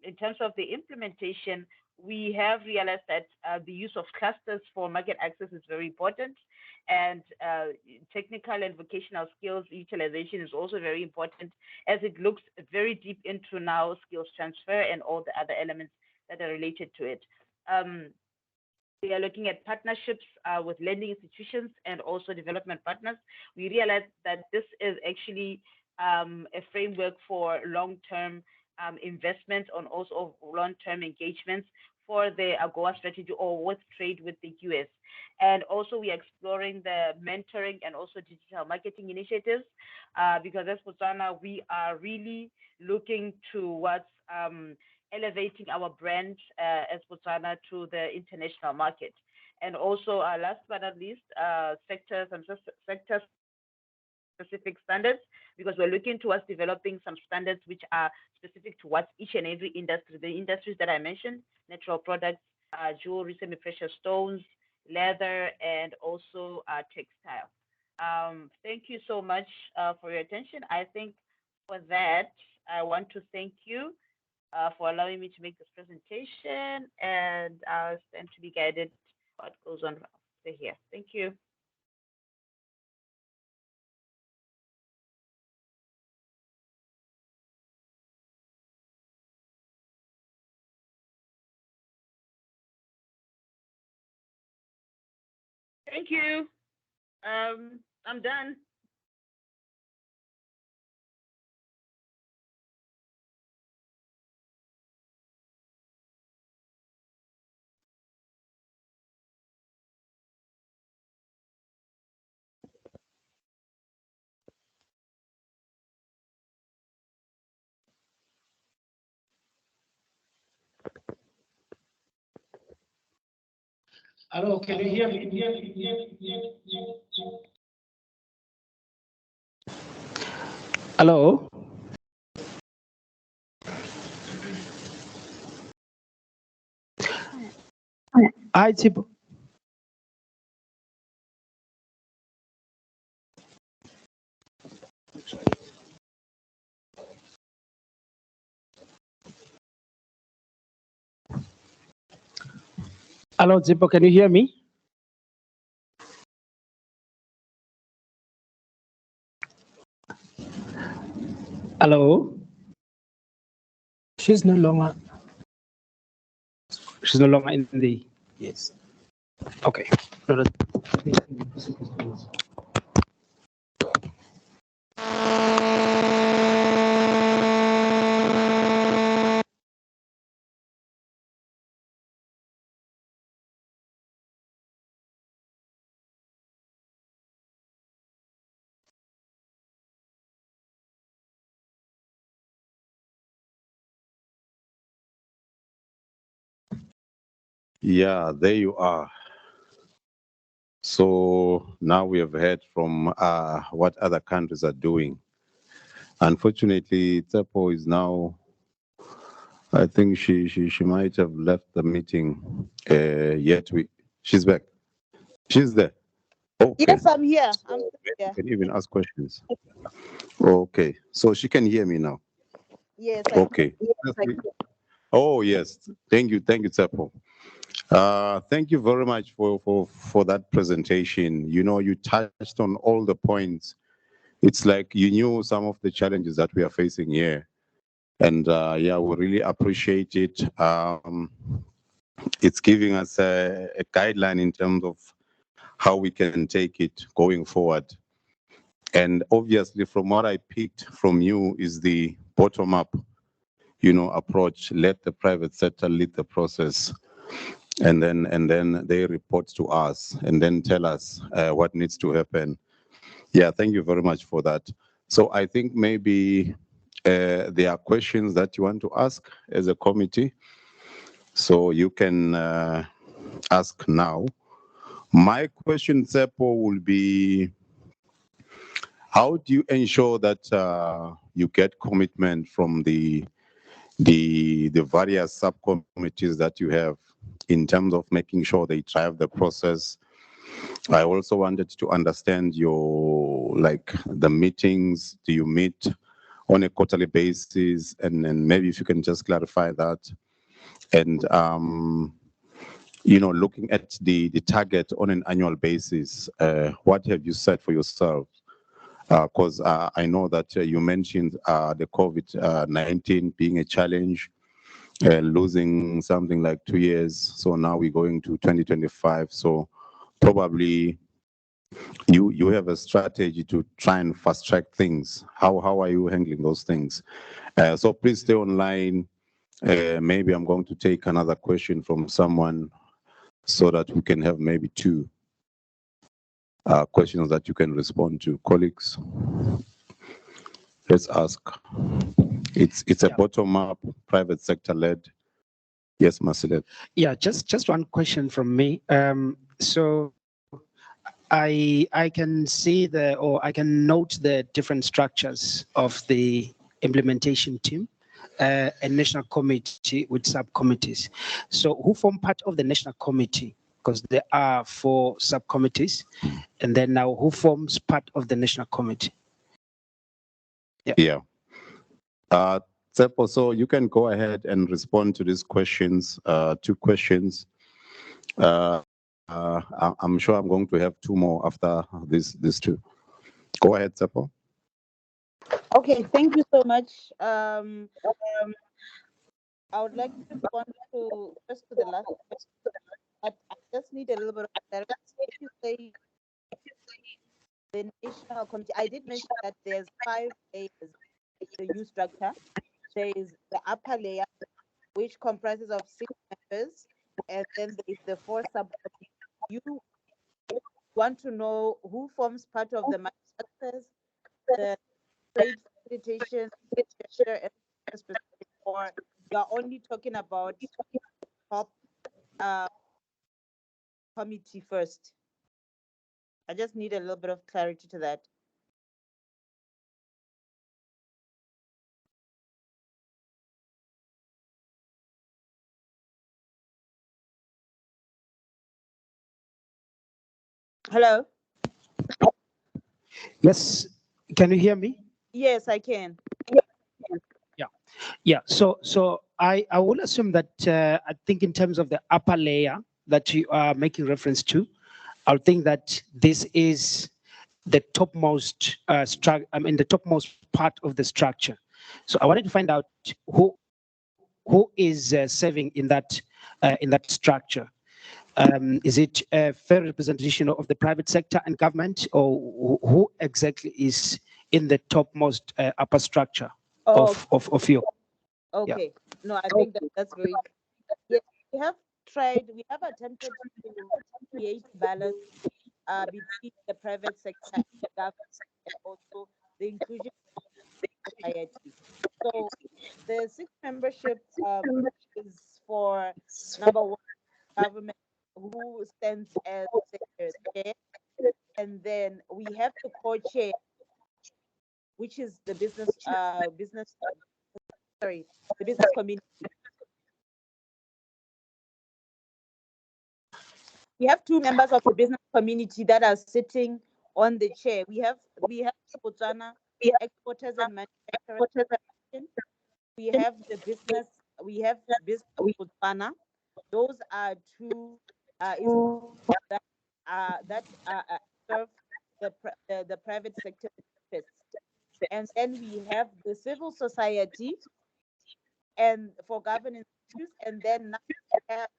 In terms of the implementation, we have realized that the use of clusters for market access is very important, and technical and vocational skills utilization is also very important, as it looks very deep into now skills transfer and all the other elements that are related to it. We are looking at partnerships with lending institutions and also development partners. We realize that this is actually a framework for long-term investment on also long-term engagements for the AGOA strategy or with trade with the US. And also we are exploring the mentoring and also digital marketing initiatives because as Botswana, we are really looking towards elevating our brand as Botswana to the international market. And also last but not least, sector specific standards, because we're looking towards developing some standards which are specific towards each and every industry. The industries that I mentioned, natural products, jewelry, semi-precious stones, leather, and also textile. Thank you so much for your attention. I think for that, I want to thank you for allowing me to make this presentation, and I'll stand to be guided what goes on after here. Thank you. Thank you. I'm done. Hello, can you hear me? Hello? Hi, Tipo. Hello, Tipo, can you hear me? Hello? She's no longer in the yes. Okay. Yeah, there you are. So now we have heard from what other countries are doing. Unfortunately, Tsepo is now, I think she might have left the meeting. Yet she's back. She's there. Okay. Yes, I'm here. I'm You here. can even ask questions. Okay, so she can hear me now. Yes. Okay. Oh yes, thank you, Tsepo. Thank you very much for that presentation. You know, you touched on all the points. It's like you knew some of the challenges that we are facing here, and yeah, we really appreciate it. It's giving us a guideline in terms of how we can take it going forward. And obviously, from what I picked from you is the bottom-up, approach. Let the private sector lead the process, and then they report to us, and then tell us what needs to happen. Yeah, thank you very much for that. So I think maybe there are questions that you want to ask as a committee, so you can ask now. My question, Tsepo, will be, how do you ensure that you get commitment from the various subcommittees that you have in terms of making sure they drive the process? I also wanted to understand the meetings. Do you meet on a quarterly basis? And maybe if you can just clarify that. And looking at the target on an annual basis, what have you set for yourself? Because I know that you mentioned the COVID-19 being a challenge, losing something like 2 years. So now we're going to 2025. So probably you have a strategy to try and fast track things. How are you handling those things? So please stay online. Maybe I'm going to take another question from someone so that we can have maybe two questions that you can respond to. Colleagues, let's ask. It's a bottom-up, private sector-led. Yes, Marcelo. Yeah, just one question from me. So I can see I can note the different structures of the implementation team, a national committee with subcommittees. So who form part of the national committee? Because there are 4 subcommittees, and then now who forms part of the national committee? Yeah. Tsepo, so you can go ahead and respond to these questions, 2 questions. I'm sure I'm going to have 2 more after these 2. Go ahead, Tsepo. Okay, thank you so much. I would like to respond to the last question. just need a little bit of clarity. If you say the national committee, I did mention that there's 5 layers in the new structure. There is the upper layer, which comprises of 6 members, and then there is the 4 subcommittees. You want to know who forms part of the manufacturers, the trade facilitation, or you're only talking about top committee first? I just need a little bit of clarity to that. Hello? Yes, can you hear me? Yes, I can. Yeah. So I will assume that I think in terms of the upper layer that you are making reference to, I'll think that this is the topmost the topmost part of the structure. So I wanted to find out who is serving in that structure. Is it a fair representation of the private sector and government, or who exactly is in the topmost upper structure of your? Okay. No, I think that's very clear. Yes, we have attempted to create balance between the private sector and the government, and also the inclusion of society. So the 6 membership is for number 1, government, who stands as the chair, and then we have the co-chair, which is the business community. We have 2 members of the business community that are sitting on the chair. We have Botswana Exporters and Manufacturers. We have business Botswana. Those are 2 that serve the private sector interests. And then we have the civil society and for governance issues, and then now we have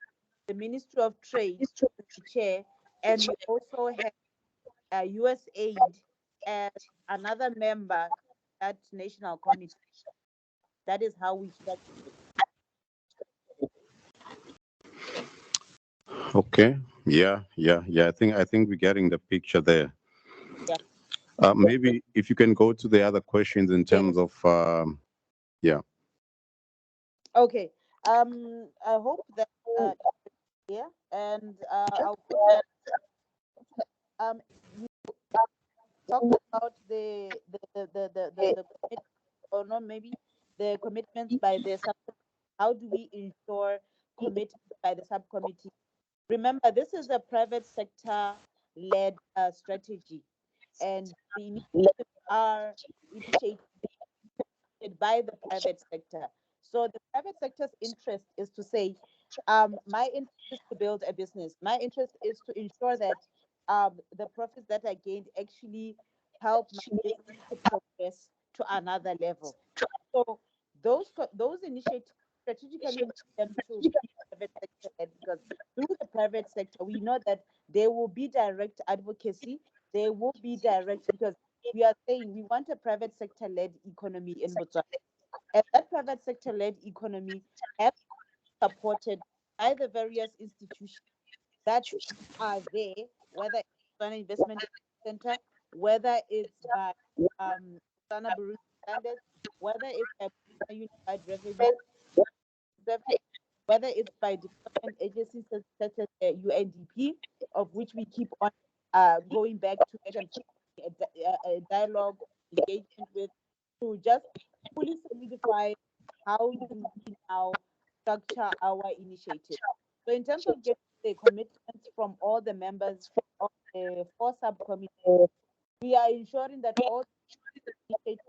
the Ministry of Trade, the chair, and we also have USAID as another member at national committee. That is how we structure it. Okay. Yeah. I think we're getting the picture there. Yeah. Maybe if you can go to the other questions in terms of yeah. Okay. I hope that yeah, and I'll put that. You talked about the commitment, or not maybe the commitments by the subcommittee. How do we ensure commitment by the subcommittee? Remember, this is a private sector led strategy, and the initiatives are initiated by the private sector. So the private sector's interest is to say, my interest is to build a business. My interest is to ensure that the profits that I gained actually help my business to progress to another level. So those initiatives strategically need them to be private sector led, because through the private sector we know that there will be direct advocacy, there will be direct, because we are saying we want a private sector led economy in Botswana. And that private sector led economy has supported by the various institutions that are there, whether it's Botswana Investment Center, whether it's by Botswana Bureau Standards, whether it's by Botswana Unified Revenue Service, whether it's by development agencies such as the UNDP, of which we keep on going back to it and a dialogue engagement with, to just fully solidify how do we now structure our initiative. So in terms of getting the commitments from all the members of the 4 subcommittees, we are ensuring that all initiatives,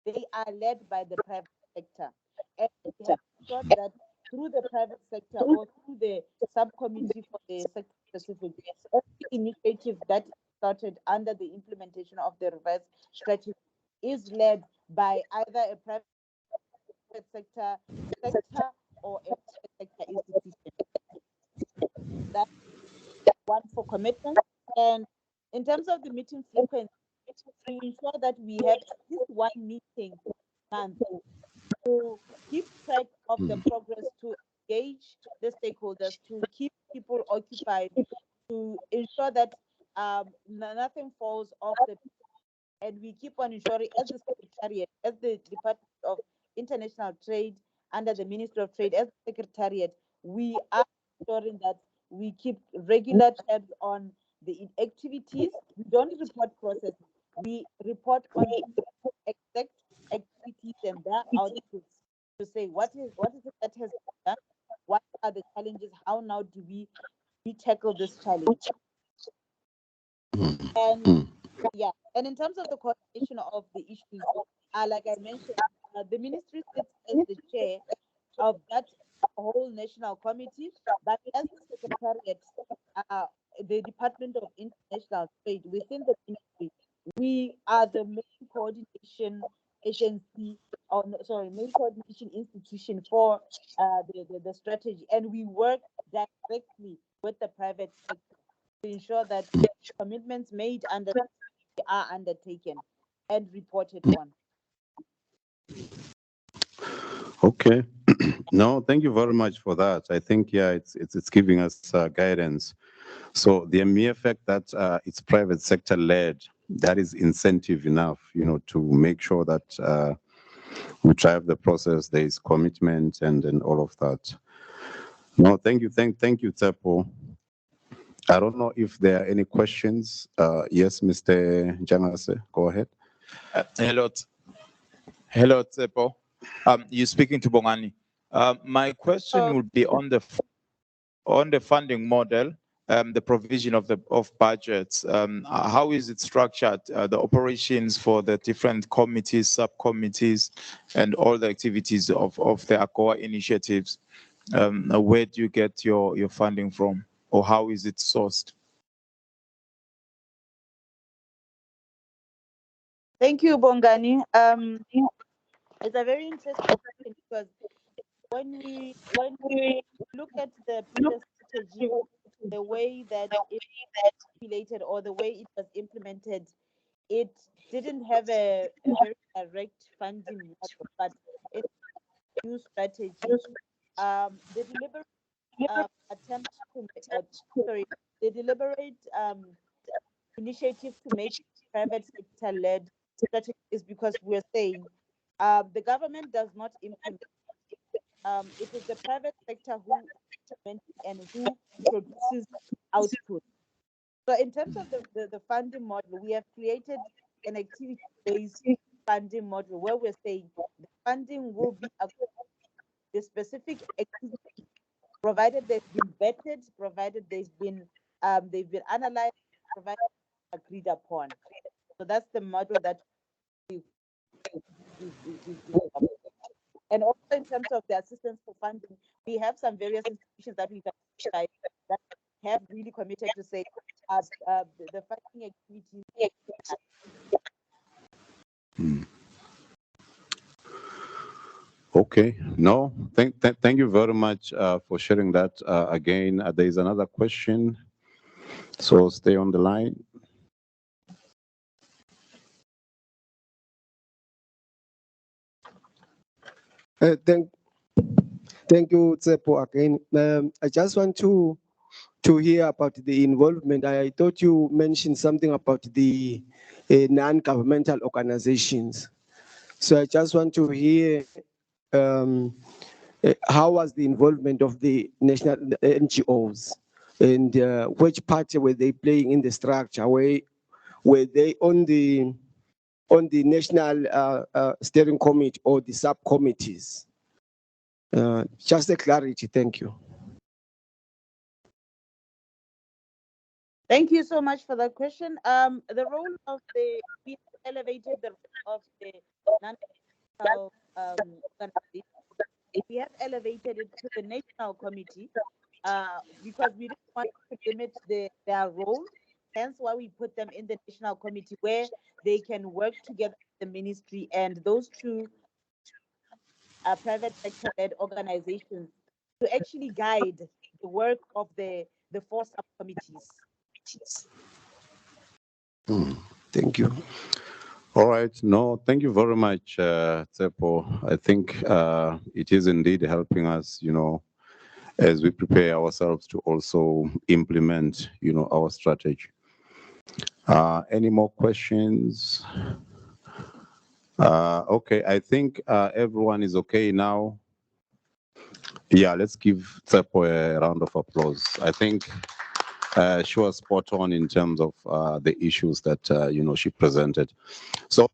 they are led by the private sector. And we have ensured that through the private sector or through the subcommittee for the sector specific, every initiative that is started under the implementation of the reverse strategy is led by either a private sector or a private sector institution. commitments. And in terms of the meeting frequency, to ensure that we have at least one meeting a month to keep track of the progress, to engage the stakeholders, to keep people occupied, to ensure that nothing falls off the, and we keep on ensuring as the Secretariat, as the Department of International Trade under the Ministry of Trade, as the Secretariat, we are ensuring that we keep regular tabs on the activities. We don't report processes. We report on exact activities and their outputs to say what is it that has been done, what are the challenges, how now do we tackle this challenge. And yeah, and in terms of the coordination of the issues, like I mentioned, the ministry sits as the chair of that whole national committee, but as the secretariat, the Department of International Trade within the ministry, we are the main coordination agency, or sorry, main coordination institution for the strategy, and we work directly with the private sector to ensure that commitments made under are undertaken and reported on. Okay. No, thank you very much for that. I think, yeah, it's giving us guidance. So the mere fact that it's private sector led, that is incentive enough, to make sure that we drive the process. There is commitment and all of that. No, thank you, thank you, Tsepo. I don't know if there are any questions. Yes, Mr. Jangase, go ahead. Hello, Tsepo. You're speaking to Bongani. My question would be on the funding model, the provision of budgets. How is it structured? The operations for the different committees, subcommittees, and all the activities of the AGOA initiatives. Where do you get your funding from, or how is it sourced? Thank you, Bongani. It's a very interesting question because when we look at the previous strategy, the way that it related or the way it was implemented, it didn't have a very direct funding model, but it's a new strategy. The deliberate attempt to the deliberate initiative to make private sector led strategy is because we're saying the government does not implement. It is the private sector who implements and who produces output. So in terms of the funding model, we have created an activity-based funding model where we're saying the funding will be the specific activity, provided they've been vetted, provided they've been analyzed, provided agreed upon. So that's the model that we and also in terms of the assistance for funding, we have some various institutions that we've identified that have really committed to say the funding activities. Okay. No, thank you very much for sharing that. Again, there is another question, so stay on the line. Thank you, Tsepo, again. I just want to hear about the involvement. I thought you mentioned something about the non-governmental organizations. So I just want to hear how was the involvement of the national NGOs, and which part were they playing in the structure? Were they on the national steering committee or the subcommittees? Just a clarity, thank you. Thank you so much for that question. The role of we elevated the role of the non-governmental organization. We have elevated it to the national committee because we didn't want to limit their role. Hence why we put them in the national committee where they can work together with the ministry and those two private sector-led organizations to actually guide the work of the four subcommittees. Thank you. All right. No, thank you very much, Tsepo. I think it is indeed helping us, as we prepare ourselves to also implement, our strategy. Any more questions? Okay, I think everyone is okay now. Yeah, let's give Tsepo a round of applause. I think she was spot on in terms of the issues that, she presented. So.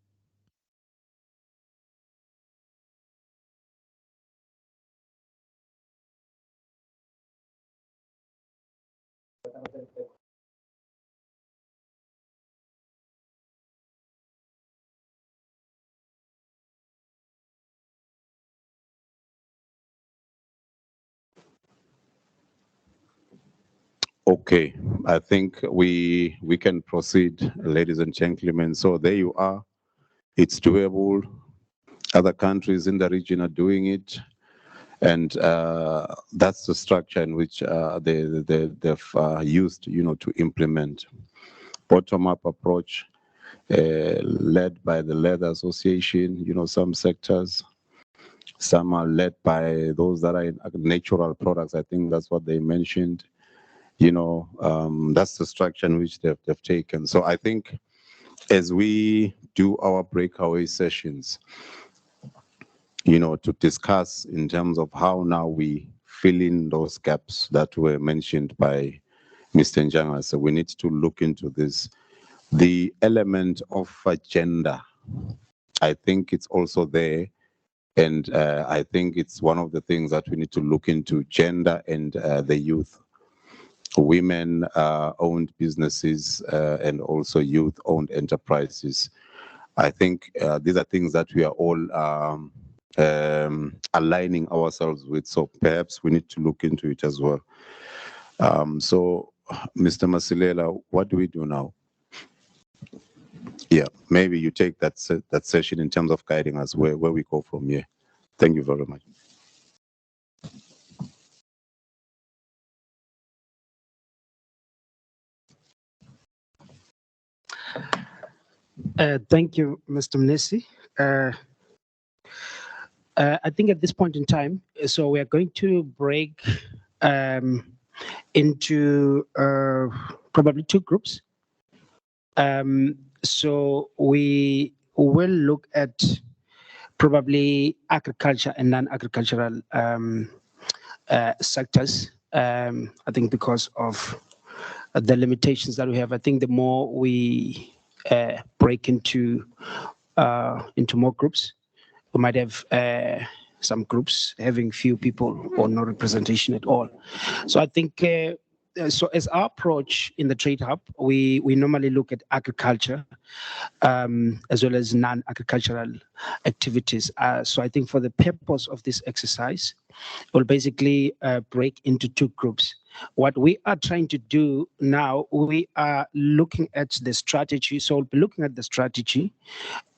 Okay, I think we can proceed, ladies and gentlemen. So there you are. It's doable. Other countries in the region are doing it, and that's the structure in which they've used, to implement bottom-up approach, led by the Leather Association. Some sectors, some are led by those that are in natural products. I think that's what they mentioned. That's the structure in which they've taken. So I think as we do our breakaway sessions, to discuss in terms of how now we fill in those gaps that were mentioned by Mr. Njanga. So we need to look into this. The element of gender, I think it's also there. And I think it's one of the things that we need to look into, gender and the youth. Women-owned businesses and also youth-owned enterprises. I think these are things that we are all aligning ourselves with. So perhaps we need to look into it as well. So, Mr. Masilela, what do we do now? Yeah, maybe you take that session in terms of guiding us where we go from here. Thank you very much. Thank you, Mr. Mnisi. I think at this point in time, so we are going to break into probably two groups. So we will look at probably agriculture and non-agricultural sectors. I think because of the limitations that we have, I think the more we break into more groups, we might have some groups having few people or no representation at all. So I think, so as our approach in the Trade Hub, we normally look at agriculture as well as non-agricultural activities. So I think for the purpose of this exercise, we'll basically break into two groups. What we are trying to do now, we are looking at the strategy. So we'll be looking at the strategy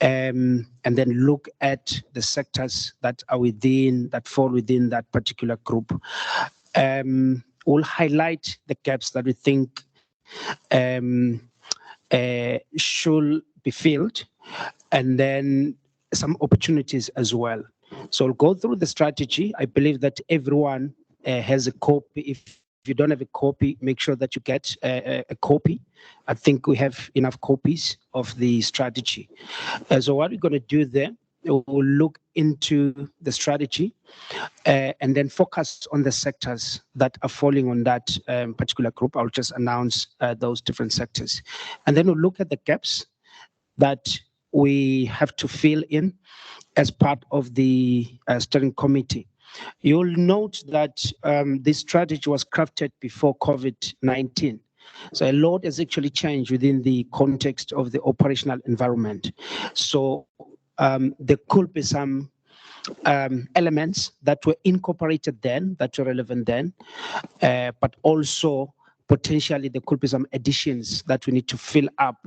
and then look at the sectors that are that fall within that particular group. We'll highlight the gaps that we think should be filled, and then some opportunities as well. So we'll go through the strategy. I believe that everyone has a copy. If you don't have a copy, make sure that you get a copy. I think we have enough copies of the strategy. So what we're going to do then, we'll look into the strategy and then focus on the sectors that are falling on that particular group. I'll just announce those different sectors. And then we'll look at the gaps that we have to fill in as part of the steering committee. You'll note that this strategy was crafted before COVID-19. So a lot has actually changed within the context of the operational environment. So there could be some elements that were incorporated then, that were relevant then, but also potentially there could be some additions that we need to fill up,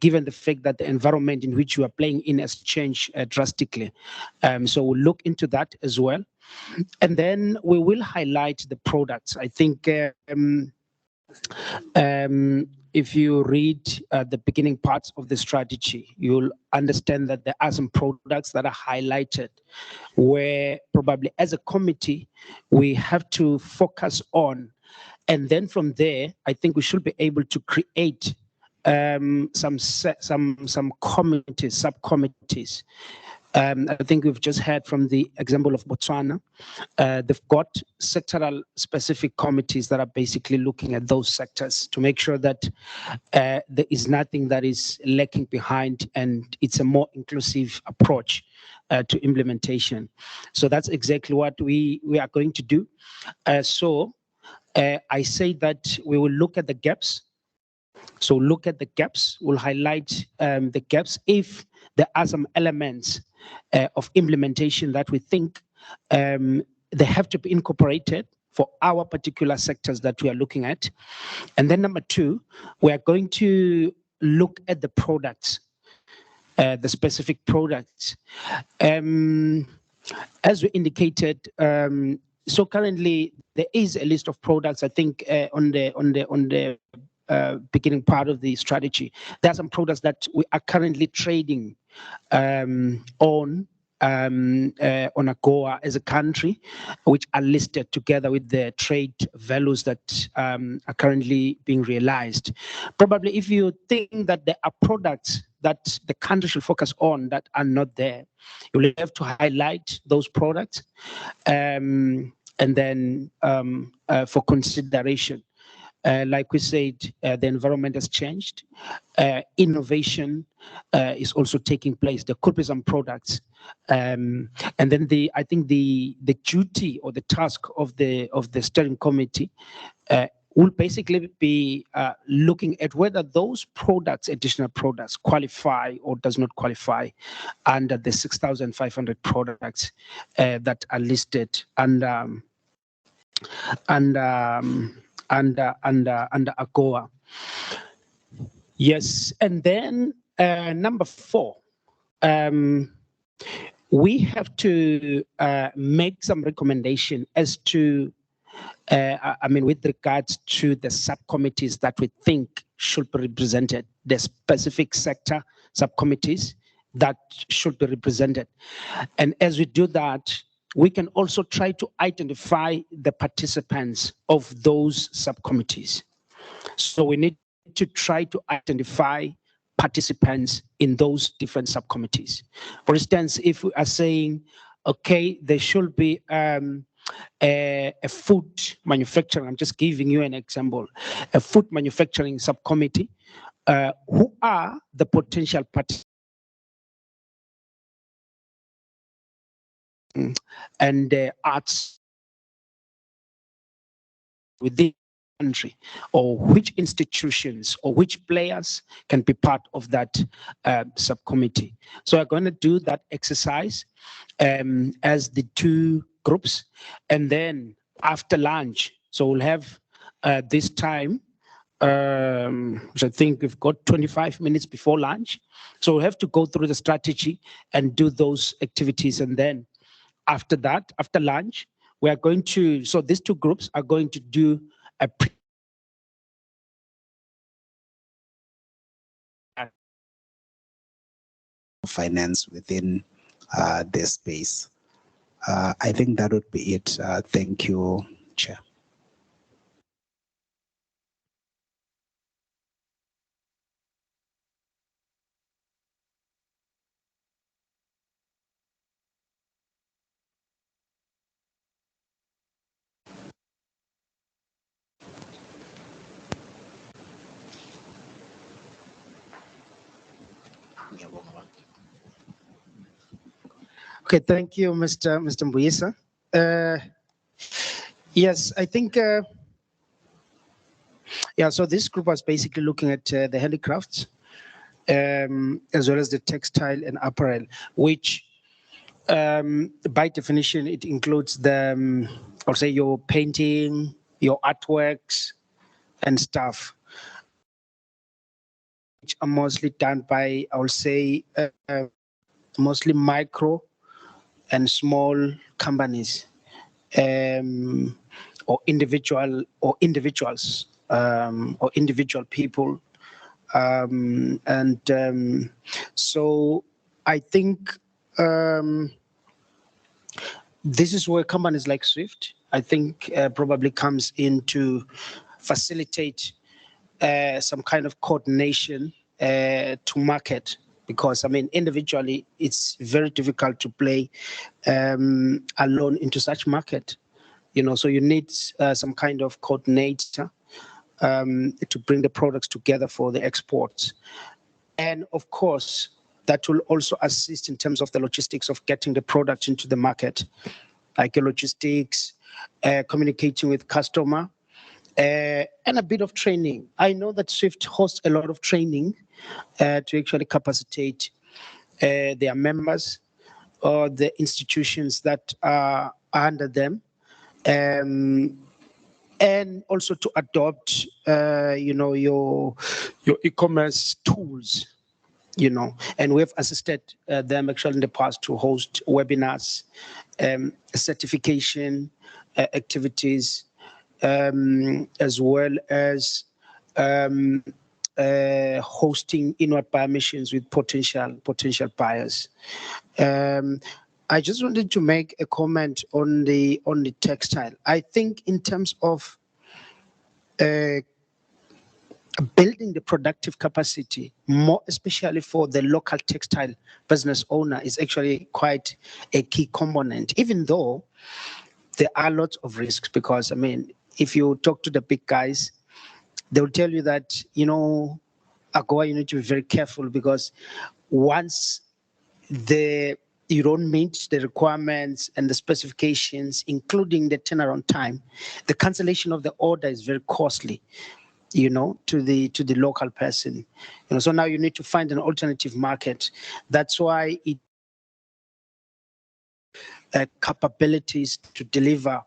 given the fact that the environment in which you are playing in has changed drastically. So we'll look into that as well. And then we will highlight the products. I think If you read the beginning parts of the strategy, you'll understand that there are some products that are highlighted where probably as a committee, we have to focus on. And then from there, I think we should be able to create some committees, subcommittees. I think we've just heard from the example of Botswana. They've got sectoral specific committees that are basically looking at those sectors to make sure that there is nothing that is lacking behind, and it's a more inclusive approach to implementation. So that's exactly what we are going to do. I say that we will look at the gaps. So look at the gaps, we'll highlight the gaps. If there are some elements of implementation that we think they have to be incorporated for our particular sectors that we are looking at. And then number two, we are going to look at the products, the specific products. As we indicated, so currently there is a list of products, I think, on the beginning part of the strategy. There are some products that we are currently trading on AGOA as a country, which are listed together with the trade values that are currently being realized. Probably if you think that there are products that the country should focus on that are not there, you will have to highlight those products and then for consideration. Like we said, the environment has changed. Innovation is also taking place. There could be some products, and then I think the duty or the task of the steering committee will basically be looking at whether those products, additional products, qualify or does not qualify under the 6,500 products that are listed under AGOA. Yes, and then number four, we have to make some recommendation as to, with regards to the subcommittees that we think should be represented, the specific sector subcommittees that should be represented. And as we do that, we can also try to identify the participants of those subcommittees. So we need to try to identify participants in those different subcommittees. For instance, if we are saying, okay, there should be a food manufacturing, I'm just giving you an example, a food manufacturing subcommittee, who are the potential participants and arts within the country, or which institutions or which players can be part of that subcommittee. So we're going to do that exercise as the two groups, and then after lunch, so we'll have this time, which I think we've got 25 minutes before lunch. So we'll have to go through the strategy and do those activities, and then after that, after lunch, we are going to, so these two groups are going to do a finance within this space. I think that would be it. Thank you, Chair. Okay, thank you, Mr. Mbuyisa. Yes, I think, so this group was basically looking at the handicrafts, as well as the textile and apparel, which by definition, it includes the, I'll say, your painting, your artworks and stuff, which are mostly done by, I will say, mostly micro and small companies, or individuals or individual people. So I think this is where companies like Swift, I think, probably comes in to facilitate some kind of coordination to market, because I mean individually it's very difficult to play alone into such market, so you need some kind of coordinator to bring the products together for the exports. And of course that will also assist in terms of the logistics of getting the product into the market, like logistics, communicating with customer, and a bit of training. I know that Swift hosts a lot of training to actually capacitate their members or the institutions that are under them, and also to adopt, your e-commerce tools. And we've assisted them actually in the past to host webinars, certification activities, as well as hosting inward buyer missions with potential buyers. I just wanted to make a comment on the textile. I think in terms of building the productive capacity, more especially for the local textile business owner, is actually quite a key component, even though there are lots of risks. Because I mean, if you talk to the big guys, they will tell you that, AGOA, you need to be very careful, because once you don't meet the requirements and the specifications, including the turnaround time, the cancellation of the order is very costly, to the local person. So now you need to find an alternative market. That's why it capabilities to deliver,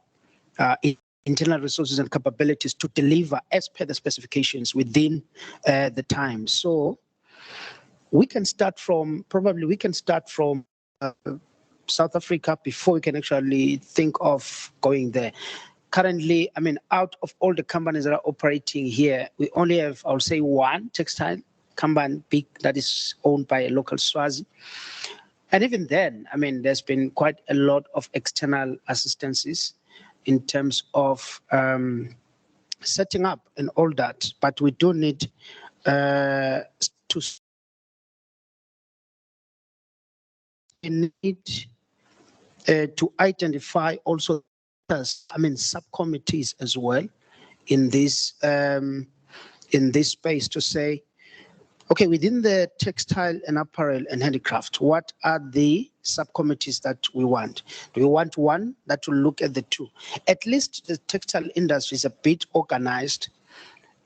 internal resources and capabilities to deliver as per the specifications within the time. So we can start from South Africa before we can actually think of going there. Currently, I mean, out of all the companies that are operating here, we only have, I would say, one textile company big that is owned by a local Swazi. And even then, I mean, there's been quite a lot of external assistances in terms of setting up and all that. But we do need to identify also, subcommittees as well in this space, to say, okay, within the textile and apparel and handicraft, what are the subcommittees that we want? Do we want one that will look at the two? At least the textile industry is a bit organized,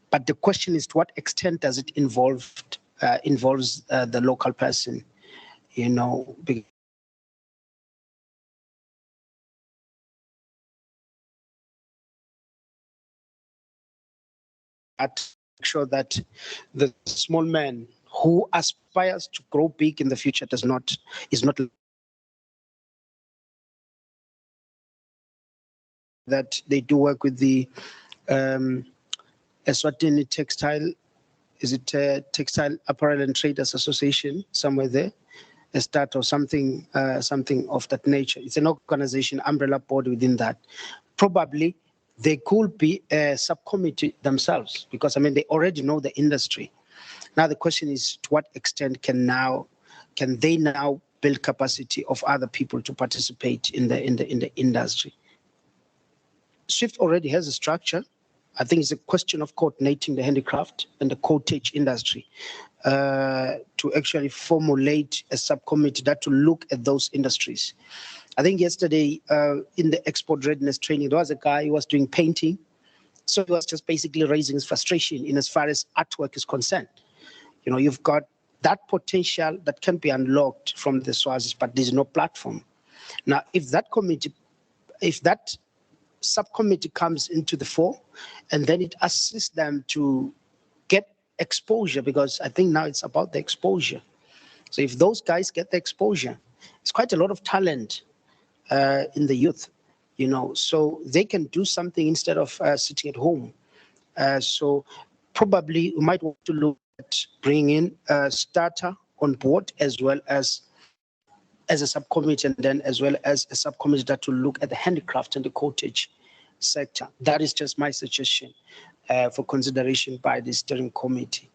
but the question is, to what extent does it involves the local person? At make sure that the small man who aspires to grow big in the future is not that they do work with the Eswatini textile, is it Textile Apparel and Traders Association, somewhere there, a start or something of that nature. It's an organization, umbrella board within that. Probably they could be a subcommittee themselves, because I mean they already know the industry. Now the question is, to what extent can they now build capacity of other people to participate in the industry? Swift already has a structure. I think it's a question of coordinating the handicraft and the cottage industry to actually formulate a subcommittee that will look at those industries. I think yesterday in the export readiness training, there was a guy who was doing painting. So he was just basically raising his frustration in as far as artwork is concerned. You've got that potential that can be unlocked from the Swazis, but there's no platform. Now, if that subcommittee comes into the fore, and then it assists them to get exposure, because I think now it's about the exposure. So if those guys get the exposure, it's quite a lot of talent in the youth, so they can do something instead of sitting at home So probably we might want to look at bringing in a starter on board as well as a subcommittee, and then as well as a subcommittee that will look at the handicraft and the cottage sector. That is just my suggestion for consideration by the steering committee.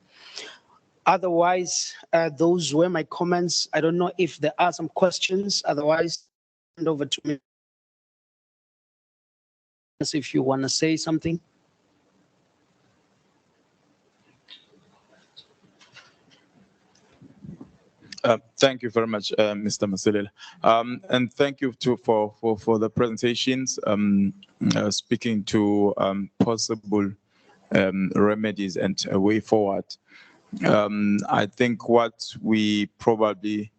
Otherwise, those were my comments. I don't know if there are some questions. Otherwise, hand over to me if you want to say something. Thank you very much, Mr. Masilela. And thank you for the presentations, speaking to possible remedies and a way forward. I think what we probably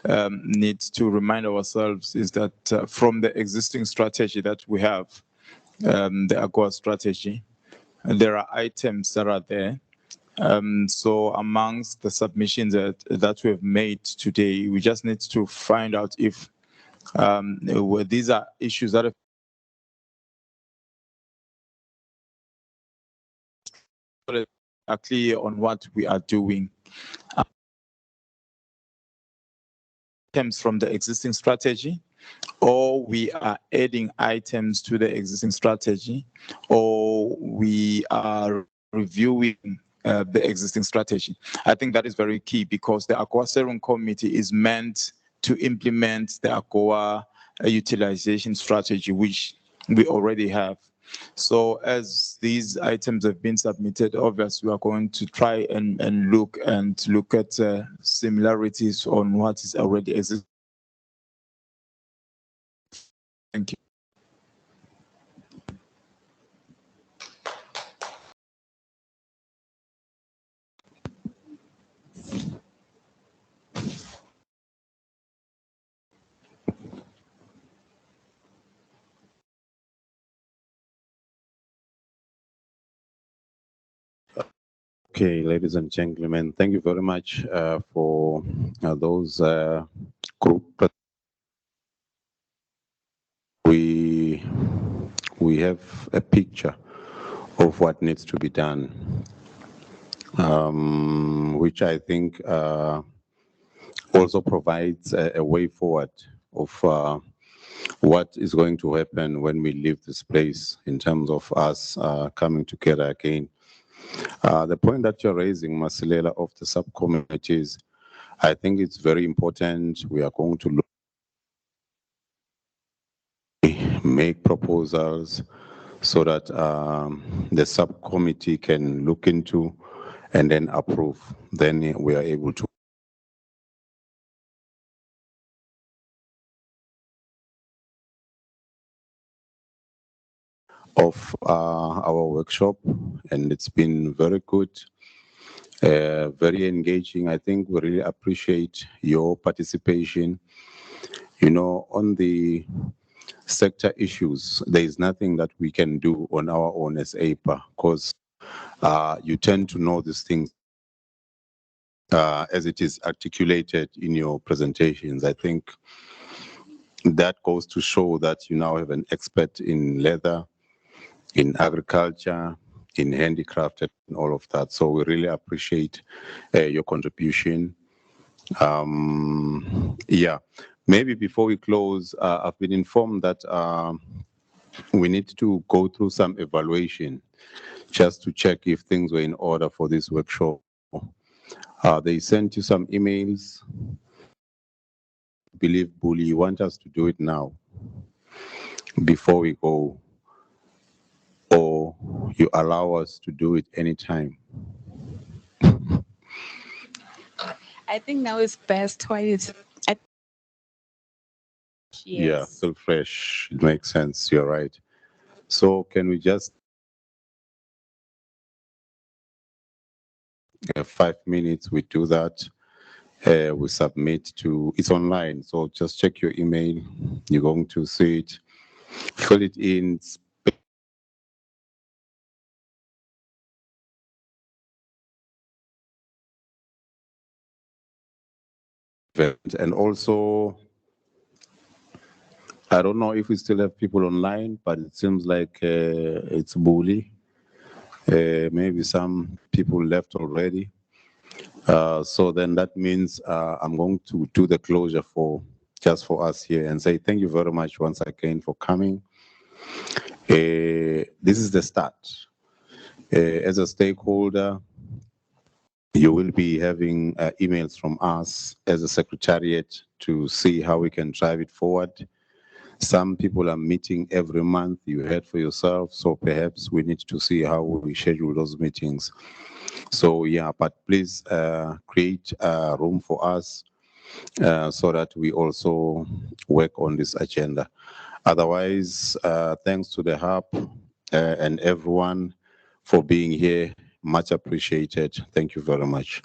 need to remind ourselves is that from the existing strategy that we have, the AGOA strategy, there are items that are there. So amongst the submissions that we have made today, we just need to find out if these are issues that are clear on what we are doing. Items from the existing strategy, or we are adding items to the existing strategy, or we are reviewing the existing strategy. I think that is very key because the AGOA Steering Committee is meant to implement the AGOA utilization strategy, which we already have. So as these items have been submitted, obviously we are going to try and look at similarities on what is already existing. Thank you. Okay, ladies and gentlemen, thank you very much for those group. We have a picture of what needs to be done, which I think also provides a way forward of what is going to happen when we leave this place in terms of us coming together again. The point that you're raising, Masilela, of the subcommittees, I think it's very important. We are going to make proposals so that the subcommittee can look into and then approve. Then we are able to of our workshop, and it's been very good, very engaging. I think we really appreciate your participation. You know, on the sector issues, there is nothing that we can do on our own as APA, because you tend to know these things as it is articulated in your presentations. I think that goes to show that you now have an expert in leather, in agriculture, in handicraft, and all of that. So we really appreciate your contribution. Yeah, maybe before we close, I've been informed that we need to go through some evaluation just to check if things were in order for this workshop. They sent you some emails. I believe, Bully, you want us to do it now before we go, or you allow us to do it anytime? I think now is best while it's Yeah, still fresh. It makes sense. You're right. So can we just 5 minutes, we do that. We submit to, it's online, so just check your email. You're going to see it, fill it in. And also, I don't know if we still have people online, but it seems like it's Bully. Maybe some people left already. So then that means I'm going to do the closure just for us here and say thank you very much once again for coming. This is the start. As a stakeholder, you will be having emails from us as a secretariat to see how we can drive it forward. Some people are meeting every month, you heard for yourself, so perhaps we need to see how we schedule those meetings. So yeah, but please create room for us so that we also work on this agenda. Otherwise, thanks to the hub and everyone for being here. Much appreciated. Thank you very much.